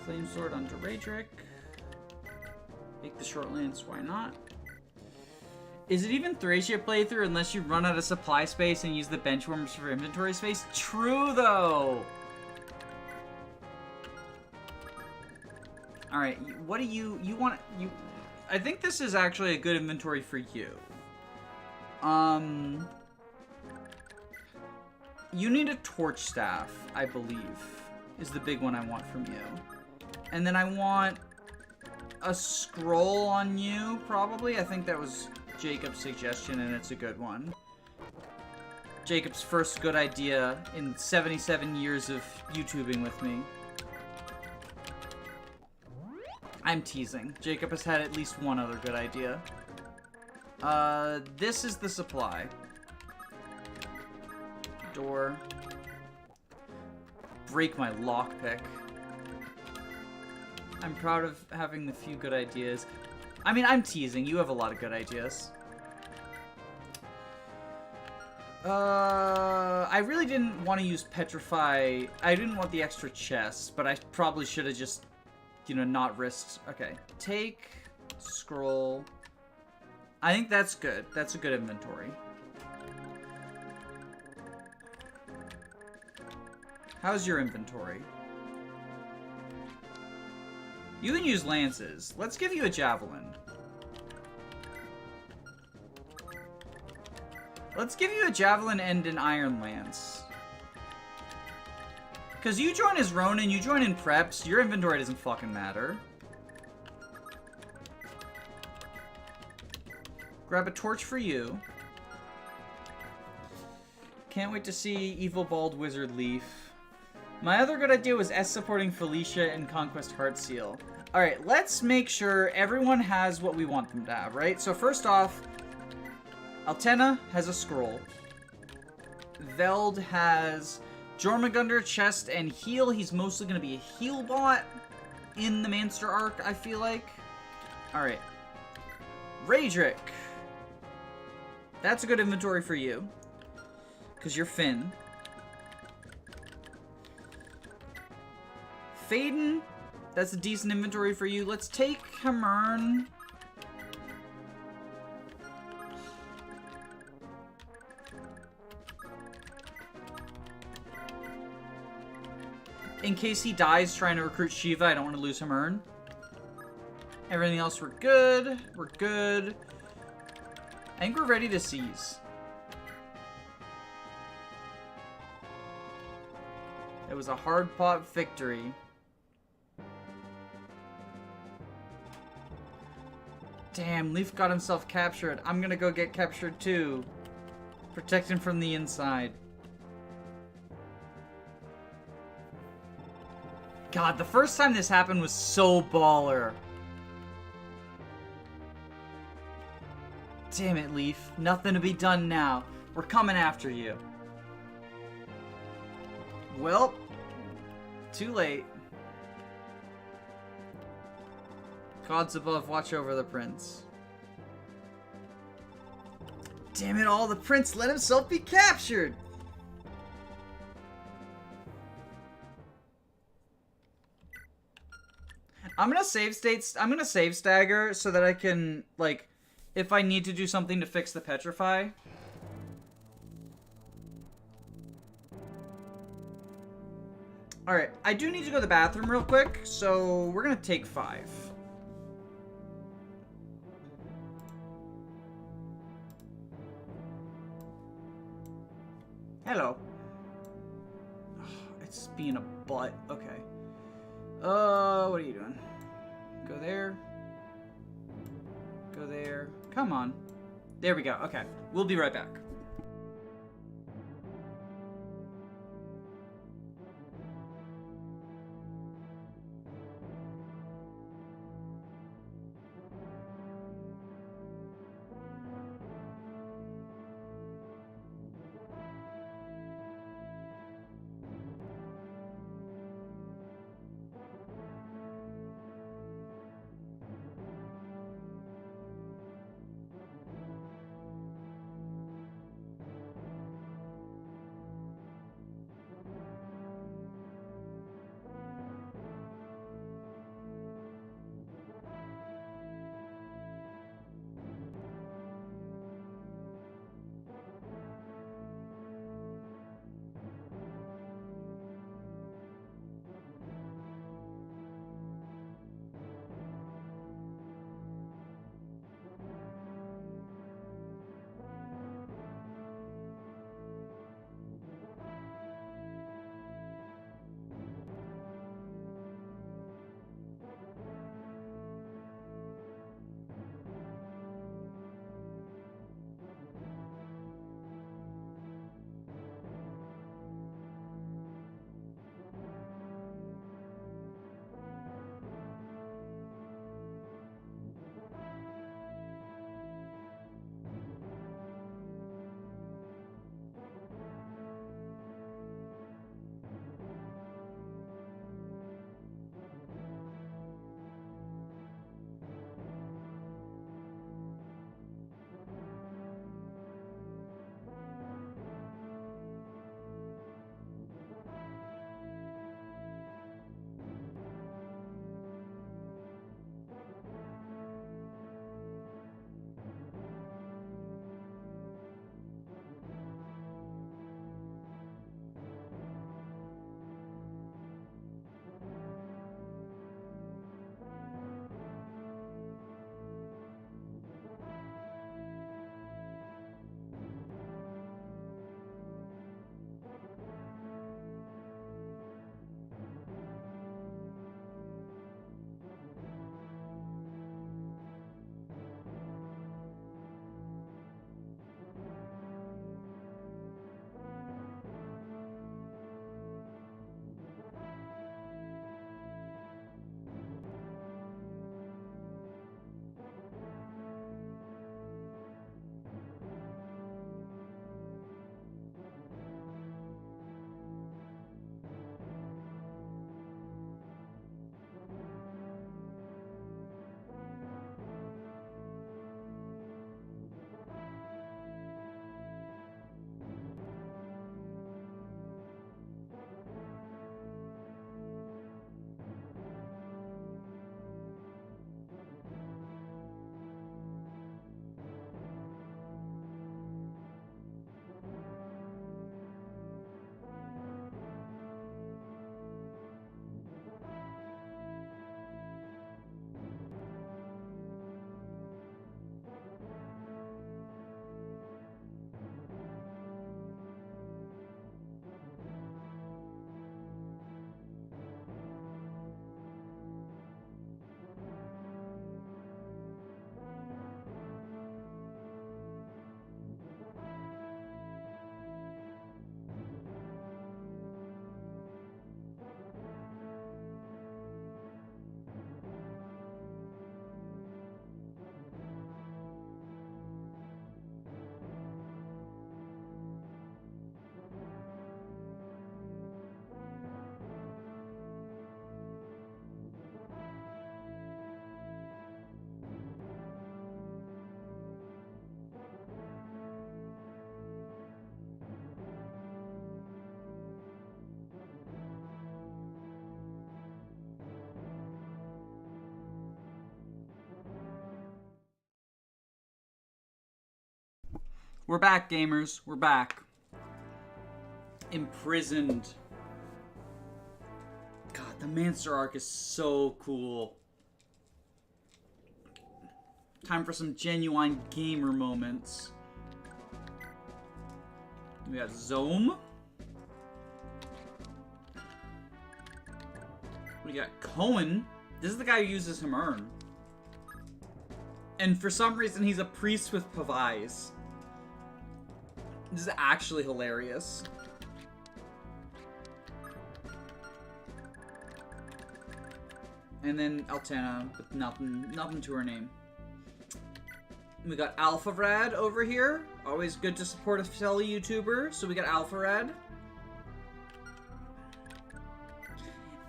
Flame sword onto Raedric. Make the short lance, why not? Is it even Thracia playthrough unless you run out of supply space and use the benchwarmers for inventory space? True though! Alright, what do you want? I think this is actually a good inventory for you. You need a torch staff, I believe, is the big one I want from you. And then I want a scroll on you, probably. I think that was Jacob's suggestion, and it's a good one. Jacob's first good idea in 77 years of YouTubing with me. I'm teasing. Jacob has had at least one other good idea. This is the supply. Door. Break my lockpick. I'm proud of having the few good ideas. I mean, I'm teasing. You have a lot of good ideas. I really didn't want to use Petrify. I didn't want the extra chest, but I probably should have just, you know, not risked. Okay. Take, scroll. I think that's good. That's a good inventory. How's your inventory? You can use lances. Let's give you a javelin. Let's give you a javelin and an iron lance. Because you join as Ronin, you join in preps, your inventory doesn't fucking matter. Grab a torch for you. Can't wait to see Evil Bald Wizard Leif. My other good idea was S supporting Felicia and Conquest Heartseal. Alright, let's make sure everyone has what we want them to have, right? So first off, Altena has a scroll. Veld has Jormungandr, chest, and heal. He's mostly going to be a heal bot in the Manster arc, I feel like. Alright. Raedric. That's a good inventory for you. Because you're Finn. Faden. That's a decent inventory for you. Let's take Hamern. In case he dies trying to recruit Shiva, I don't want to lose Hamern. Everything else, we're good. We're good. I think we're ready to seize. It was a hard-fought victory. Damn, Leif got himself captured. I'm gonna go get captured too. Protect him from the inside. God, the first time this happened was so baller. Damn it, Leif. Nothing to be done now. We're coming after you. Well, too late. Gods above, watch over the prince. Damn it all, the prince let himself be captured! I'm gonna save stagger so that I can, like, if I need to do something to fix the petrify. Alright, I do need to go to the bathroom real quick, so we're gonna take 5. Hello. It's being a butt. Okay. What are you doing? Go there. Go there. Come on. There we go. Okay. We'll be right back. We're back, gamers. We're back. Imprisoned. God, the Mancer arc is so cool. Time for some genuine gamer moments. We got Zome. We got Cohen. This is the guy who uses Hamern. And for some reason, he's a priest with Pavais. This is actually hilarious. And then Altana with nothing to her name. We got Alpharad over here. Always good to support a fellow YouTuber. So we got Alpharad.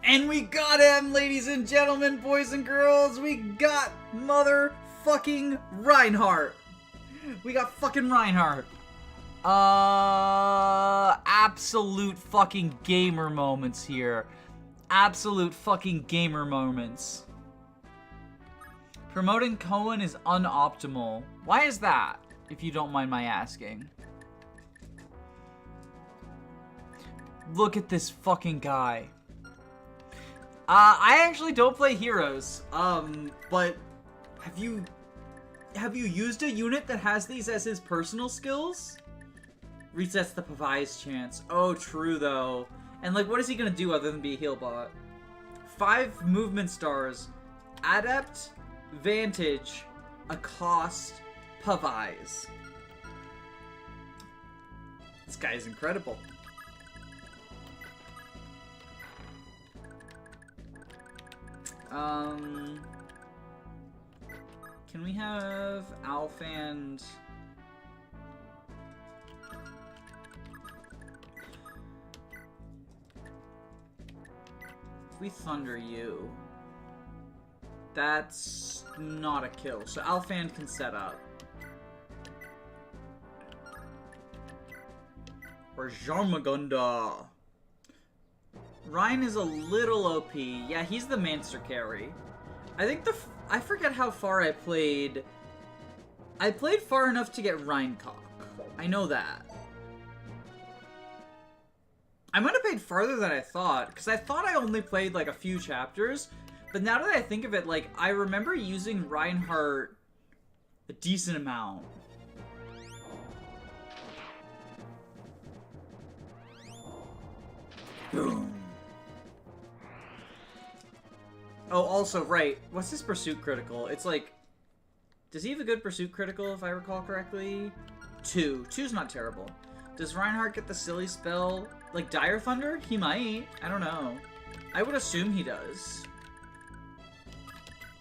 And we got him, ladies and gentlemen, boys and girls. We got motherfucking Reinhardt. We got fucking Reinhardt. Absolute fucking gamer moments here. Absolute fucking gamer moments. Promoting Cohen is unoptimal. Why is that, if you don't mind my asking? Look at this fucking guy. I actually don't play heroes. But have you used a unit that has these as his personal skills? Resets the Pavai's chance. Oh, true though. And like, what is he gonna do other than be a heal bot? 5 movement stars, adept, vantage, accost, Pavai's. This guy is incredible. Can we have Alfand? If we thunder you, that's not a kill. So Alfand can set up. Or Jarmagunda. Ryan is a little OP. Yeah, he's the Mancer carry. I think I forget how far I played. I played far enough to get Reincock. I know that. I might have played farther than I thought, because I thought I only played like a few chapters, but now that I think of it, like, I remember using Reinhardt a decent amount. Boom. Oh, also, right. What's his pursuit critical? It's like... Does he have a good pursuit critical, if I recall correctly? 2. 2's not terrible. Does Reinhardt get the silly spell? Like Dire Thunder? He might. I don't know. I would assume he does.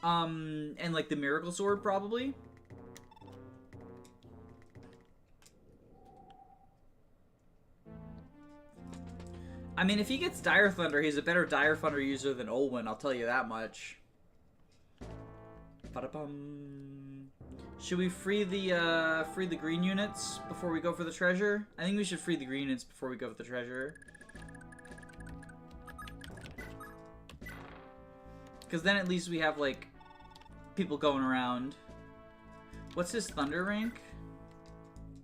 And like the Miracle Sword, probably? I mean, if he gets Dire Thunder, he's a better Dire Thunder user than Olwen, I'll tell you that much. Ba-da-bum. Should we free the green units before we go for the treasure? I think we should free the green units before we go for the treasure. Because then at least we have, like, people going around. What's his thunder rank?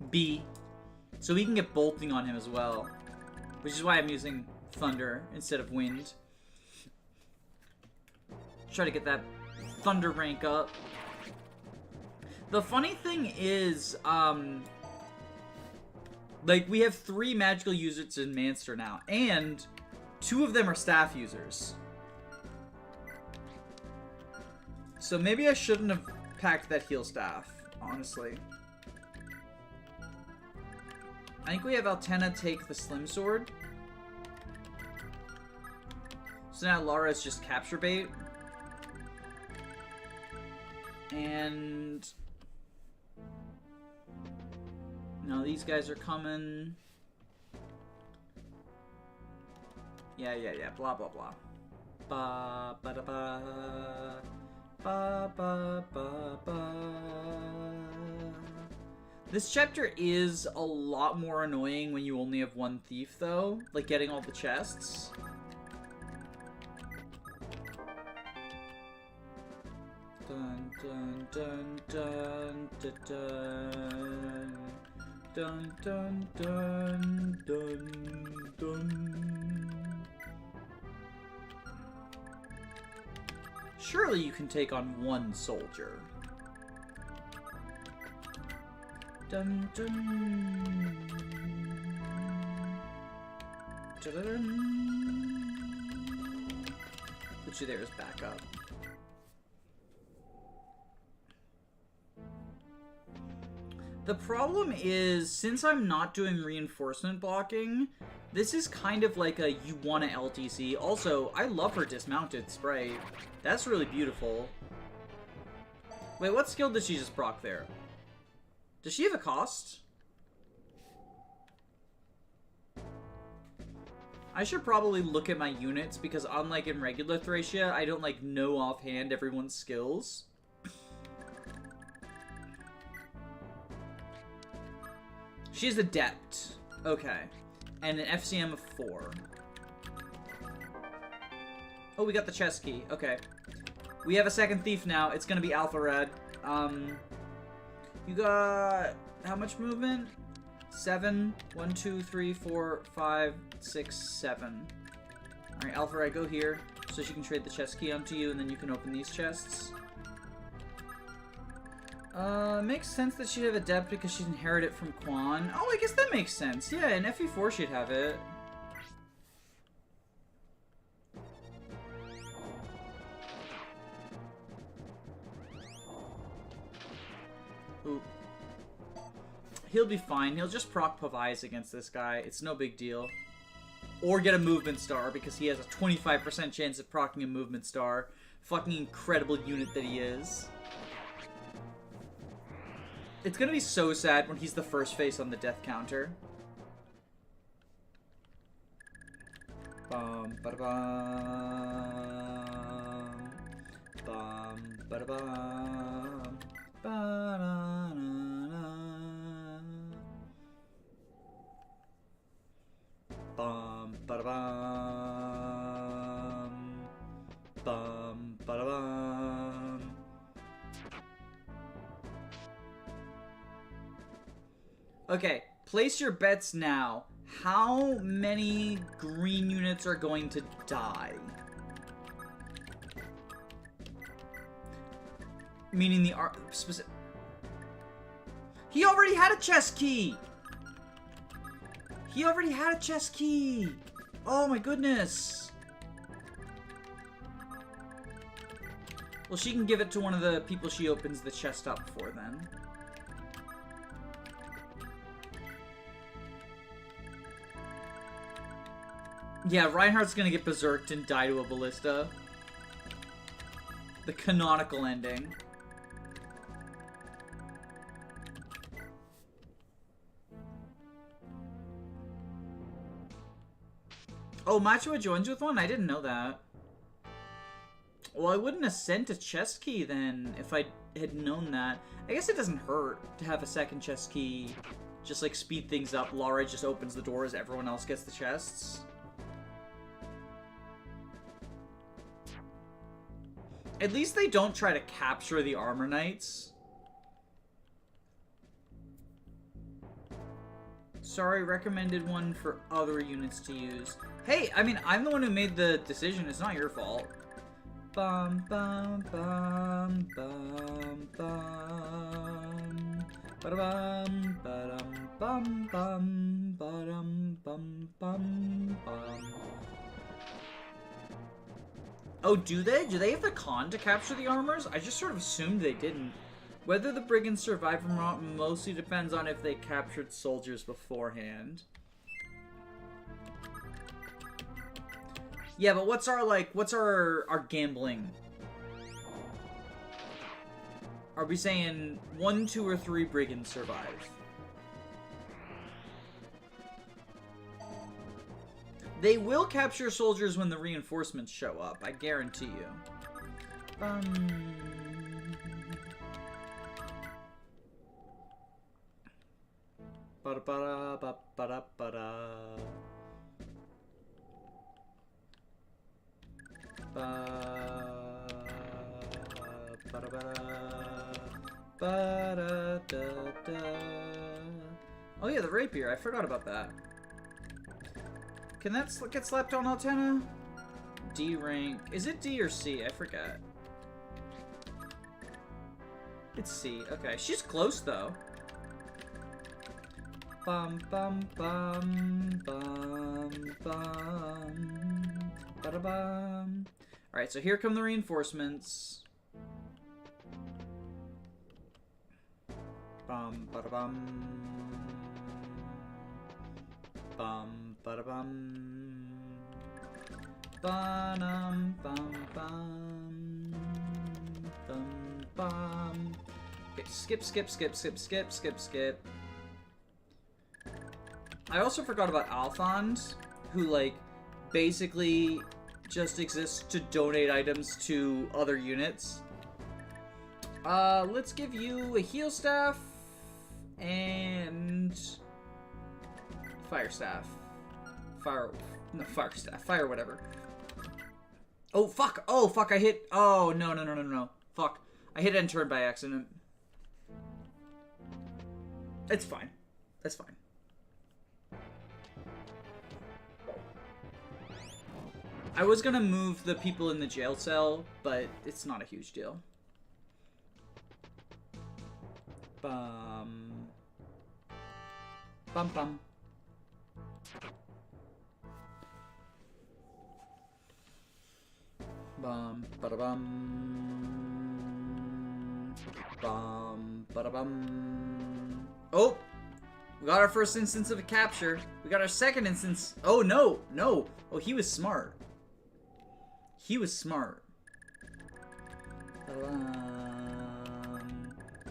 B. So we can get bolting on him as well. Which is why I'm using thunder instead of wind. Try to get that thunder rank up. The funny thing is, like, we have 3 magical users in Mancer now, and 2 of them are staff users. So maybe I shouldn't have packed that heal staff, honestly. I think we have Altena take the Slim Sword. So now Lara is just capture bait. And... no, these guys are coming. Yeah, blah, blah, blah. Ba, ba, da, ba. Ba, ba, ba, ba. This chapter is a lot more annoying when you only have 1 thief, though. Like, getting all the chests. Dun, dun, dun, dun, dun, dun. Dun dun dun dun dun. Surely you can take on one soldier. Dun dun. Dun dun. Put you there as backup. The problem is, since I'm not doing reinforcement blocking, this is kind of like a you want to LTC. Also, I love her dismounted sprite. That's really beautiful. Wait, what skill did she just proc there? Does she have a cost? I should probably look at my units, because unlike in regular Thracia, I don't like know offhand everyone's skills. She's adept. Okay. And an FCM of 4. Oh, we got the chest key. Okay. We have a second thief now. It's gonna be Alpha Red. You got... how much movement? 7. 1, 2, 3, 4, 5, 6, 7. Alright, Alpha Red, go here. So she can trade the chest key onto you, and then you can open these chests. Makes sense that she'd have Adept because she'd inherit it from Quan. Oh, I guess that makes sense. Yeah, in FE4 she'd have it. Ooh. He'll be fine. He'll just proc Pavise against this guy. It's no big deal. Or get a movement star because he has a 25% chance of proccing a movement star. Fucking incredible unit that he is. It's gonna be so sad when he's the first face on the death counter. Bum ba da bum. Bum ba da bum. Ba da na na. Bum ba da bum. Bum ba da bum. Okay, place your bets now. How many green units are going to die? Meaning the specific... He already had a chest key! He already had a chest key! Oh my goodness! Well, she can give it to one of the people she opens the chest up for then. Yeah, Reinhardt's gonna get berserked and die to a ballista. The canonical ending. Oh, Machua joins with one? I didn't know that. Well, I wouldn't have sent a chest key then if I had known that. I guess it doesn't hurt to have a second chest key. Just like speed things up. Lara just opens the door as everyone else gets the chests. At least they don't try to capture the Armor Knights. Sorry, recommended one for other units to use. Hey, I mean, I'm the one who made the decision. It's not your fault. Bum, bum, bum, bum, bum. Ba-da-bum, ba-dum, bum, bum, ba-dum, bum, bum, bum. Oh, do they? Do they have the con to capture the armors? I just sort of assumed they didn't. Whether the brigands survive or not mostly depends on if they captured soldiers beforehand. Yeah, but what's our gambling? Are we saying 1, 2, or 3 brigands survive? They will capture soldiers when the reinforcements show up, I guarantee you. Ba-da-ba-da-ba-ba-da-ba-da. Ba-da-ba-da. Ba-da-da-da. Oh yeah, the rapier. I forgot about that. Can that get slapped on Altena? D rank. Is it D or C? I forget. It's C. Okay, she's close though. Bum bum bum bum bum. Bada bum. All right, so here come the reinforcements. Bum bada bum. Bum bada bum. Ba-dum bum bum. Bum bum. Okay, skip. I also forgot about Alphonse, who like basically just exists to donate items to other units. Let's give you a heal staff and fire staff. Fire staff. Fire whatever. Oh fuck! Oh fuck! I hit. Oh no! Fuck! I hit end turn by accident. It's fine. That's fine. I was gonna move the people in the jail cell, but it's not a huge deal. Bum. Bum bum. Bum bada bum. Bum bada bum. Oh! We got our first instance of a capture. We got our second instance. Oh no! No! Oh, he was smart. He was smart.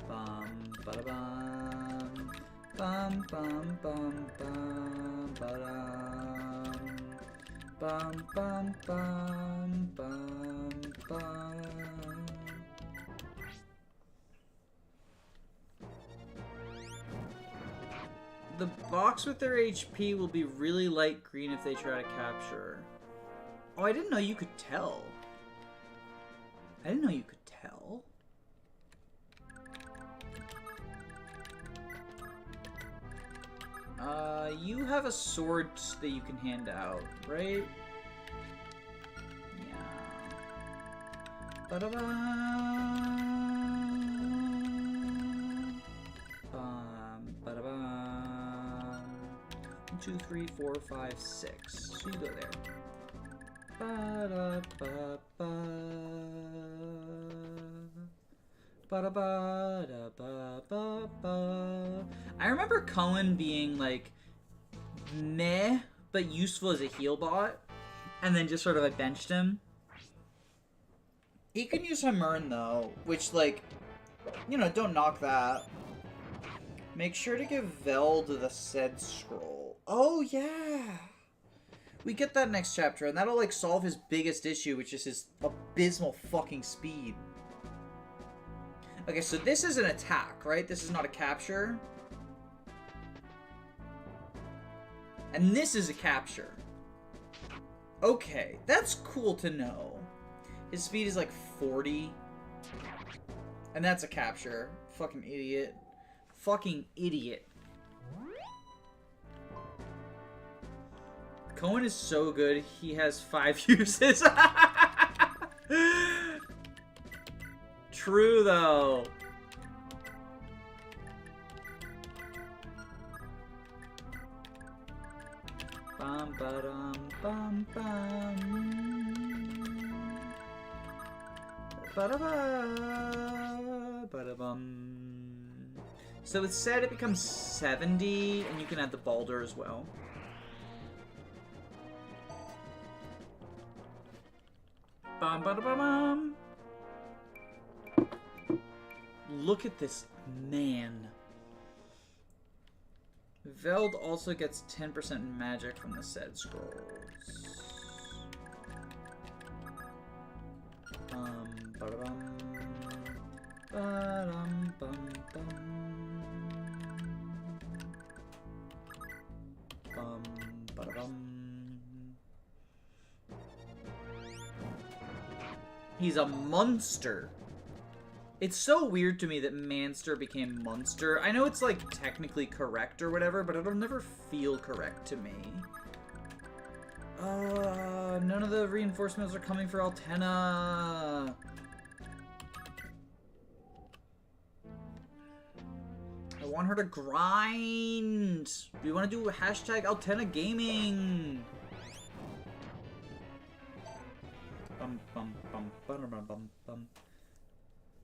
Bum bada bum. Bum bum bum bum ba-dum. Bum bum bum bum bum. The box with their HP will be really light green if they try to capture. Oh, I didn't know you could tell. I didn't know you could tell. You have a sword that you can hand out, right? Yeah. Ba-da-ba. Ba-da-ba. 1, 2, 3, 4, 5, 6. So you go there. Ba-da-ba-ba. Ba-da-ba-da-ba-ba-ba. I remember Cohen being like meh, but useful as a heal bot, and then just sort of I benched him. He can use Hamern though, which like, you know, don't knock that. Make sure to give Veld the said scroll. Oh yeah! We get that next chapter, and that'll like solve his biggest issue, which is his abysmal fucking speed. Okay, so this is an attack, right? This is not a capture. And this is a capture. Okay, that's cool to know. His speed is like 40. And that's a capture. Fucking idiot. Fucking idiot. Cohen is so good, he has 5 uses. True, though. Bum ba-dum bum bum. Ba-da-ba. Ba-da-bum. So it's said it becomes 70, and you can add the Balder as well. Bum ba-da-ba-bum. Look at this man. Veld also gets 10% magic from the said scrolls. Ba-da-bum. Ba-dum bum bum. Bum ba-da-bum. He's a monster. It's so weird to me that Manster became Munster. I know it's, like, technically correct or whatever, but it'll never feel correct to me. None of the reinforcements are coming for Altena. I want her to grind. We want to do a hashtag Altena Gaming.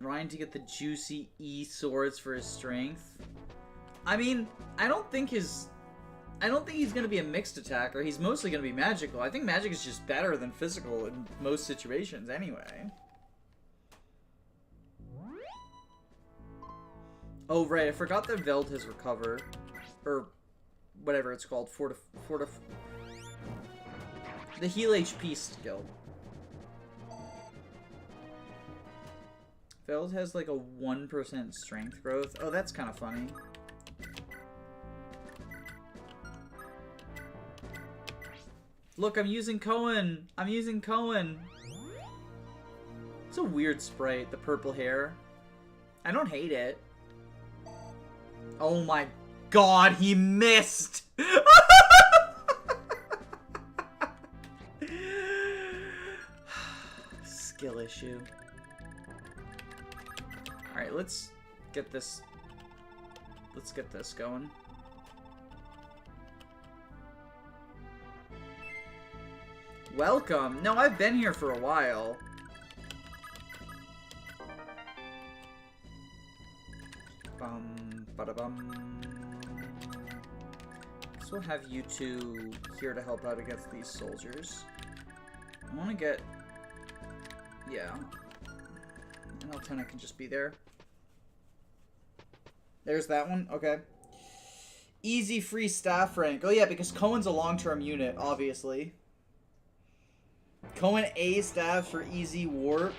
Ryan to get the juicy E swords for his strength. I mean, I don't think he's gonna be a mixed attacker. He's mostly gonna be magical. I think magic is just better than physical in most situations anyway. Oh right, I forgot that Veld has recover, or whatever it's called, the heal HP skill. Veld has like a 1% strength growth. Oh, that's kind of funny. Look, I'm using Cohen. I'm using Cohen. It's a weird sprite, the purple hair. I don't hate it. Oh my god, he missed! Skill issue. Alright, let's get this going. Welcome! No, I've been here for a while. Bada-bum. So we'll have you two here to help out against these soldiers. I want to get... Yeah. And Altena can just be there. There's that one. Okay. Easy free staff rank. Oh yeah, because Cohen's a long-term unit, obviously. Cohen A staff for easy warp.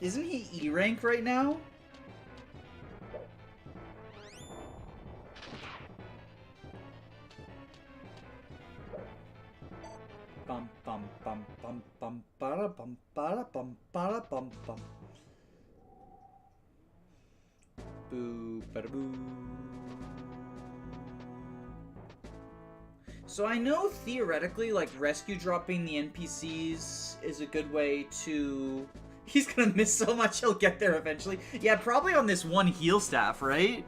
Isn't he E rank right now? Bum bum bum bum bum bada bum bada bum bada bum bum. Boo bada boo. So I know theoretically, like, rescue dropping the NPCs is a good way to... He's gonna miss so much, he'll get there eventually. Yeah, probably on this one heal staff, right?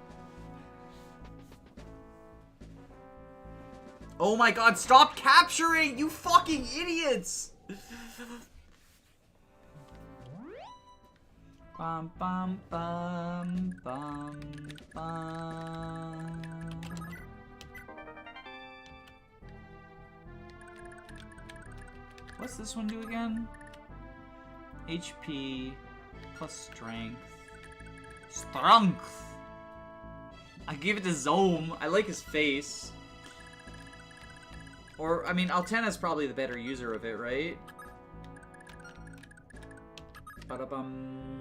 Oh my god, stop capturing, you fucking idiots! Bum bum bum bum bum. What's this one do again? HP plus strength. Strength! I give it to Zome. I like his face. Or, I mean, Altena's probably the better user of it, right? Ba-da-bum.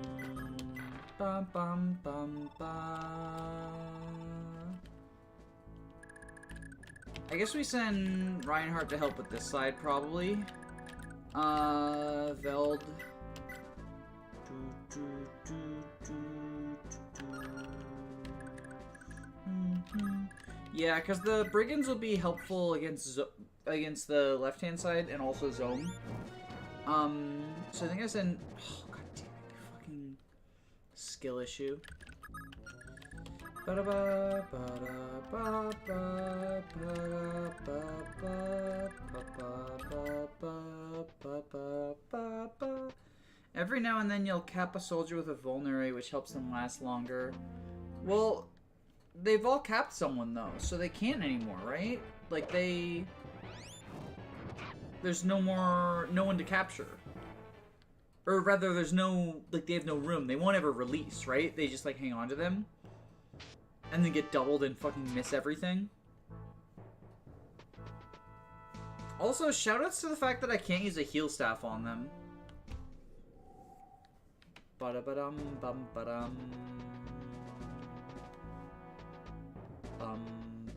Ba-bum-bum-ba. I guess we send Reinhardt to help with this side, probably. Veld. Yeah, because the Brigands will be helpful against the left-hand side and also Zome. So I think I send... Oh, god damn it. Fucking skill issue. Every now and then you'll cap a soldier with a vulnerary, which helps them last longer. Well, they've all capped someone though, so they can't anymore, right? Like there's no one to capture. Or rather, there's no, like, they have no room. They won't ever release, right? They just, like, hang on to them. And then get doubled and fucking miss everything. Also, shoutouts to the fact that I can't use a heal staff on them. Ba-da-ba-dum, bum-ba-dum.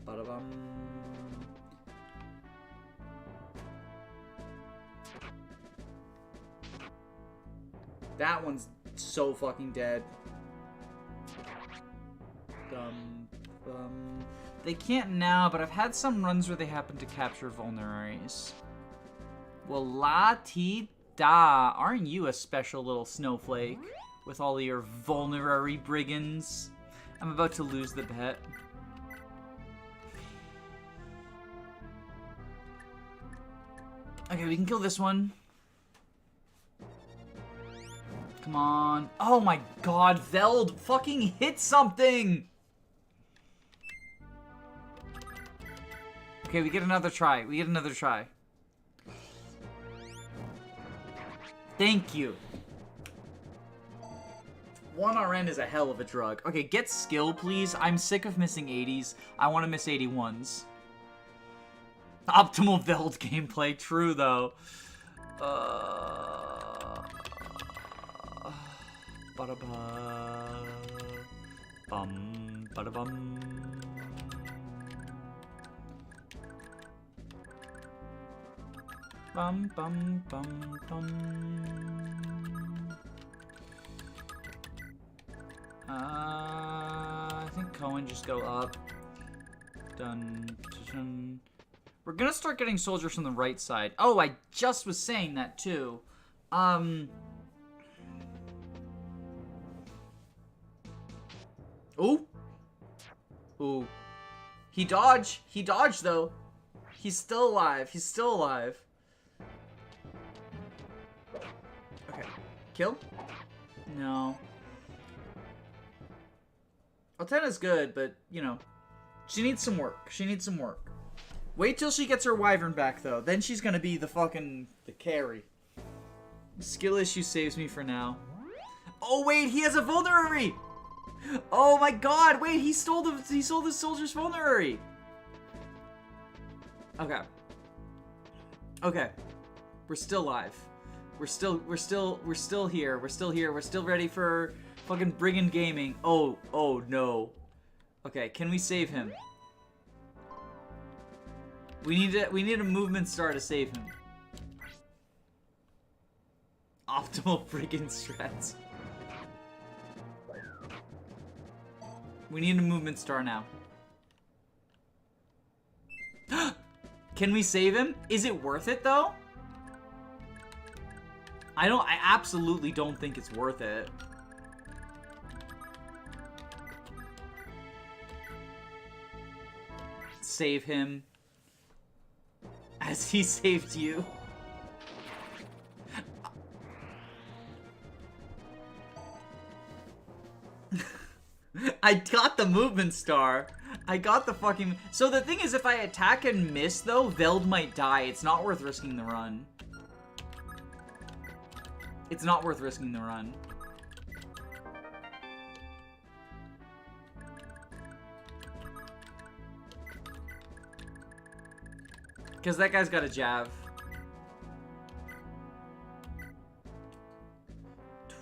Ba-da-bum. That one's so fucking dead. They can't now, but I've had some runs where they happen to capture vulneraries. Well, la-ti-da. Aren't you a special little snowflake with all your vulnerary brigands? I'm about to lose the bet. Okay, we can kill this one. Come on. Oh my god, Veld fucking hit something! Okay, we get another try. We get another try. Thank you. 1RN is a hell of a drug. Okay, get skill, please. I'm sick of missing 80s. I want to miss 81s. Optimal Veld gameplay. True, though. Ba-da-ba. Bum, ba-da-bum. Bum, bum, bum, bum. I think Cohen just go up. Dun, dun. We're gonna start getting soldiers from the right side. Oh, I just was saying that too. Ooh. Ooh. He dodged. He dodged though. He's still alive. He's still alive. Okay. Kill? No. Altena's good, but, you know, she needs some work. She needs some work. Wait till she gets her wyvern back, though. Then she's gonna be the carry. Skill issue saves me for now. Oh, wait, he has a vulnerary! Oh my god, wait, he stole the soldier's vulnerary! Okay. Okay. We're still live. We're still here. We're still here. We're still ready for fucking Brigand Gaming. Oh no. Okay, can we save him? We need a movement star to save him. Optimal Brigand strats. We need a movement star now. Can we save him? Is it worth it though? I absolutely don't think it's worth it. Save him. As he saved you. I got the movement star. I got the fucking... So the thing is, if I attack and miss, though, Veld might die. It's not worth risking the run. It's not worth risking the run. Because that guy's got a jav.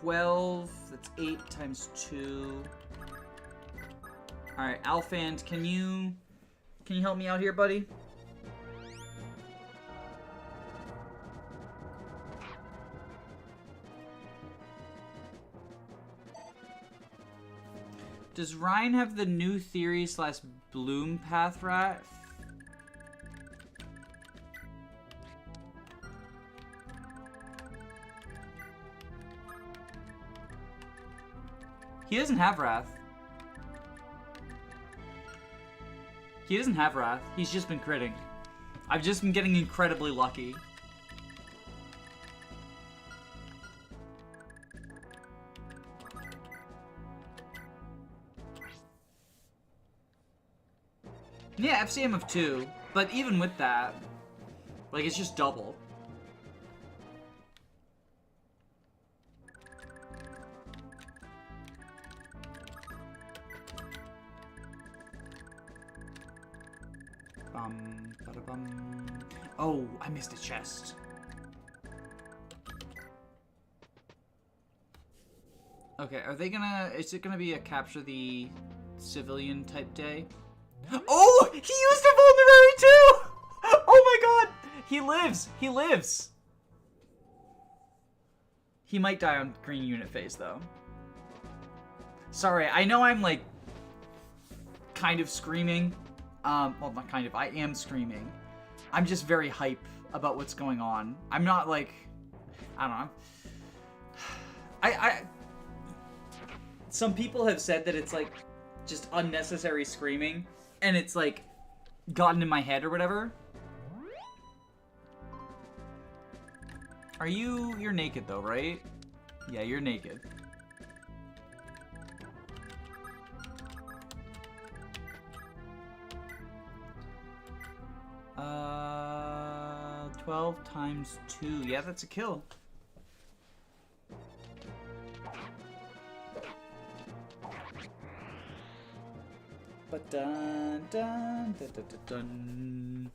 12, that's 8 times 2. Alright, Alphand, can you help me out here, buddy? Does Ryan have the new theory / bloom path rat? He doesn't have Wrath. He doesn't have Wrath. He's just been critting. I've just been getting incredibly lucky. Yeah, FCM of 2. But even with that, like, it's just double. Ba-da-bum. Oh, I missed a chest. Okay, are they gonna... Is it gonna be a capture the civilian type day? Oh! He used a vulnerary too! Oh my god! He lives! He lives! He might die on green unit phase though. Sorry, I know I'm like... kind of screaming. Well, not kind of. I am screaming. I'm just very hype about what's going on. I'm not like, I don't know. Some people have said that it's like just unnecessary screaming, and it's like gotten in my head or whatever. You're naked though, right? Yeah, you're naked. Uh, 12 times 2. Yeah, that's a kill. But dun dun dun dun dun dun.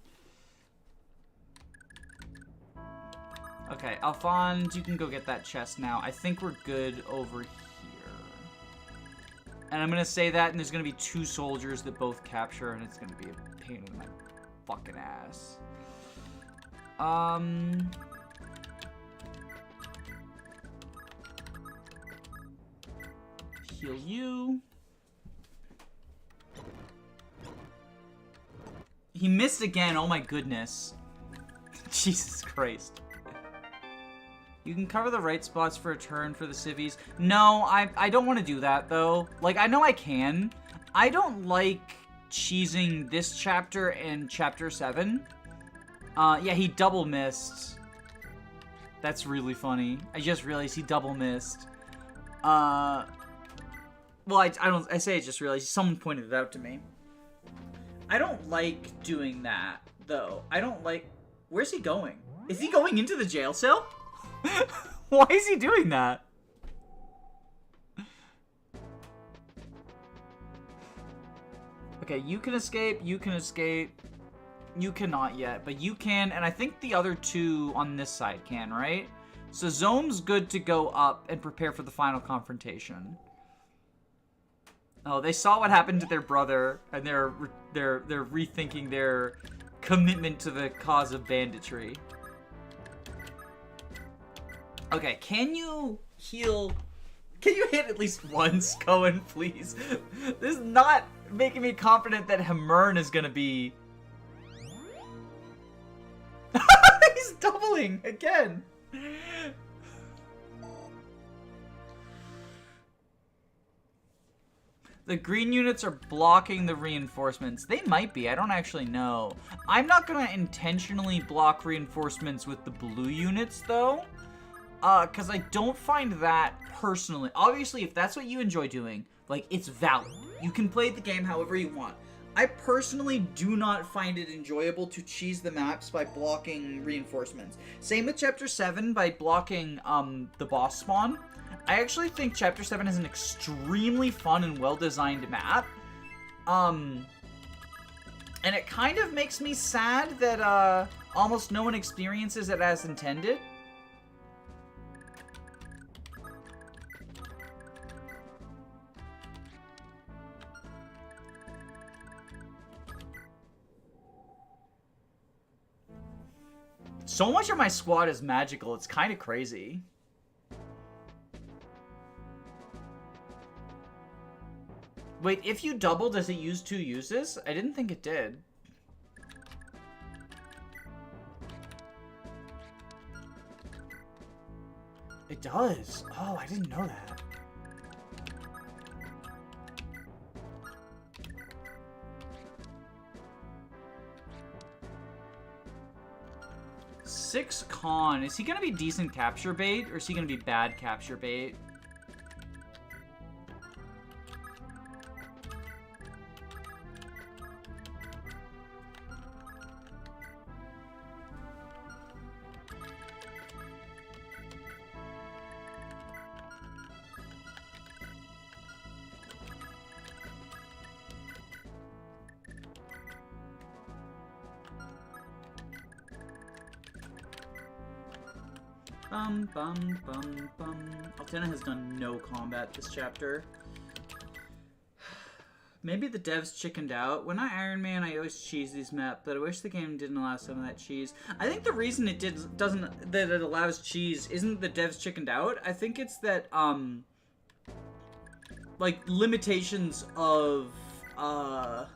Okay, Alphonse, you can go get that chest now. I think we're good over here. And I'm gonna say that, and there's gonna be 2 soldiers that both capture, and it's gonna be a pain in my fucking ass. Heal you. He missed again, oh my goodness. Jesus Christ. You can cover the right spots for a turn for the civvies. No, I don't want to do that, though. Like, I know I can. I don't like cheesing this chapter and chapter 7. Yeah, he double missed. That's really funny. I just realized he double missed. Well, I say I just realized. Someone pointed it out to me. I don't like doing that, though. I don't like... Where's he going? Is he going into the jail cell? Why is he doing that? Okay, you can escape, you can escape. You cannot yet, but you can, and I think the other 2 on this side can, right? So Zome's good to go up and prepare for the final confrontation. Oh, they saw what happened to their brother, and they're rethinking their commitment to the cause of banditry. Okay, can you heal? Can you hit at least once, Cohen, please? This is not making me confident that Hamern is gonna be... He's doubling again! The green units are blocking the reinforcements. They might be, I don't actually know. I'm not gonna intentionally block reinforcements with the blue units, though. Because I don't find that personally. Obviously, if that's what you enjoy doing, like, it's valid. You can play the game however you want. I personally do not find it enjoyable to cheese the maps by blocking reinforcements. Same with Chapter 7 by blocking, the boss spawn. I actually think Chapter 7 is an extremely fun and well-designed map. And it kind of makes me sad that, almost no one experiences it as intended. So much of my squad is magical, it's kind of crazy. Wait, if you double, does it use 2 uses? I didn't think it did. It does. Oh, I didn't know that. Six Con. Is he gonna be decent capture bait, or is he gonna be bad capture bait? Altena has done no combat this chapter. Maybe the devs chickened out. When I Iron Man, I always cheese these maps, but I wish the game didn't allow some of that cheese. I think the reason it doesn't that it allows cheese isn't the devs chickened out. I think it's that like limitations of the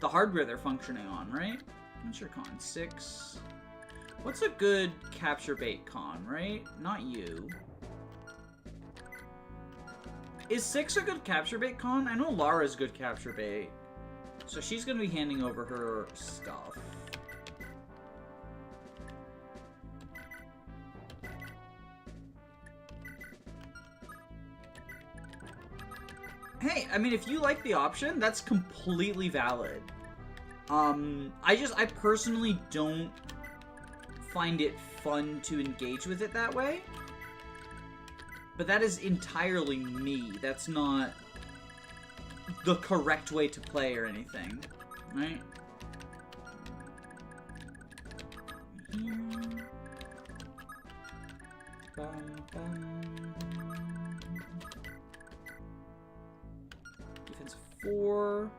the hardware they're functioning on, right? What's your con? 6. What's a good capture bait con, right? Not you. Is 6 a good capture bait con? I know Lara's good capture bait. So she's gonna be handing over her stuff. Hey, I mean, if you like the option, that's completely valid. I personally don't find it fun to engage with it that way. But that is entirely me. That's not the correct way to play or anything, right? Defense 4,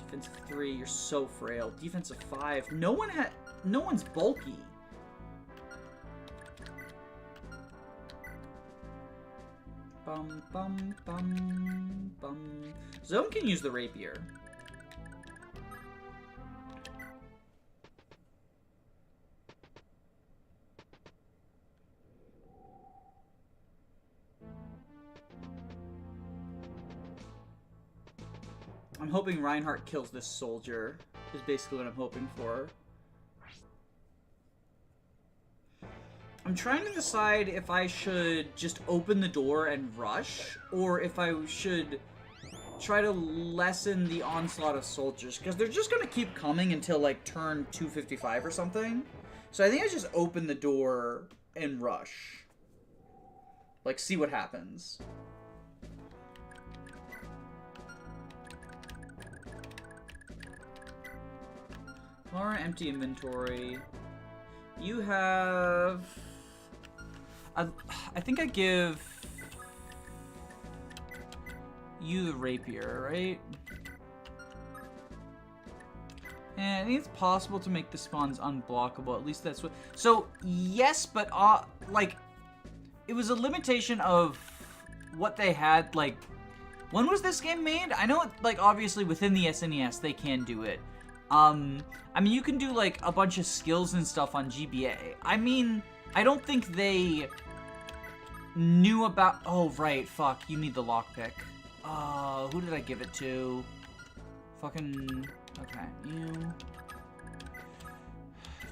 defense 3. You're so frail. Defense 5. No one's bulky. Bum, bum, bum, bum. Zone can use the rapier. I'm hoping Reinhardt kills this soldier, is basically what I'm hoping for. I'm trying to decide if I should just open the door and rush, or if I should try to lessen the onslaught of soldiers, because they're just going to keep coming until, like, turn 255 or something. So I think I just open the door and rush. Like, see what happens. Lara, empty inventory. You have... I think I give you the rapier, right? And I think it's possible to make the spawns unblockable. At least that's what... So, yes, but, like, it was a limitation of what they had, like... When was this game made? I know, like, obviously within the SNES they can do it. I mean, you can do, like, a bunch of skills and stuff on GBA. I mean, I don't think they knew about... Oh, right, fuck, you need the lockpick. Who did I give it to? Fucking... Okay, you...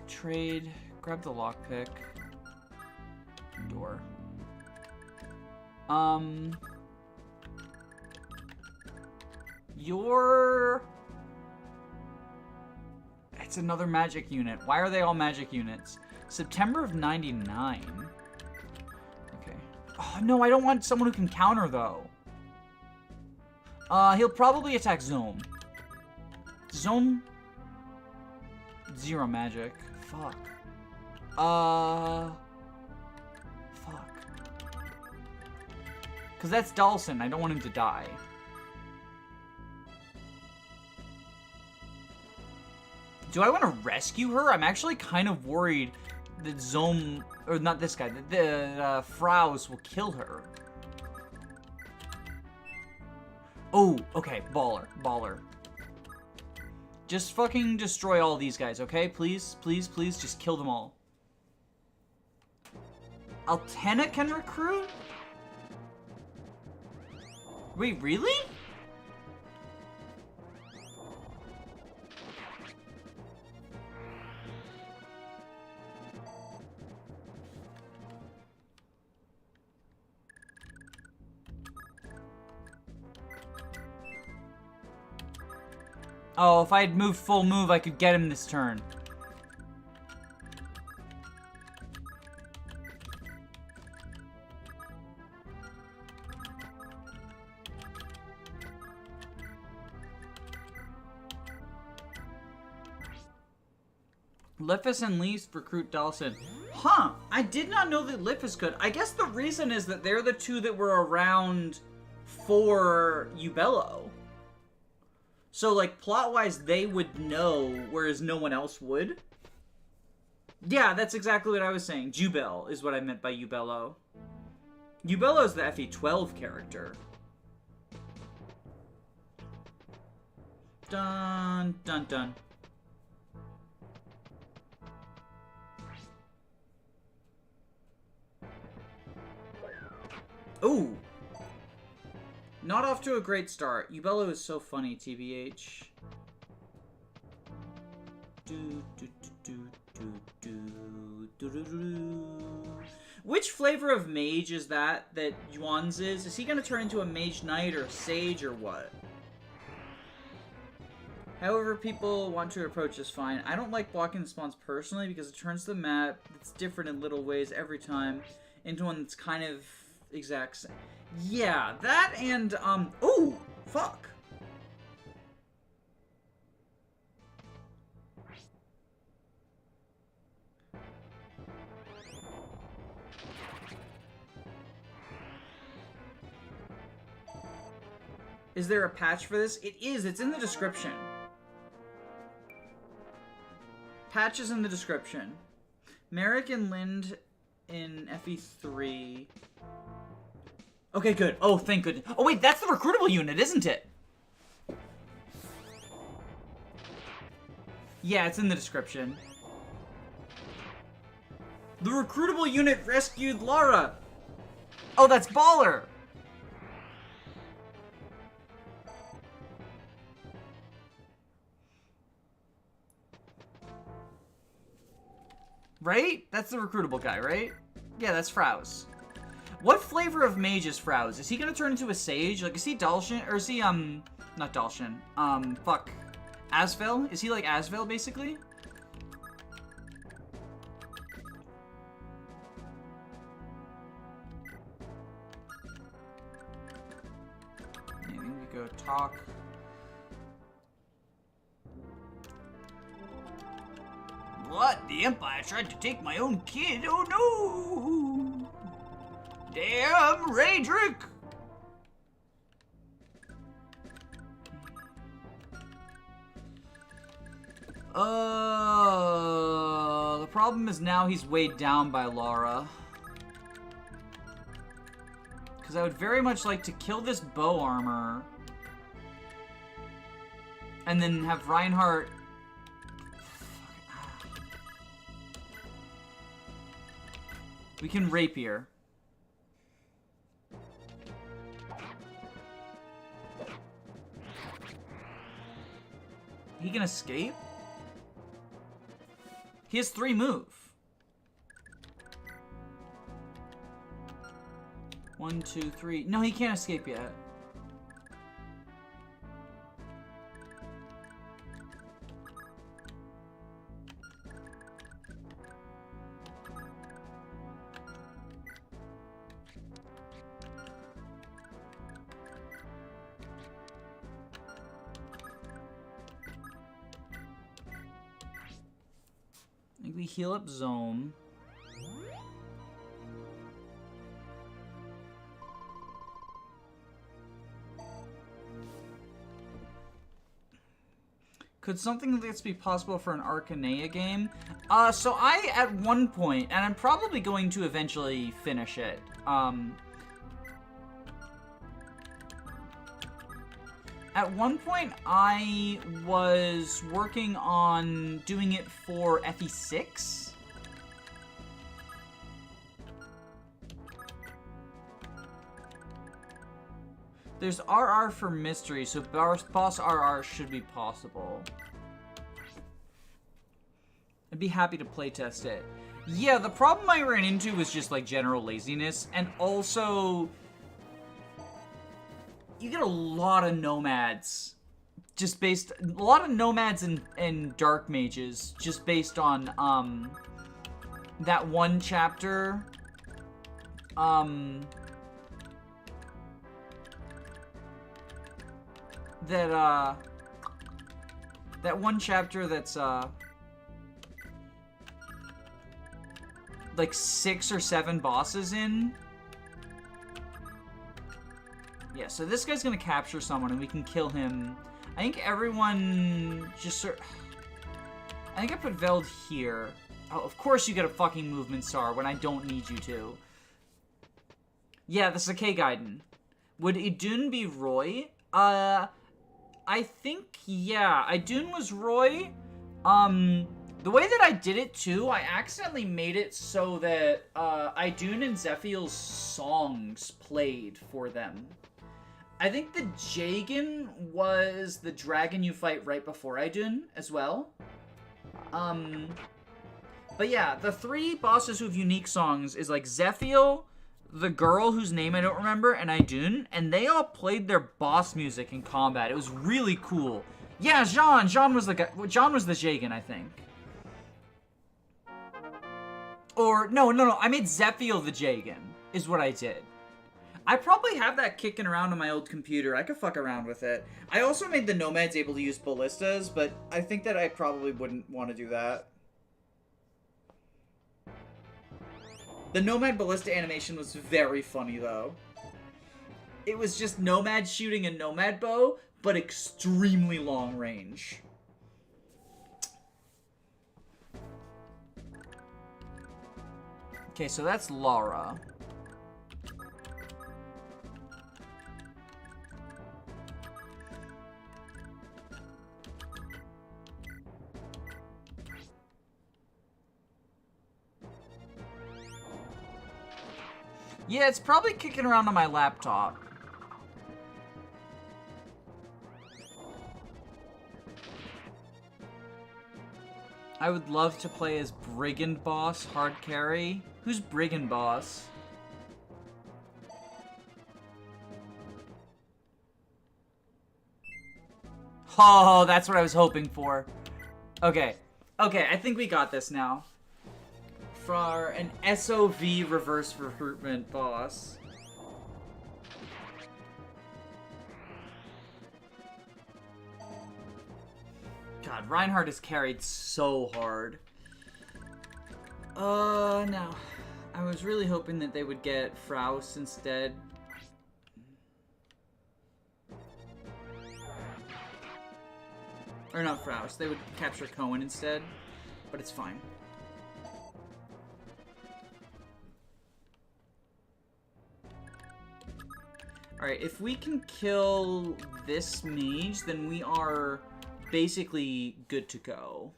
Trade. Grab the lockpick. Door. Your... It's another magic unit. Why are they all magic units? September of 99. Okay. Oh, no, I don't want someone who can counter, though. He'll probably attack Zome. Zome... 0 magic. Fuck. Fuck. Because that's Dawson. I don't want him to die. Do I want to rescue her? I'm actually kind of worried that Zome... Or not this guy. The Fraus will kill her. Oh, okay. Baller. Baller. Just fucking destroy all these guys, okay? Please, please, please, just kill them all. Altena can recruit? Wait, really? Oh, if I had moved full move, I could get him this turn. Leif and Leif recruit Dawson. Huh, I did not know that Leif could. I guess the reason is that they're the two that were around for Ubello. So, like, plot-wise, they would know, whereas no one else would. Yeah, that's exactly what I was saying. Jubel is what I meant by Ubello. Ubello is the FE12 character. Dun, dun, dun. Ooh! Not off to a great start. Ubello is so funny, TBH. Which flavor of mage is that Yuan's is? Is he gonna turn into a mage knight or a sage or what? However people want to approach is fine. I don't like blocking the spawns personally because it turns the map that's different in little ways every time into one that's kind of exact same. Yeah, that and, ooh, fuck. Is there a patch for this? It is, it's in the description. Patch is in the description. Merrick and Lind in FE3. Okay, good. Oh, thank goodness. Oh, wait, that's the recruitable unit, isn't it? Yeah, it's in the description. The recruitable unit rescued Lara. Oh, that's baller. Right? That's the recruitable guy, right? Yeah, that's Frow's. What flavor of mage is Frow's? Is he gonna turn into a sage? Like, is he Dalshin? Or is he, not Dalshin. Fuck. Asvel? Is he like Asvel, basically? I think we go talk. What? The Empire tried to take my own kid? Oh no! Damn, Raedric! The problem is now he's weighed down by Lara. Because I would very much like to kill this bow armor. And then have Reinhardt... We can rapier. He can escape? He has 3 move. 1, 2, 3. No, he can't escape yet. I think we heal up Zome. Could something like this be possible for an Arcanea game? So I, at one point, and I'm probably going to eventually finish it, at one point, I was working on doing it for FE6. There's RR for mystery, so boss RR should be possible. I'd be happy to playtest it. Yeah, the problem I ran into was just like general laziness, and also... You get a lot of nomads, just based, a lot of nomads and dark mages, just based on, that one chapter, that one chapter that's, like 6 or 7 bosses in. Yeah, so this guy's gonna capture someone and we can kill him. I think everyone just I think I put Veld here. Oh, of course you get a fucking movement star when I don't need you to. Yeah, the Sakai Gaiden. Would Idun be Roy? I think, yeah, Idun was Roy. The way that I did it, too, I accidentally made it so that, Idun and Zephiel's songs played for them. I think the Jagan was the dragon you fight right before Idun, as well. But yeah, the 3 bosses who have unique songs is, like, Zephiel, the girl whose name I don't remember, and Idun, and they all played their boss music in combat. It was really cool. Yeah, Jean was the guy. Jean was the Jagan, I think. Or, no, I made Zephiel the Jagan, is what I did. I probably have that kicking around on my old computer. I could fuck around with it. I also made the Nomads able to use ballistas, but I think that I probably wouldn't want to do that. The Nomad ballista animation was very funny, though. It was just Nomad shooting a Nomad bow, but extremely long range. Okay, so that's Lara. Yeah, it's probably kicking around on my laptop. I would love to play as Brigand Boss, hard carry. Who's Brigand Boss? Oh, that's what I was hoping for. Okay, I think we got this now. For an SOV reverse recruitment boss. God, Reinhardt is carried so hard. No. I was really hoping that they would get Fraus instead. Or not Fraus, they would capture Cohen instead. But it's fine. Alright, if we can kill this mage, then we are basically good to go.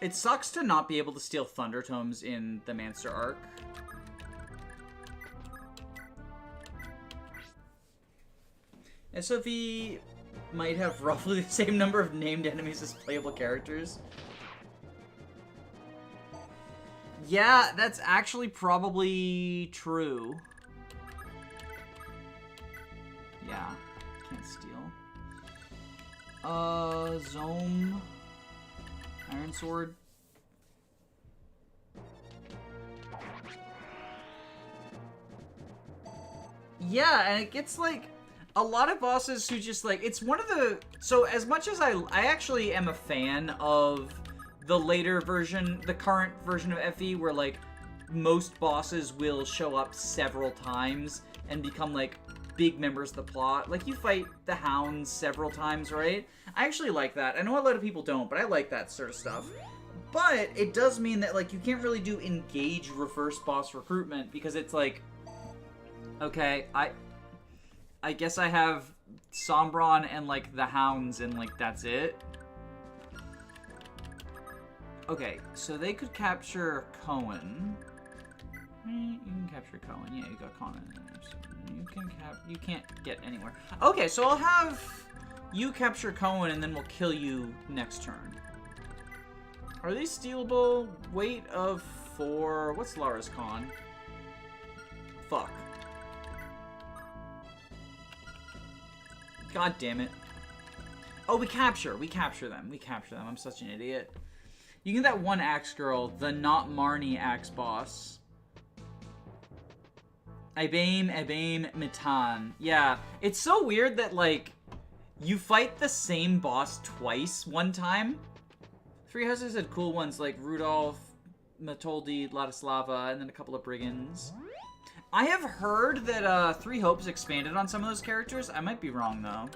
It sucks to not be able to steal Thunder Tomes in the Mancer arc. SOV might have roughly the same number of named enemies as playable characters. Yeah, that's actually probably true. Yeah, can't steal. Zome. Iron Sword. Yeah, and it gets like a lot of bosses who just like, it's one of the, so as much as I actually am a fan of the later version, the current version of FE, where like most bosses will show up several times and become like big members of the plot. Like you fight the Hounds several times, right? I actually like that. I know a lot of people don't, but I like that sort of stuff. But it does mean that like you can't really do engage reverse boss recruitment because it's like, okay, I guess I have Sombron and like the Hounds and like that's it. Okay, so they could capture Cohen. You can capture Cohen. Yeah, you got Cohen. You can't get anywhere. Okay, so I'll have you capture Cohen and then we'll kill you next turn. Are these stealable? Weight of 4. What's Lara's con? Fuck. God damn it. Oh, we capture them. We capture them. I'm such an idiot. You get that one axe girl, the not Marnie axe boss. Ibaim Mitan. Yeah, it's so weird that, like, you fight the same boss twice one time. Three Houses had cool ones like Rudolph, Matoldi, Ladislava, and then a couple of Brigands. I have heard that Three Hopes expanded on some of those characters. I might be wrong, though.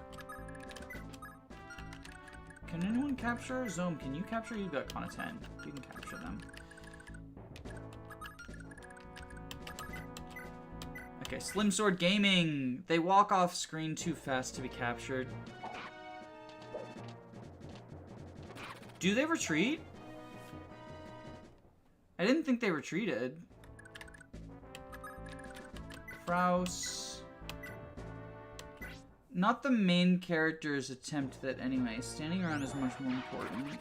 Can anyone capture? Zome, can you capture? You've got con of 10. You can capture them. Okay, Slim Sword Gaming. They walk off screen too fast to be captured. Do they retreat? I didn't think they retreated. Fraus. Not the main character's attempt that anyway. Standing around is much more important.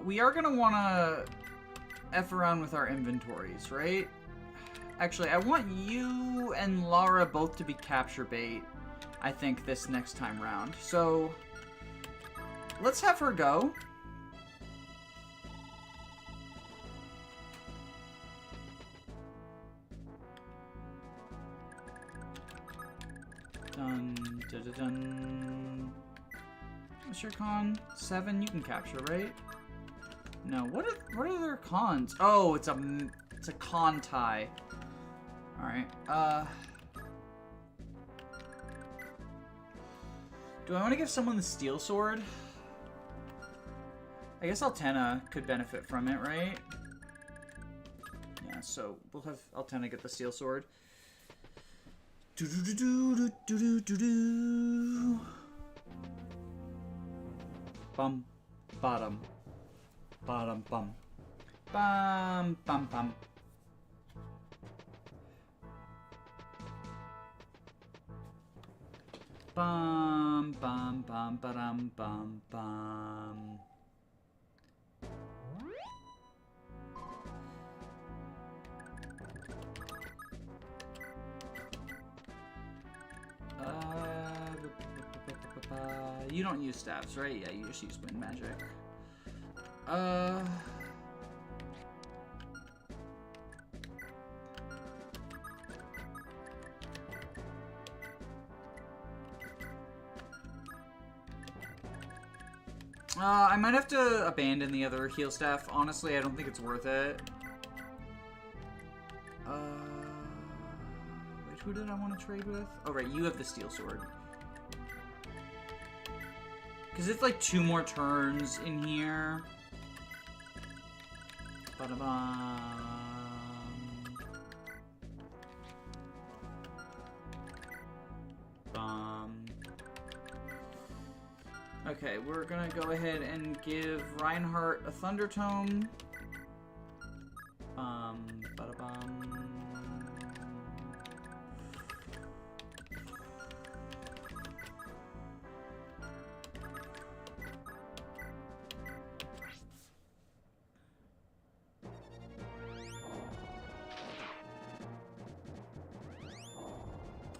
We are gonna wanna F around with our inventories, right? Actually, I want you and Lara both to be capture bait, I think, this next time round. So, let's have her go. Dun, dun, dun, dun. What's your con? 7, you can capture, right? No, what are their cons? Oh, it's a con tie. Alright, do I want to give someone the steel sword? I guess Altena could benefit from it, right? Yeah, so we'll have Altena get the steel sword. Do do do do do do do do. Bum, bottom, bottom, bum, bum, bum, bum. Bum, bum, bum, ba-dum, bum, bum. You don't use staffs, right? Yeah, you just use wind magic. I might have to abandon the other heal staff. Honestly, I don't think it's worth it. Wait, who did I want to trade with? Oh, right, you have the steel sword. Because it's like 2 more turns in here. Ba-da-bum. Okay, we're gonna go ahead and give Reinhardt a Thunder Tome. Ba-da-bum.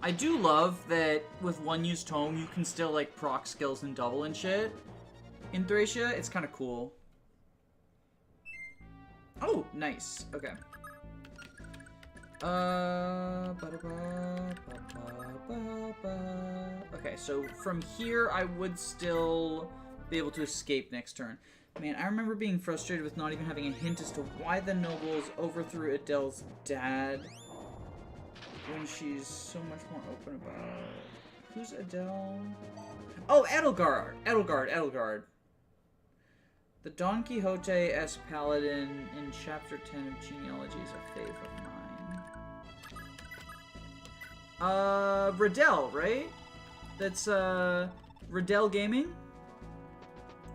I do love that with one use tome, you can still like proc skills and double and shit. In Thracia, it's kind of cool. Oh, nice. Okay. Okay, so from here, I would still be able to escape next turn. Man, I remember being frustrated with not even having a hint as to why the nobles overthrew Adele's dad. When she's so much more open about it. Who's Adele? Oh, Edelgard! Edelgard. The Don Quixote-esque paladin in Chapter 10 of Genealogy is a fave of mine. Riddell, right? That's, Riddell Gaming?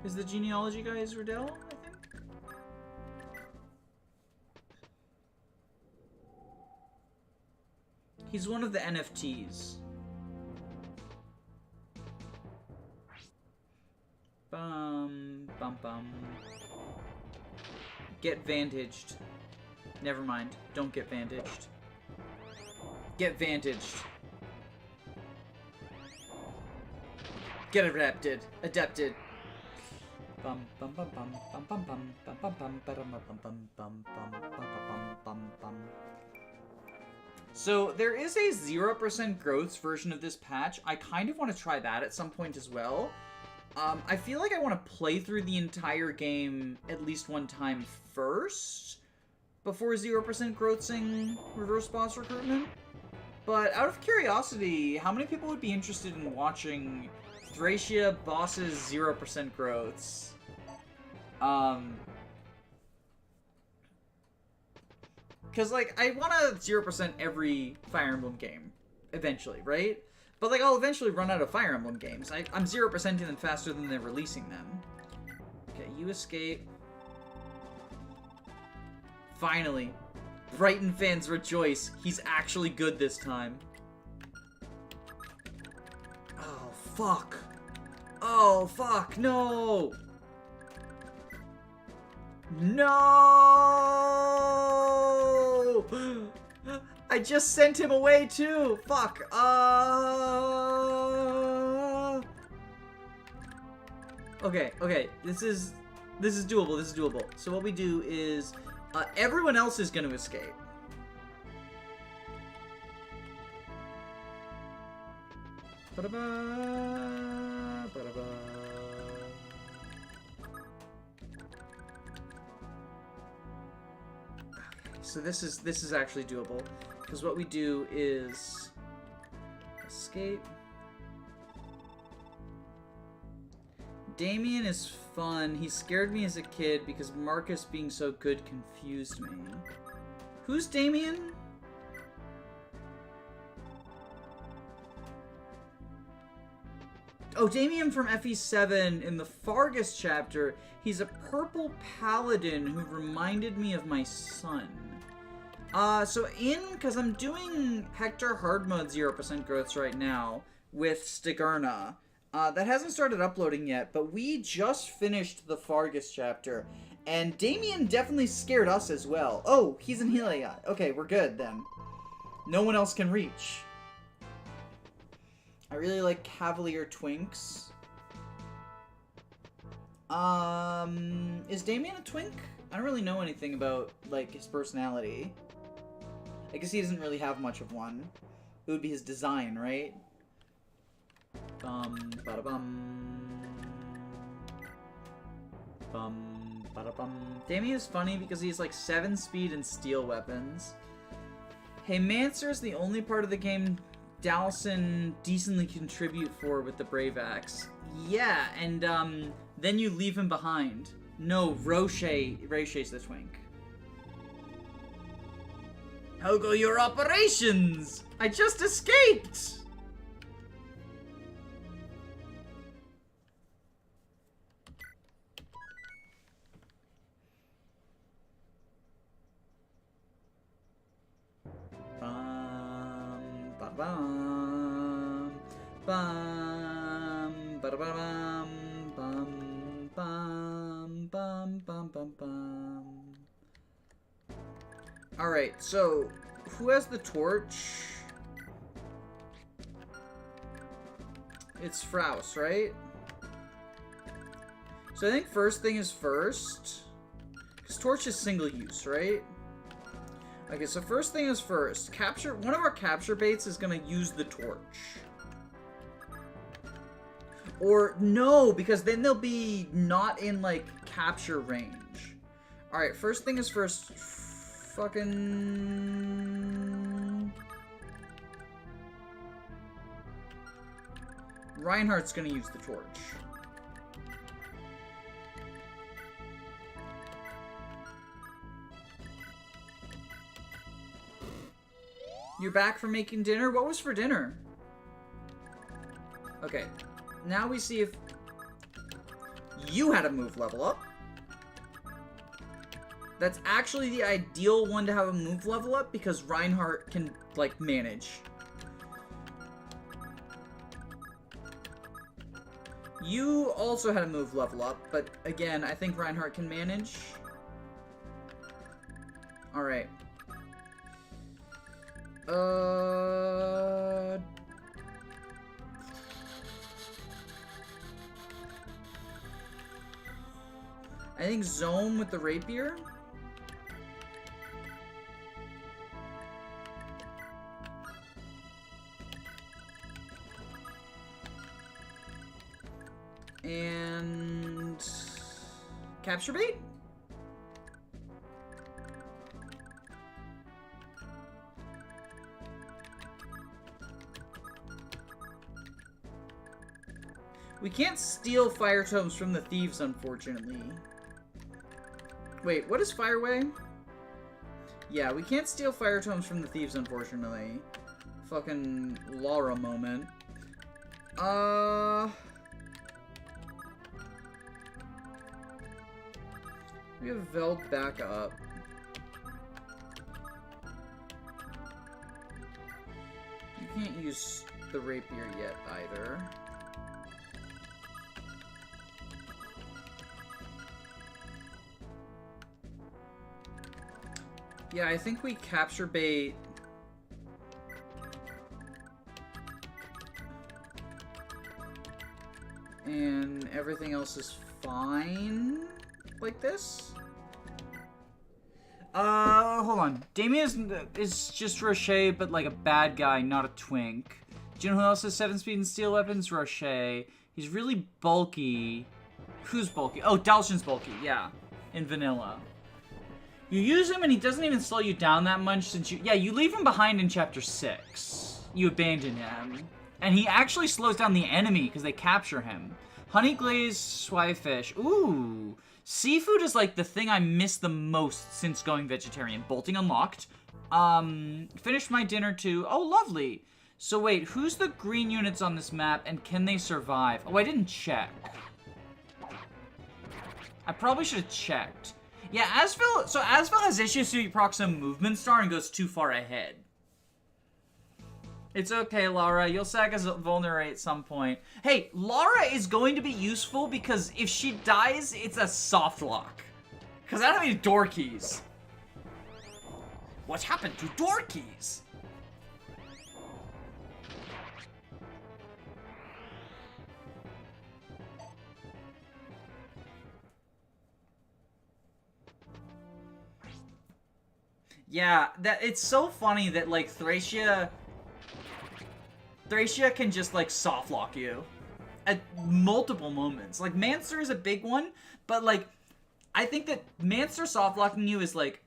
Is the Genealogy guy is Riddell, I think? He's one of the NFTs. Bum, bum, bum. Get vantaged. Never mind. Don't get vantaged. Get vantaged. Get adapted. Adapted. Bum, bum, bum, bum, bum, bum, bum, bum, bum, bum, bum, bum, bum, bum, bum, bum, bum. So there is a 0% growths version of this patch. I kind of want to try that at some point as well. I feel like I want to play through the entire game at least one time first before 0% growthsing reverse boss recruitment. But out of curiosity, how many people would be interested in watching Thracia bosses 0% growths? Because, like, I want to 0% every Fire Emblem game, eventually, right? But, like, I'll eventually run out of Fire Emblem games. I'm 0%ing them faster than they're releasing them. Okay, you escape. Finally. Brighton fans rejoice. He's actually good this time. Oh, fuck. Oh, fuck. No! No! I just sent him away too. Fuck. Okay. This is doable. This is doable. So what we do is everyone else is going to escape. Ba-da-ba, ba-da-ba. So this is actually doable, because what we do is escape. Damien is fun. He scared me as a kid because Marcus being so good confused me. Who's Damien? Oh, Damien from FE7 in the Fargus chapter. He's a purple paladin who reminded me of my son. Because I'm doing Hector hard mode 0% growths right now with Stigurna. That hasn't started uploading yet, but we just finished the Fargus chapter, and Damien definitely scared us as well. Oh, he's in Helia. Okay, we're good then. No one else can reach. I really like Cavalier Twinks. Is Damien a twink? I don't really know anything about, like, his personality. I guess he doesn't really have much of one. It would be his design, right? Damien is funny because he's like 7 speed and steel weapons. Hey, Mancer is the only part of the game Dalson decently contribute for with the Brave Axe. Yeah, and then you leave him behind. No, Roche's the twink. How go your operations? I just escaped! Bum, bum, ba-da-ba-bum, bum, bum, bum, bum, bum, bum. Alright, so, who has the torch? It's Fraus, right? So I think first thing is first. Because torch is single use, right? Okay, so first thing is first. One of our capture baits is gonna use the torch. Or, no, because then they'll be not in, like, capture range. Alright, first thing is first. Fucking... Reinhardt's gonna use the torch. You're back from making dinner? What was for dinner? Okay. Now we see if you had a move level up. That's actually the ideal one to have a move level up because Reinhardt can, like, manage. You also had a move level up, but again, I think Reinhardt can manage. Alright. I think Zome with the rapier. And capture bait? We can't steal fire tomes from the thieves, unfortunately. Wait, what is Fireway? Yeah, we can't steal fire tomes from the thieves, unfortunately. Fucking Laura moment. We have Veld back up. You can't use the rapier yet, either. Yeah, I think we capture bait. And everything else is fine like this. Hold on. Damien is just Rocher, but like a bad guy, not a twink. Do you know who else has 7 speed and steel weapons? Rocher. He's really bulky. Who's bulky? Oh, Dalshin's bulky, yeah. In vanilla. You use him and he doesn't even slow you down that much since you... Yeah, you leave him behind in Chapter 6. You abandon him. And he actually slows down the enemy because they capture him. Honey glazed swifish. Ooh. Seafood is like the thing I miss the most since going vegetarian. Bolting unlocked. Finished my dinner too. Oh, lovely. So wait, who's the green units on this map and can they survive? Oh, I didn't check. I probably should have checked. Yeah, Asville, so Asville has issues to procs a movement star and goes too far ahead. It's okay, Lara. You'll sack us vulnerate at some point. Hey, Lara is going to be useful because if she dies, it's a soft lock. Because I don't have any door keys. What happened to door keys? Yeah, it's so funny that, like, Thracia can just, like, soft lock you at multiple moments. Like, Manster is a big one, but, like, I think that Manster soft locking you is, like,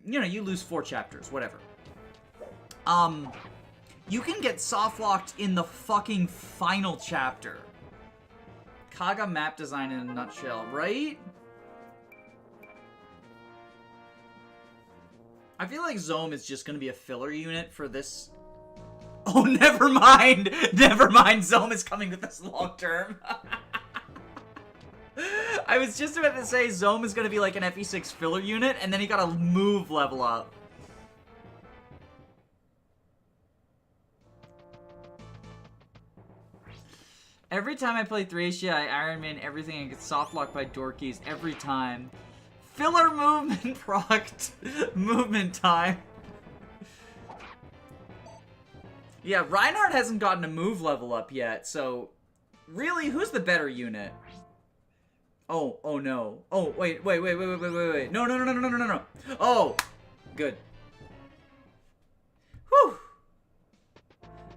you know, you lose 4 chapters, whatever. You can get soft locked in the fucking final chapter. Kaga map design in a nutshell, right? I feel like Zome is just gonna be a filler unit for this. Oh, never mind! Never mind, Zome is coming with us long term. I was just about to say Zome is gonna be like an FE6 filler unit, and then he got a move level up. Every time I play Thracia, I Iron Man everything and get soft locked by door keys every time. Filler movement proct. Movement time. Yeah, Reinhardt hasn't gotten a move level up yet, so... Really, who's the better unit? Oh no. Oh, wait. No. Oh, good. Whew.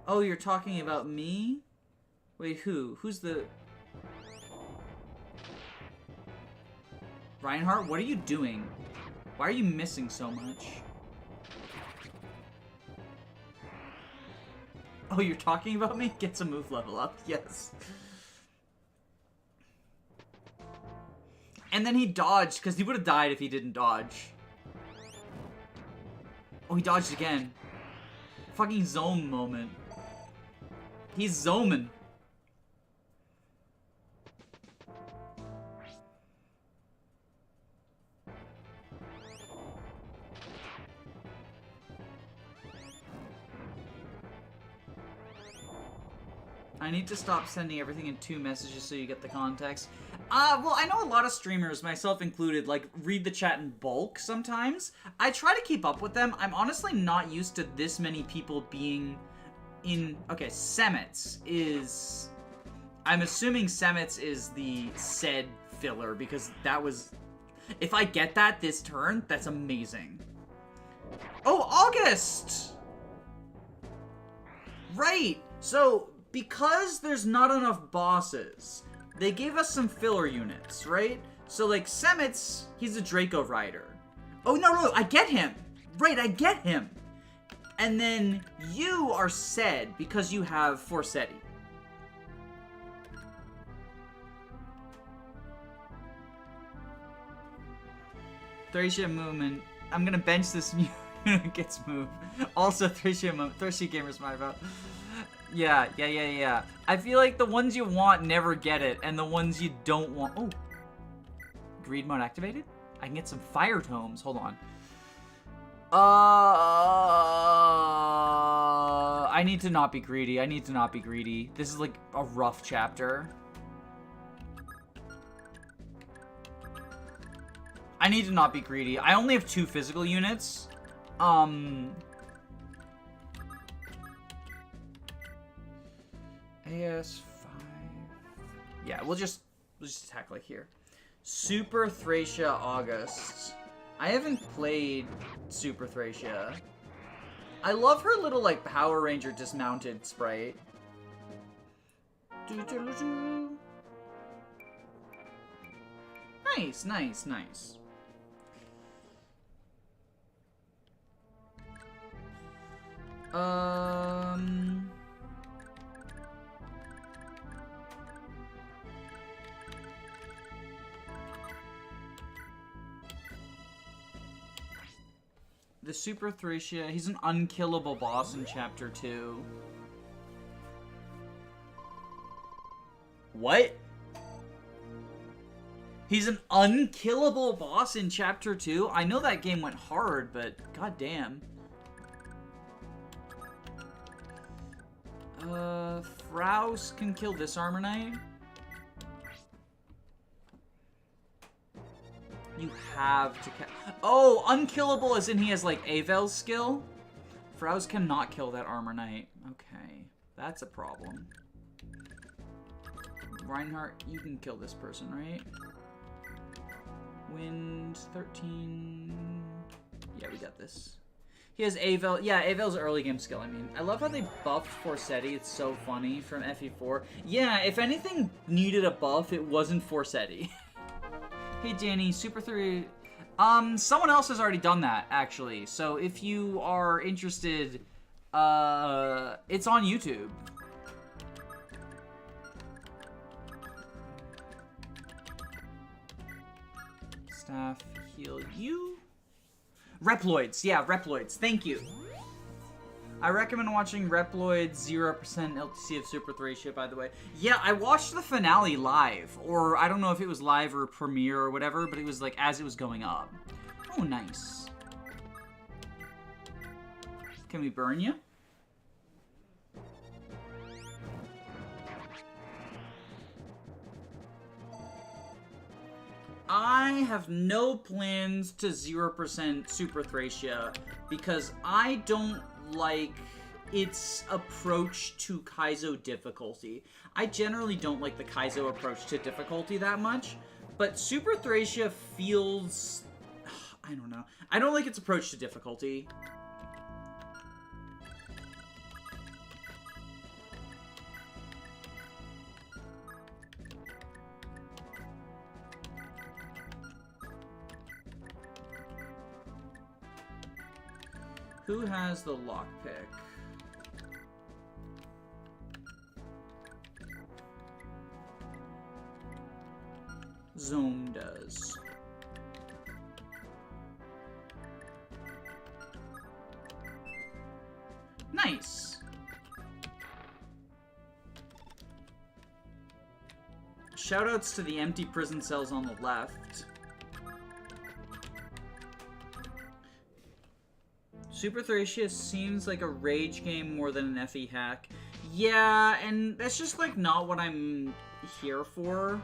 Oh, you're talking about me? Wait, who? Who's the... Reinhardt, what are you doing? Why are you missing so much? Oh, you're talking about me? Get some move level up. Yes. And then he dodged, because he would have died if he didn't dodge. Oh, he dodged again. Fucking Zome moment. He's Zomin'. I need to stop sending everything in 2 messages so you get the context. Well, I know a lot of streamers, myself included, like, read the chat in bulk sometimes. I try to keep up with them. I'm honestly not used to this many people being in... Okay, Semets is... I'm assuming Semets is the said filler, because that was... If I get that this turn, that's amazing. Oh, August! Right! So... Because there's not enough bosses, they gave us some filler units, right? So, like, Semets, he's a Draco Rider. Oh, no, I get him! Right, I get him! And then you are said because you have Forsetti. Thracia movement. I'm gonna bench this move. It gets moved. Also, Thracia gamers my vote. Yeah. I feel like the ones you want never get it, and the ones you don't want. Oh, greed mode activated. I can get some fire tomes. Hold on. I need to not be greedy. This is like a rough chapter. I need to not be greedy. I only have 2 physical units. AS5. Yeah, we'll just attack like here. Super Thracia August. I haven't played Super Thracia. I love her little, like, Power Ranger dismounted sprite. Nice. The Super Thracia, he's an unkillable boss in Chapter 2. What? He's an unkillable boss in Chapter 2? I know that game went hard, but goddamn. Thracia can kill this Armor Knight. You have to oh, unkillable as in he has, like, Avel's skill? Thracia cannot kill that Armor Knight. Okay, that's a problem. Reinhardt, you can kill this person, right? Wind, 13... Yeah, we got this. He has Avel. Yeah, Avel's early game skill, I mean. I love how they buffed Forsetti. It's so funny from FE4. Yeah, if anything needed a buff, it wasn't Forsetti. Hey, Danny, Super 3... someone else has already done that, actually. So if you are interested, it's on YouTube. Staff, heal you. Reploids, yeah, Reploids, thank you. I recommend watching Reploids 0% LTC of Super Thracia, by the way. Yeah, I watched the finale live, or I don't know if it was live or premiere or whatever, but it was like as it was going up. Oh, nice. Can we burn you? I have no plans to 0% Super Thracia because I don't like its approach to Kaizo difficulty. I generally don't like the Kaizo approach to difficulty that much, but Super Thracia feels... I don't know. I don't like its approach to difficulty. Who has the lockpick? Zone does. Nice. Shoutouts to the empty prison cells on the left. Super Thracia seems like a rage game more than an FE hack. Yeah, and that's just like not what I'm here for.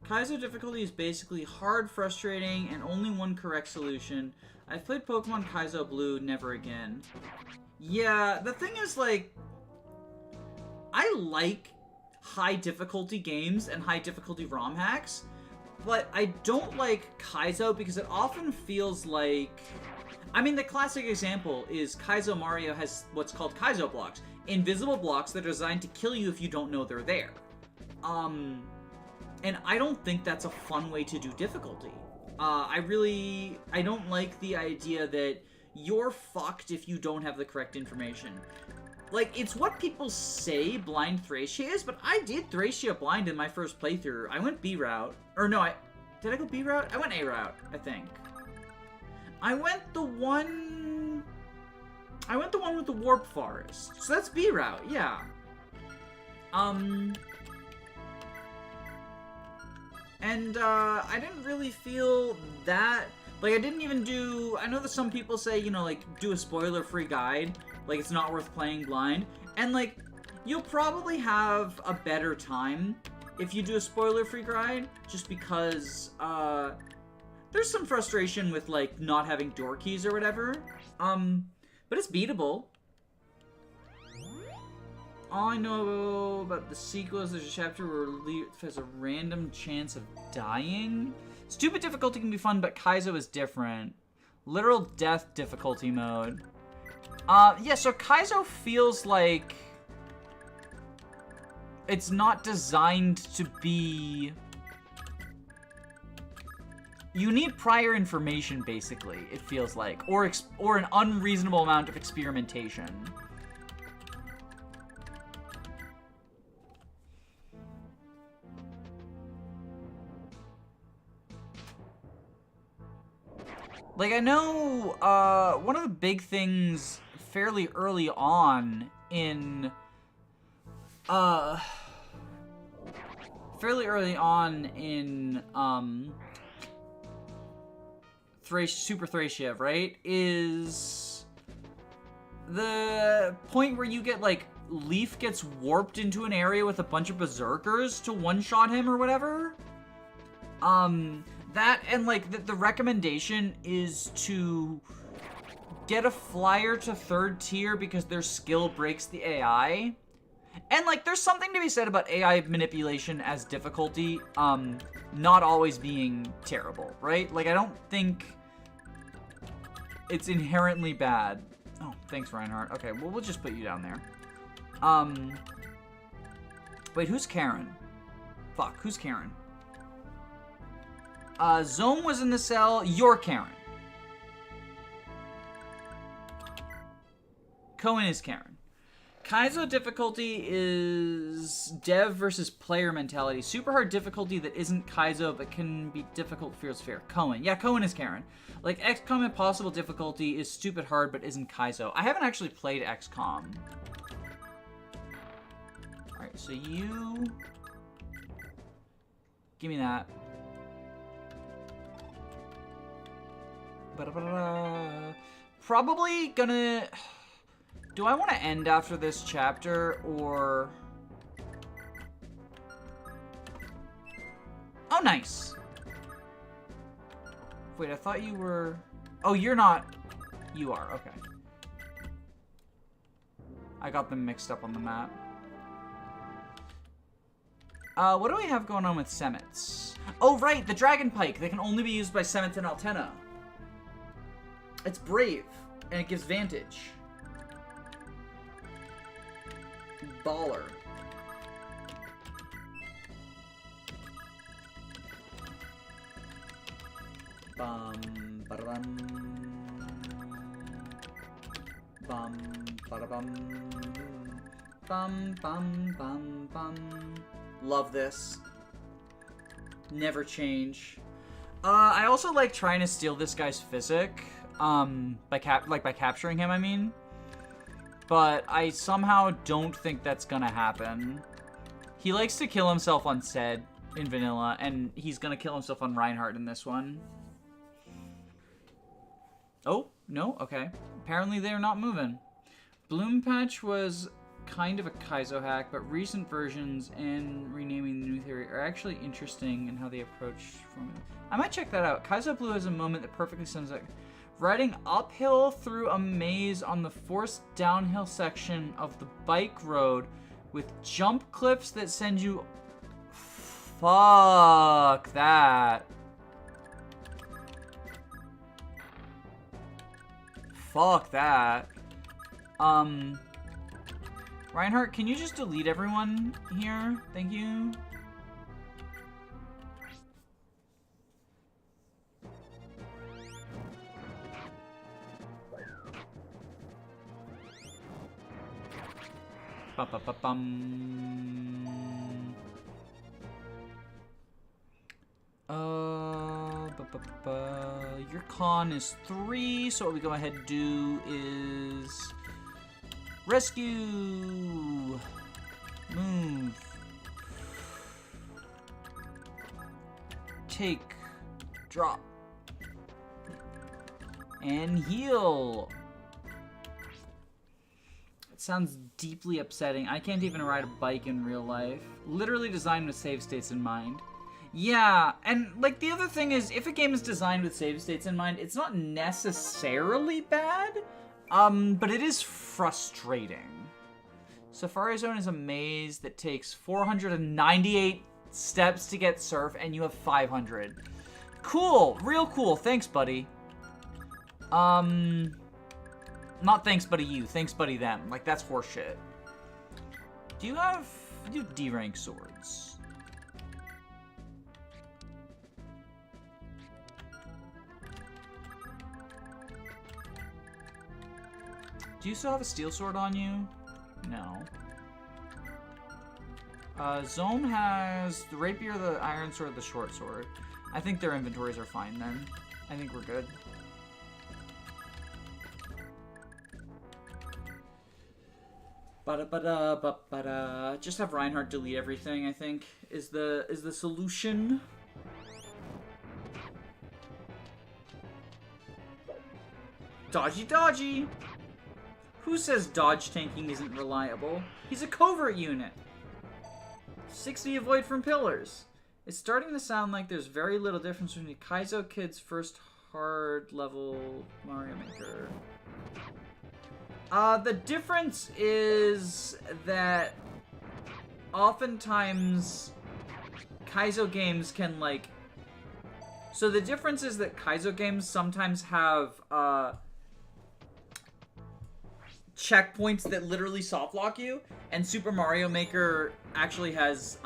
Kaizo difficulty is basically hard, frustrating, and only one correct solution. I've played Pokemon Kaizo Blue, never again. Yeah, the thing is, like, I like high difficulty games and high difficulty ROM hacks, but I don't like Kaizo because it often feels like... I mean, the classic example is Kaizo Mario has what's called Kaizo blocks. Invisible blocks that are designed to kill you if you don't know they're there. And I don't think that's a fun way to do difficulty. I don't like the idea that you're fucked if you don't have the correct information. Like, it's what people say blind Thracia is, but I did Thracia blind in my first playthrough. I went B route. Or no, did I go B route? I went A route, I think. I went the one with the warp forest. So that's B route, yeah. And I didn't really feel that, like, I didn't even do, I know that some people say, you know, like, do a spoiler-free guide, like, it's not worth playing blind, and, like, you'll probably have a better time if you do a spoiler-free guide, just because, there's some frustration with, like, not having door keys or whatever, but it's beatable. All I know about the sequel is there's a chapter where Leif has a random chance of dying. Stupid difficulty can be fun, but Kaizo is different. Literal death difficulty mode. Yeah, so Kaizo feels like it's not designed to be... You need prior information, basically, it feels like. Or an unreasonable amount of experimentation. Like, I know, one of the big things fairly early on in, Super Thracia, right, is the point where you get, like, Leif gets warped into an area with a bunch of berserkers to one-shot him or whatever. That, and, like, the recommendation is to get a flyer to 3rd tier because their skill breaks the AI. And, like, there's something to be said about AI manipulation as difficulty, not always being terrible, right? Like, I don't think it's inherently bad. Oh, thanks, Reinhardt. Okay, well, we'll just put you down there. Wait, who's Karen? Fuck, who's Karen? Zome was in the cell. You're Karen. Cohen is Karen. Kaizo difficulty is dev versus player mentality. Super hard difficulty that isn't Kaizo but can be difficult feels fair. Cohen. Yeah, Cohen is Karen. Like, XCOM impossible difficulty is stupid hard but isn't Kaizo. I haven't actually played XCOM. Alright, so you... Give me that. Probably gonna... Do I want to end after this chapter, or... Oh, nice! Wait, I thought you were... Oh, you're not... You are, okay. I got them mixed up on the map. What do we have going on with Semits? Oh, right, the Dragon Pike. They can only be used by Semits and Altena. It's brave, and it gives Vantage. Baller. Bum, ba-da-bum. Bum, ba-da-bum. Bum, bum, bum, bum. Love this. Never change. I also like trying to steal this guy's physic. By capturing him, I mean. But I somehow don't think that's gonna happen. He likes to kill himself on Zed in vanilla, and he's gonna kill himself on Reinhardt in this one. Oh, no? Okay. Apparently they're not moving. Bloom Patch was kind of a Kaizo hack, but recent versions and renaming the new theory are actually interesting in how they approach formula. I might check that out. Kaizo Blue has a moment that perfectly sums up. Riding uphill through a maze on the forced downhill section of the bike road with jump cliffs that send you... Fuck that. Fuck that. Reinhardt, can you just delete everyone here? Thank you. Ba-ba-ba-bum. Your con is 3, so what we go ahead and do is rescue. Move. Take. Drop. And heal. It sounds deeply upsetting. I can't even ride a bike in real life. Literally designed with save states in mind. Yeah, and like the other thing is, if a game is designed with save states in mind, it's not necessarily bad, but it is frustrating. Safari Zone is a maze that takes 498 steps to get surf, and you have 500. Cool, real cool. Thanks, buddy. Not thanks, buddy, you. Thanks, buddy, them. Like, that's horseshit. Do you have D rank swords? Do you still have a steel sword on you? No. Zome has the rapier, the iron sword, the short sword. I think their inventories are fine then. I think we're good. Ba-da-ba-da-ba-ba-da. Just have Reinhardt delete everything, I think, is the solution. Dodgy dodgy! Who says dodge tanking isn't reliable? He's a covert unit. 60 avoid from pillars. It's starting to sound like there's very little difference between Kaizo Kid's first hard level Mario Maker. The difference is that oftentimes Kaizo games can like... So the difference is that Kaizo games sometimes have checkpoints that literally soft lock you, and Super Mario Maker actually has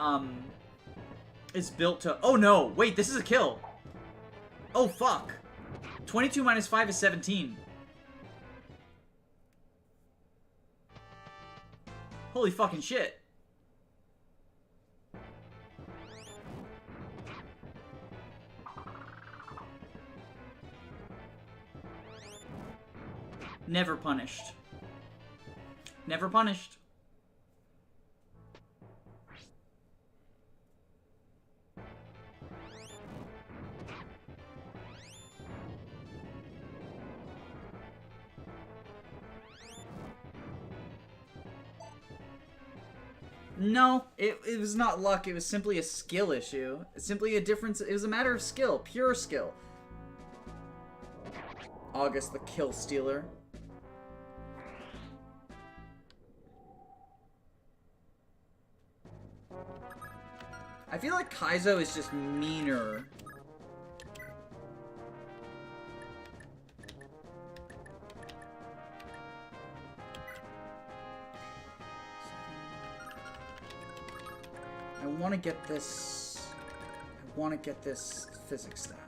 is built to... Oh no, wait, this is a kill. Oh fuck. 22 minus 5 is 17. Holy fucking shit. Never punished. Never punished. No, it was not luck. It was simply a skill issue. It's simply a difference. It was a matter of skill. Pure skill. August the Kill Stealer. I feel like Kaizo is just meaner. I want to get this. I want to get this physics staff.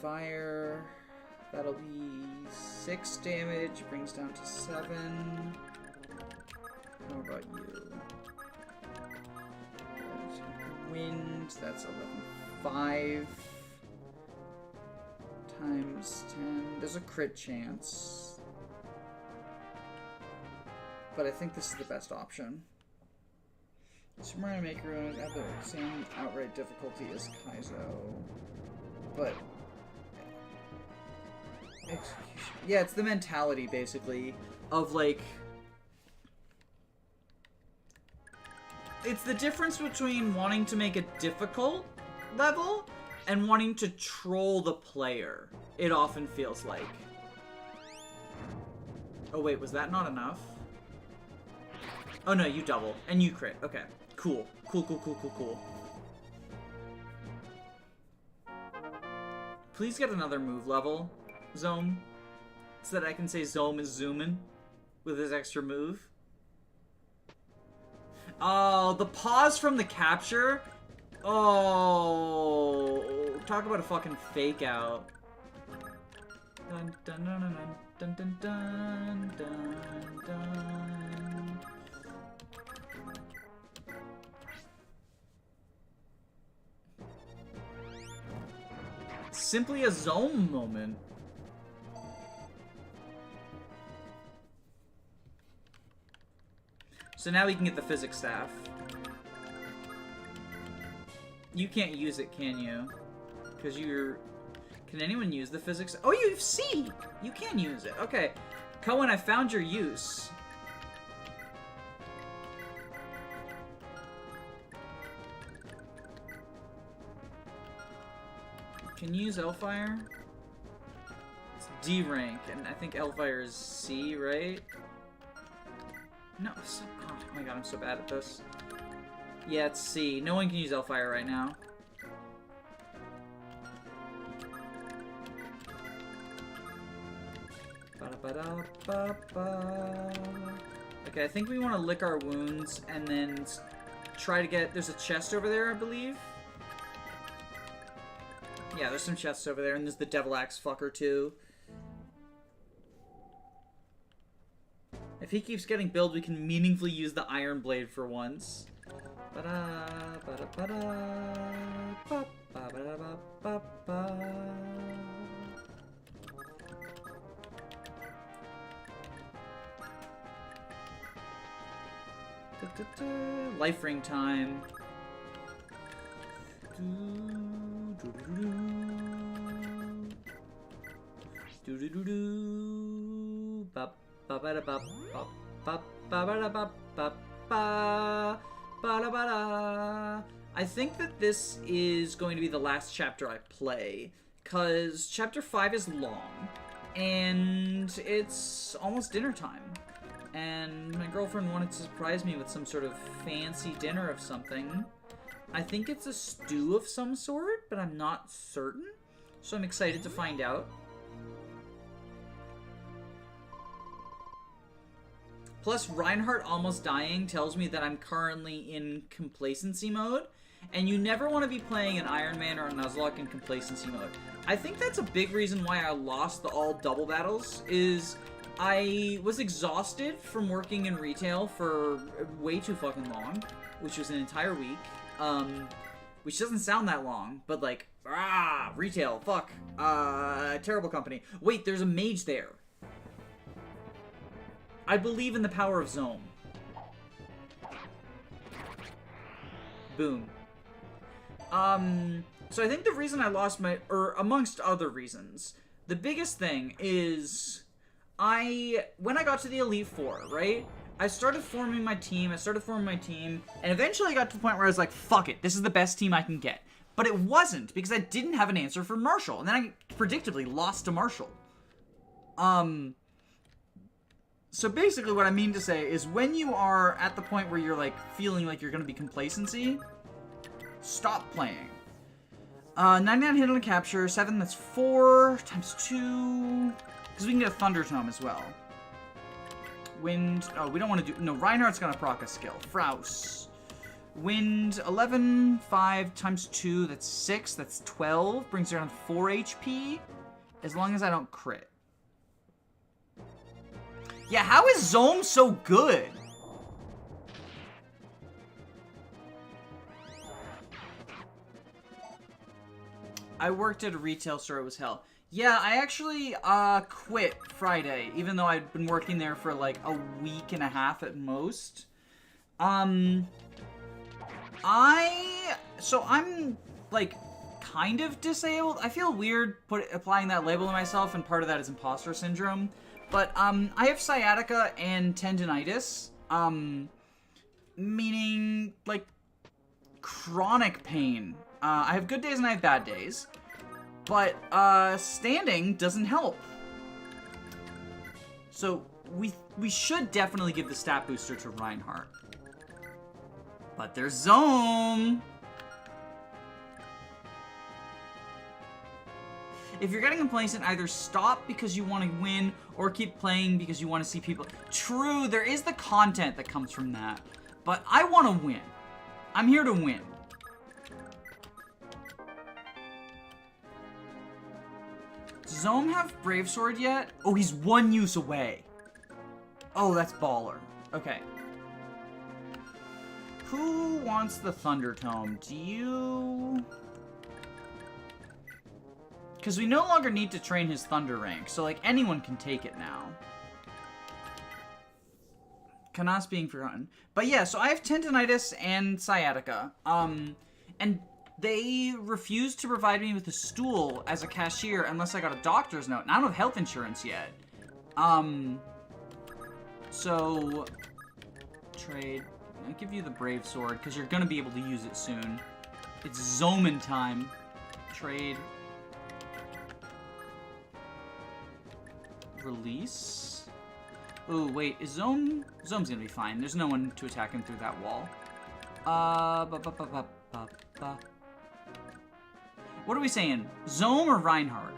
Fire. That'll be 6 damage. Brings down to 7. How about you? Wind. That's 11.5 times 10. There's a crit chance. But I think this is the best option. Super Mario Maker would have the same outright difficulty as Kaizo. But... yeah, it's the mentality, basically, of, like... It's the difference between wanting to make a difficult level and wanting to troll the player, it often feels like. Oh wait, was that not enough? Oh no, you double. And you crit. Okay. Cool. Cool, cool, cool, cool, cool. Please get another move level, Zome. So that I can say Zome is zooming with his extra move. Oh, the pause from the capture? Oh, talk about a fucking fake out. Dun dun dun dun dun dun dun dun dun. Simply a Zome moment. So now we can get the physics staff. You can't use it, can you? Because you're... Can anyone use the physics? Oh, you have C! You can use it. Okay. Cohen, I found your use. Can you use Elfire? It's D rank, and I think Elfire is C, right? No, oh my god, I'm so bad at this. Yeah, it's C. No one can use Elfire right now. Okay, I think we want to lick our wounds and then try to get... There's a chest over there, I believe. Yeah, there's some chests over there, and there's the Devil Axe fucker, too. If he keeps getting build, we can meaningfully use the Iron Blade for once. Life ring time. I think that this is going to be the last chapter I play, because chapter 5 is long, and it's almost dinner time. And my girlfriend wanted to surprise me with some sort of fancy dinner of something. I think it's a stew of some sort, but I'm not certain. So I'm excited to find out. Plus, Reinhardt almost dying tells me that I'm currently in complacency mode. And you never want to be playing an Iron Man or a Nuzlocke in complacency mode. I think that's a big reason why I lost the all double battles, is I was exhausted from working in retail for way too fucking long, which was an entire week. Which doesn't sound that long, but like, retail, fuck, terrible company. Wait, there's a mage there. I believe in the power of Zome. Boom. So I think the reason I lost my, or amongst other reasons, the biggest thing is when I got to the Elite Four, right? I started forming my team, and eventually I got to the point where I was like, fuck it, this is the best team I can get. But it wasn't, because I didn't have an answer for Marshall, and then I predictably lost to Marshall. So basically what I mean to say is when you are at the point where you're like feeling like you're gonna be complacency, stop playing. 99 hit on a capture, 7, that's 4, times 2, because we can get a Thunder Tome as well. Wind, oh, we don't want to do, no, Reinhardt's gonna proc a skill. Frous. Wind, 11, 5, times 2, that's 6, that's 12, brings her down 4 HP, as long as I don't crit. Yeah, how is Zome so good? I worked at a retail store, it was hell. Yeah, I actually quit Friday, even though I'd been working there for like a week and a half at most. So I'm like kind of disabled. I feel weird applying that label to myself, and part of that is imposter syndrome. But I have sciatica and tendinitis, meaning like chronic pain. I have good days and I have bad days, but standing doesn't help. So we should definitely give the stat booster to Reinhardt. But there's Zome. If you're getting complacent, either stop because you want to win or keep playing because you want to see people. True, there is the content that comes from that, but I want to win. I'm here to win. Does Zome have Brave Sword yet? Oh, he's 1 use away. Oh, that's baller. Okay. Who wants the Thunder Tome? Do you... Because we no longer need to train his thunder rank, so like anyone can take it now. Canas being forgotten. But yeah, so I have tendinitis and sciatica. And they refused to provide me with a stool as a cashier unless I got a doctor's note. And I don't have health insurance yet. So trade. I'll give you the brave sword because you're gonna be able to use it soon. It's Zoman time. Trade. Release. Oh wait, is Zome's gonna be fine. There's no one to attack him through that wall. What are we saying? Zome or Reinhardt?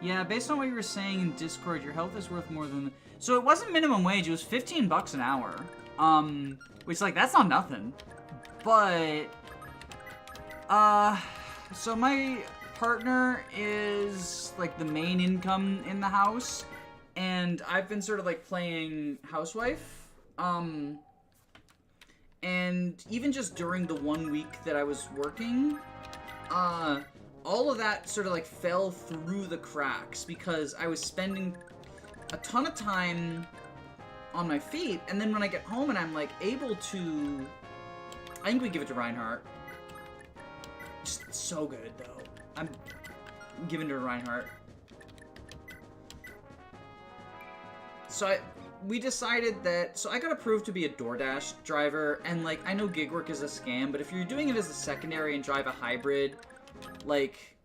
Yeah, based on what you were saying in Discord, your health is worth more than... So it wasn't minimum wage, it was 15 bucks an hour. Which, like, that's not nothing. But... So my partner is, like, the main income in the house. And I've been sort of, like, playing housewife. And even just during the 1 week that I was working, all of that sort of like fell through the cracks because I was spending a ton of time on my feet, and then when I get home and I'm like able to, I think we give it to Reinhardt. Just so good though. I'm giving it to Reinhardt. So we decided that, so I got approved to be a DoorDash driver, and like, I know gig work is a scam, but if you're doing it as a secondary and drive a hybrid, like,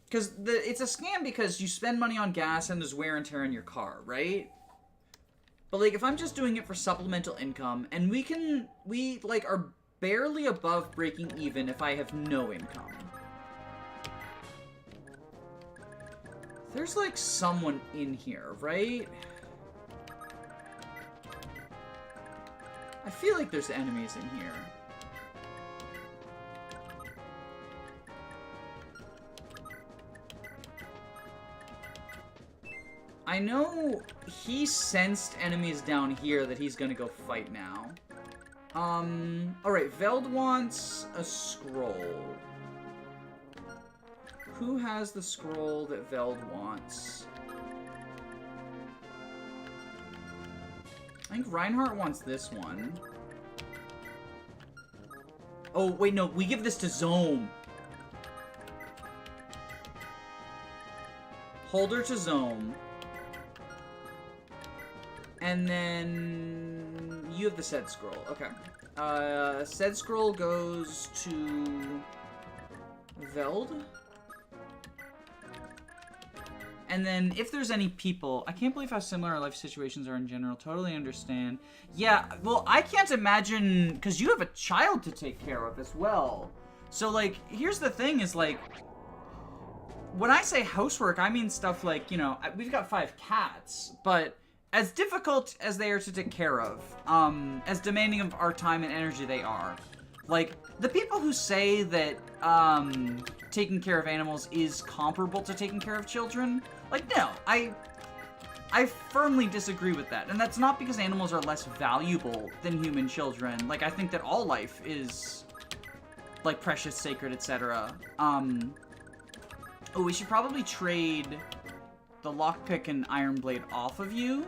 because it's a scam because you spend money on gas and there's wear and tear in your car, right? But like, if I'm just doing it for supplemental income, and we like are barely above breaking even if I have no income. There's like someone in here, right? I feel like there's enemies in here. I know he sensed enemies down here that he's gonna go fight now. Alright, Veld wants a scroll. Who has the scroll that Veld wants? I think Reinhardt wants this one. Oh, wait, no, we give this to Zome. Hold her to Zome. And then you have the said scroll. Okay. Said scroll goes to Veld. And then if there's any people, I can't believe how similar our life situations are in general. Totally understand. Yeah, well, I can't imagine, because you have a child to take care of as well. So, like, here's the thing is, like, when I say housework, I mean stuff like, you know, we've got 5 cats, but as difficult as they are to take care of, as demanding of our time and energy they are, like, the people who say that taking care of animals is comparable to taking care of children, like, no, I firmly disagree with that. And that's not because animals are less valuable than human children. Like, I think that all life is, like, precious, sacred, etc. Oh, we should probably trade the lockpick and iron blade off of you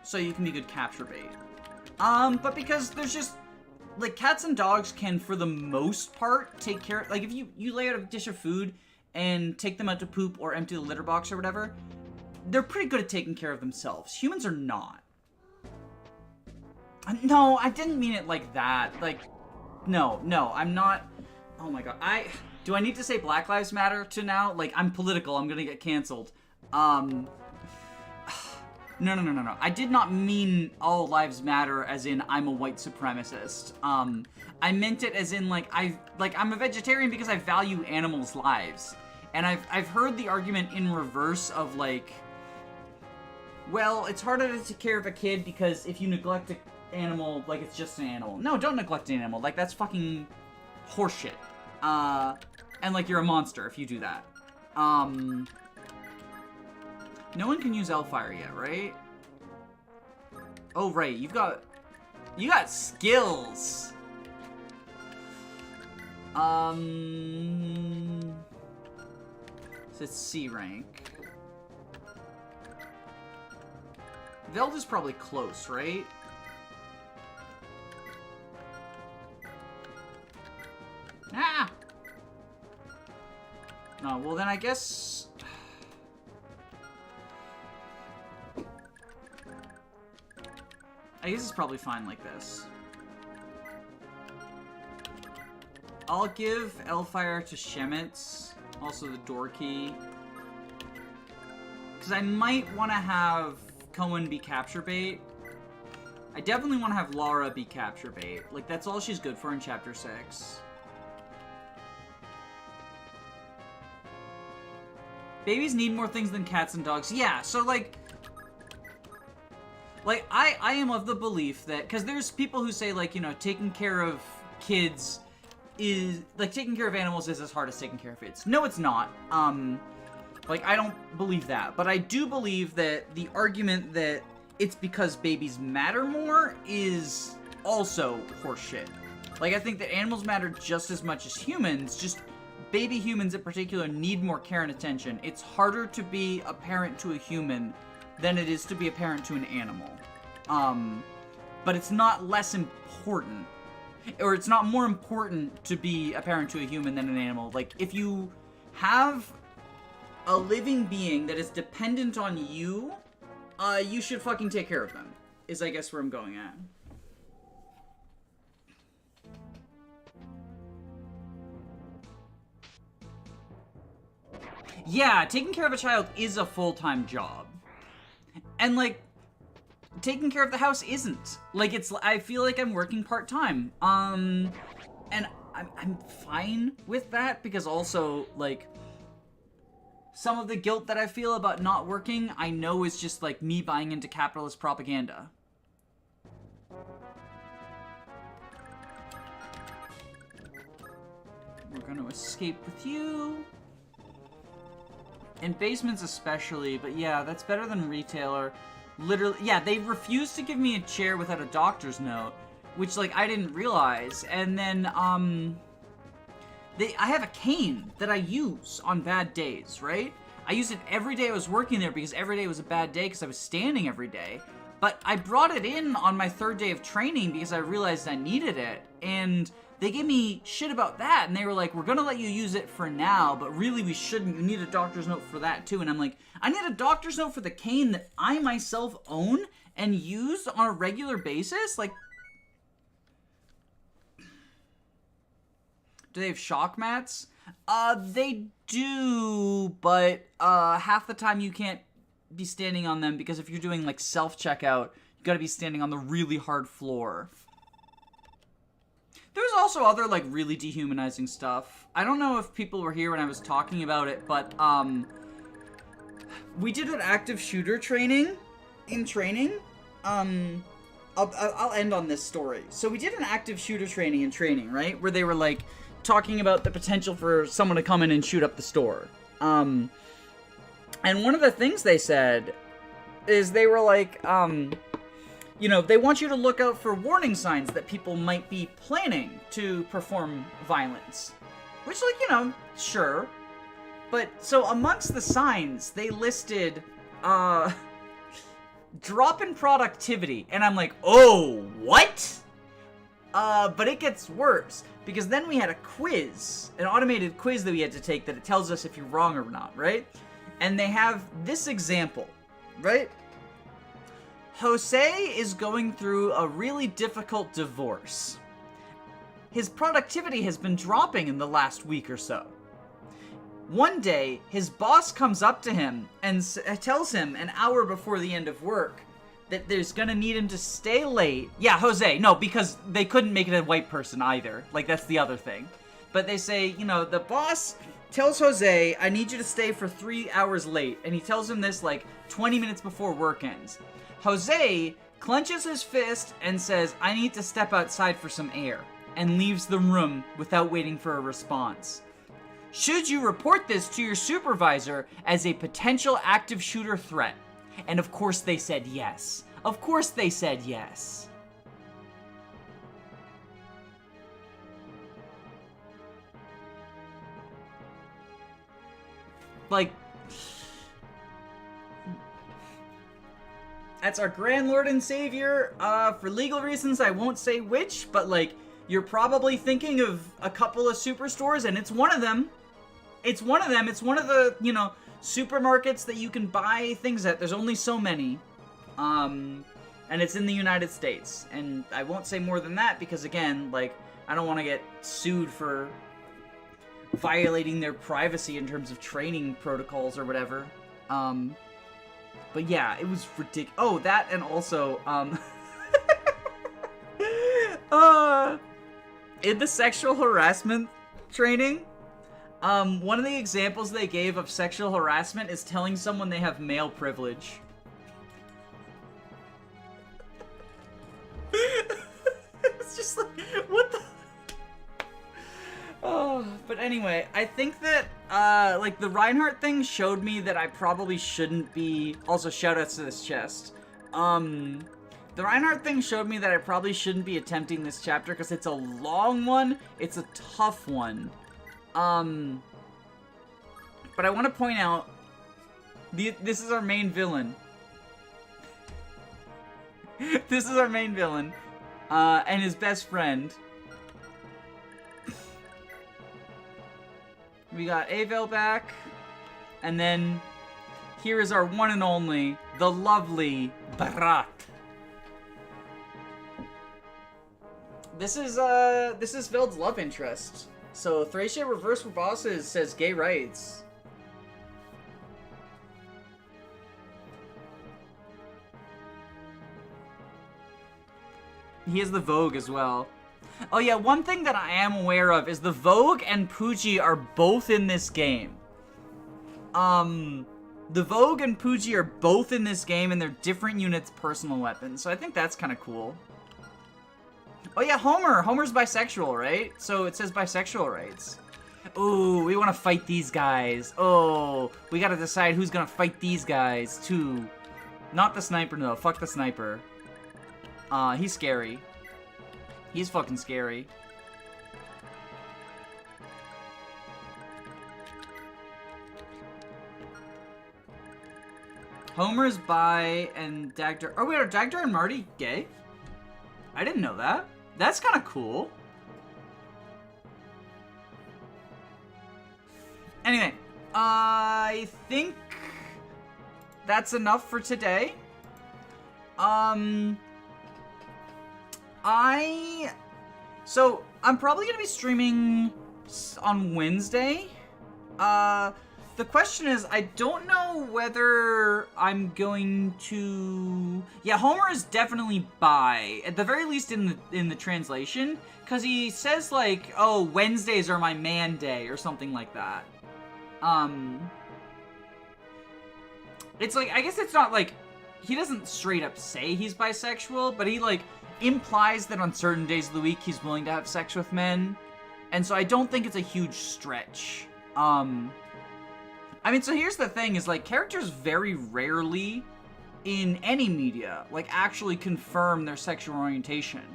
so you can be good capture bait. But because there's just, like, cats and dogs can, for the most part, take care... Like, if you lay out a dish of food and take them out to poop or empty the litter box or whatever, they're pretty good at taking care of themselves. Humans are not. No, I didn't mean it like that. Like, no, I'm not... Oh my god, do I need to say Black Lives Matter to now? Like, I'm political, I'm gonna get canceled. No. I did not mean all lives matter as in I'm a white supremacist. I meant it as in, like, I'm a vegetarian because I value animals' lives. And I've heard the argument in reverse of, like, well, it's harder to take care of a kid because if you neglect an animal, like, it's just an animal. No, don't neglect an animal. Like, that's fucking horseshit. And, like, you're a monster if you do that. No one can use Hellfire yet, right? Oh, right. You got skills. So it's C rank. Velda's probably close, right? Ah! Oh, well then I guess... I guess it's probably fine like this. I'll give Elfire to Shemitz, also the door key. Because I might want to have Cohen be capture bait. I definitely want to have Lara be capture bait. Like, that's all she's good for in Chapter 6. Babies need more things than cats and dogs. Yeah, so, like, I am of the belief that... Because there's people who say, like, you know, taking care of kids is... Like, taking care of animals is as hard as taking care of kids. No, it's not. Like, I don't believe that. But I do believe that the argument that it's because babies matter more is also horseshit. Like, I think that animals matter just as much as humans, just baby humans in particular need more care and attention. It's harder to be a parent to a human than it is to be a parent to an animal. But it's not less important, or it's not more important to be a parent to a human than an animal. Like, if you have a living being that is dependent on you, you should fucking take care of them, is I guess where I'm going at. Yeah, taking care of a child is a full-time job. And, like, taking care of the house isn't. Like, I feel like I'm working part-time. And I'm fine with that, because also, like, some of the guilt that I feel about not working, I know is just, like, me buying into capitalist propaganda. We're gonna escape with you. In basements especially, but yeah, that's better than retailer. Literally, yeah, they refused to give me a chair without a doctor's note, which, like, I didn't realize. And then, I have a cane that I use on bad days, right? I used it every day I was working there because every day was a bad day because I was standing every day. But I brought it in on my 3rd day of training because I realized I needed it, and they gave me shit about that, and they were like, we're gonna let you use it for now, but really we shouldn't. You need a doctor's note for that too. And I'm like, I need a doctor's note for the cane that I myself own and use on a regular basis? Like, do they have shock mats? They do, but half the time you can't be standing on them because if you're doing, like, self-checkout, you gotta be standing on the really hard floor. There's also other, like, really dehumanizing stuff. I don't know if people were here when I was talking about it, but, we did an active shooter training. I'll end on this story. So we did an active shooter training in training, right? Where they were, like, talking about the potential for someone to come in and shoot up the store. And one of the things they said is they were like, you know, they want you to look out for warning signs that people might be planning to perform violence. Which, like, you know, sure. But, so amongst the signs, they listed, drop in productivity. And I'm like, oh, what? But it gets worse. Because then we had a quiz, an automated quiz that we had to take that it tells us if you're wrong or not, right? And they have this example, right? Jose is going through a really difficult divorce. His productivity has been dropping in the last week or so. One day, his boss comes up to him and tells him an hour before the end of work that there's gonna need him to stay late. Yeah, Jose. No, because they couldn't make it a white person either. Like, that's the other thing. But they say, you know, the boss tells Jose, I need you to stay for 3 hours late. And he tells him this, like, 20 minutes before work ends. Jose clenches his fist and says, I need to step outside for some air, and leaves the room without waiting for a response. Should you report this to your supervisor as a potential active shooter threat? And of course they said yes. Of course they said yes. like... That's our Grand Lord and Savior. For legal reasons, I won't say which, but, like, you're probably thinking of a couple of superstores, and it's one of them. It's one of them. It's one of the, you know, supermarkets that you can buy things at. There's only so many. And it's in the United States. And I won't say more than that because, again, like, I don't want to get sued for violating their privacy in terms of training protocols or whatever. But yeah, it was ridiculous. Oh, that and also, in the sexual harassment training, one of the examples they gave of sexual harassment is telling someone they have male privilege. It's just like, what the... Oh, but anyway, I think that, like, the Reinhardt thing showed me that I probably shouldn't be... Also, shoutouts to this chest. The Reinhardt thing showed me that I probably shouldn't be attempting this chapter, because it's a long one, it's a tough one. But I want to point out, this is our main villain. This is our main villain, and his best friend. We got Avel back, and then here is our one and only, the lovely Barat. This is Veld's love interest. So Thracia Reverse for Bosses says gay rights. He has the Vogue as well. Oh yeah, one thing that I am aware of is the Vogue and Pooji are both in this game. The Vogue and Pooji are both in this game, and they're different units' personal weapons, so I think that's kind of cool. Oh yeah, Homer's bisexual, right? So it says bisexual rights. Ooh, we want to fight these guys. Oh, we gotta decide who's gonna fight these guys, too. Not the sniper, no. Fuck the sniper. He's scary. He's fucking scary. Homer's bi and Dagda... Oh wait, are Dagda and Marty gay? I didn't know that. That's kind of cool. Anyway, I think that's enough for today. So I'm probably gonna be streaming on Wednesday. The question is, I don't know whether I'm going to... Yeah, Homer is definitely bi, at the very least in the translation, because he says, like, oh, Wednesdays are my man day, or something like that. It's like, I guess it's not, like, he doesn't straight up say he's bisexual, but he, like, implies that on certain days of the week he's willing to have sex with men, and so I don't think it's a huge stretch. I mean, so here's the thing, is, like, characters very rarely, in any media, like, actually confirm their sexual orientation.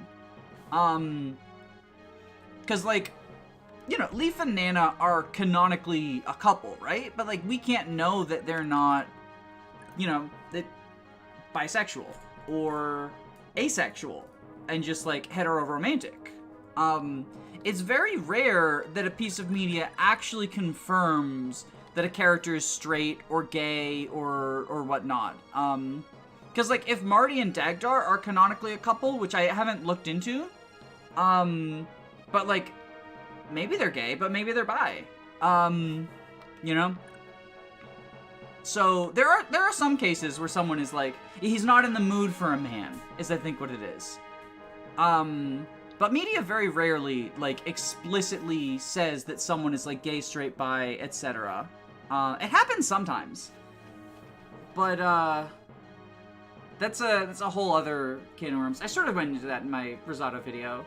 Because, like, you know, Leif and Nana are canonically a couple, right? But, like, we can't know that they're not, you know, that bisexual, or asexual, and just, like, hetero-romantic. It's very rare that a piece of media actually confirms that a character is straight or gay or whatnot. Because, like, if Marty and Dagdar are canonically a couple, which I haven't looked into, but, like, maybe they're gay, but maybe they're bi. You know? So, there are some cases where someone is, like, he's not in the mood for a man, is I think what it is. But media very rarely, like, explicitly says that someone is, like, gay, straight, bi, etc. It happens sometimes. But, that's a whole other can of worms. I sort of went into that in my Rosado video.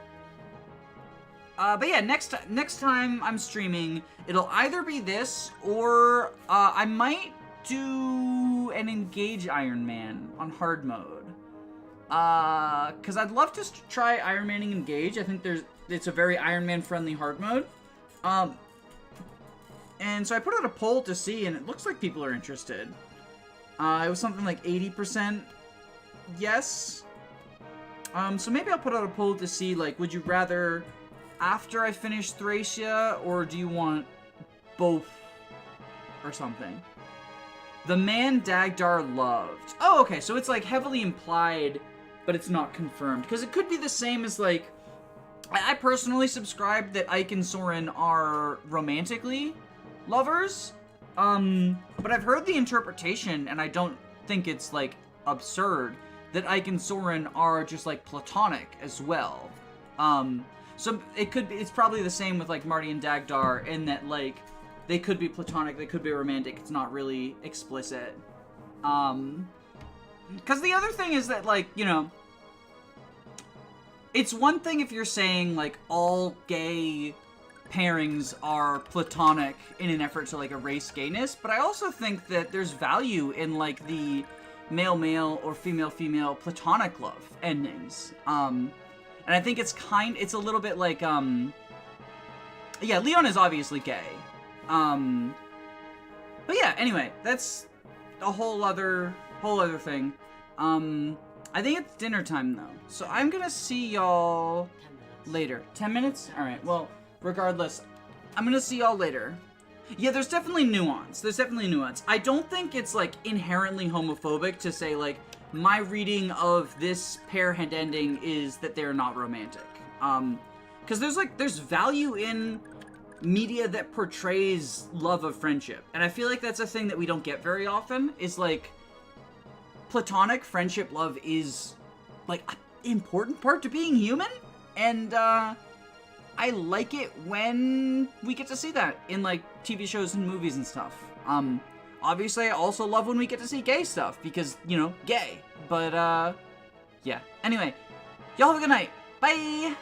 But yeah, next time I'm streaming, it'll either be this, or, I might do an Engage Iron Man on hard mode. Because I'd love to try Iron Manning Engage. I think it's a very Iron Man friendly hard mode. And so I put out a poll to see, and it looks like people are interested. It was something like 80% yes. So maybe I'll put out a poll to see, like, would you rather after I finish Thracia, or do you want both or something? The man Dagdar loved. Oh, okay, so it's, like, heavily implied, but it's not confirmed. Because it could be the same as, like, I personally subscribe that Ike and Soren are romantically lovers. But I've heard the interpretation, and I don't think it's, like, absurd, that Ike and Soren are just, like, platonic as well. So it's probably the same with, like, Marty and Dagdar, in that, like, they could be platonic, they could be romantic, it's not really explicit. Because the other thing is that, like, you know, it's one thing if you're saying, like, all gay pairings are platonic in an effort to, like, erase gayness, but I also think that there's value in, like, the male-male or female-female platonic love endings. And I think it's a little bit like, yeah, Leon is obviously gay. But yeah, anyway, that's a whole other thing. I think it's dinner time, though. So I'm gonna see y'all later. 10 minutes? Alright, well, regardless, I'm gonna see y'all later. Yeah, there's definitely nuance. I don't think it's, like, inherently homophobic to say, like, my reading of this pair head ending is that they're not romantic. Because there's value in media that portrays love of friendship. And I feel like that's a thing that we don't get very often, is, like, platonic friendship love is, like, an important part to being human. And, I like it when we get to see that in, like, TV shows and movies and stuff. Obviously, I also love when we get to see gay stuff, because, you know, gay. But, yeah. Anyway, y'all have a good night. Bye!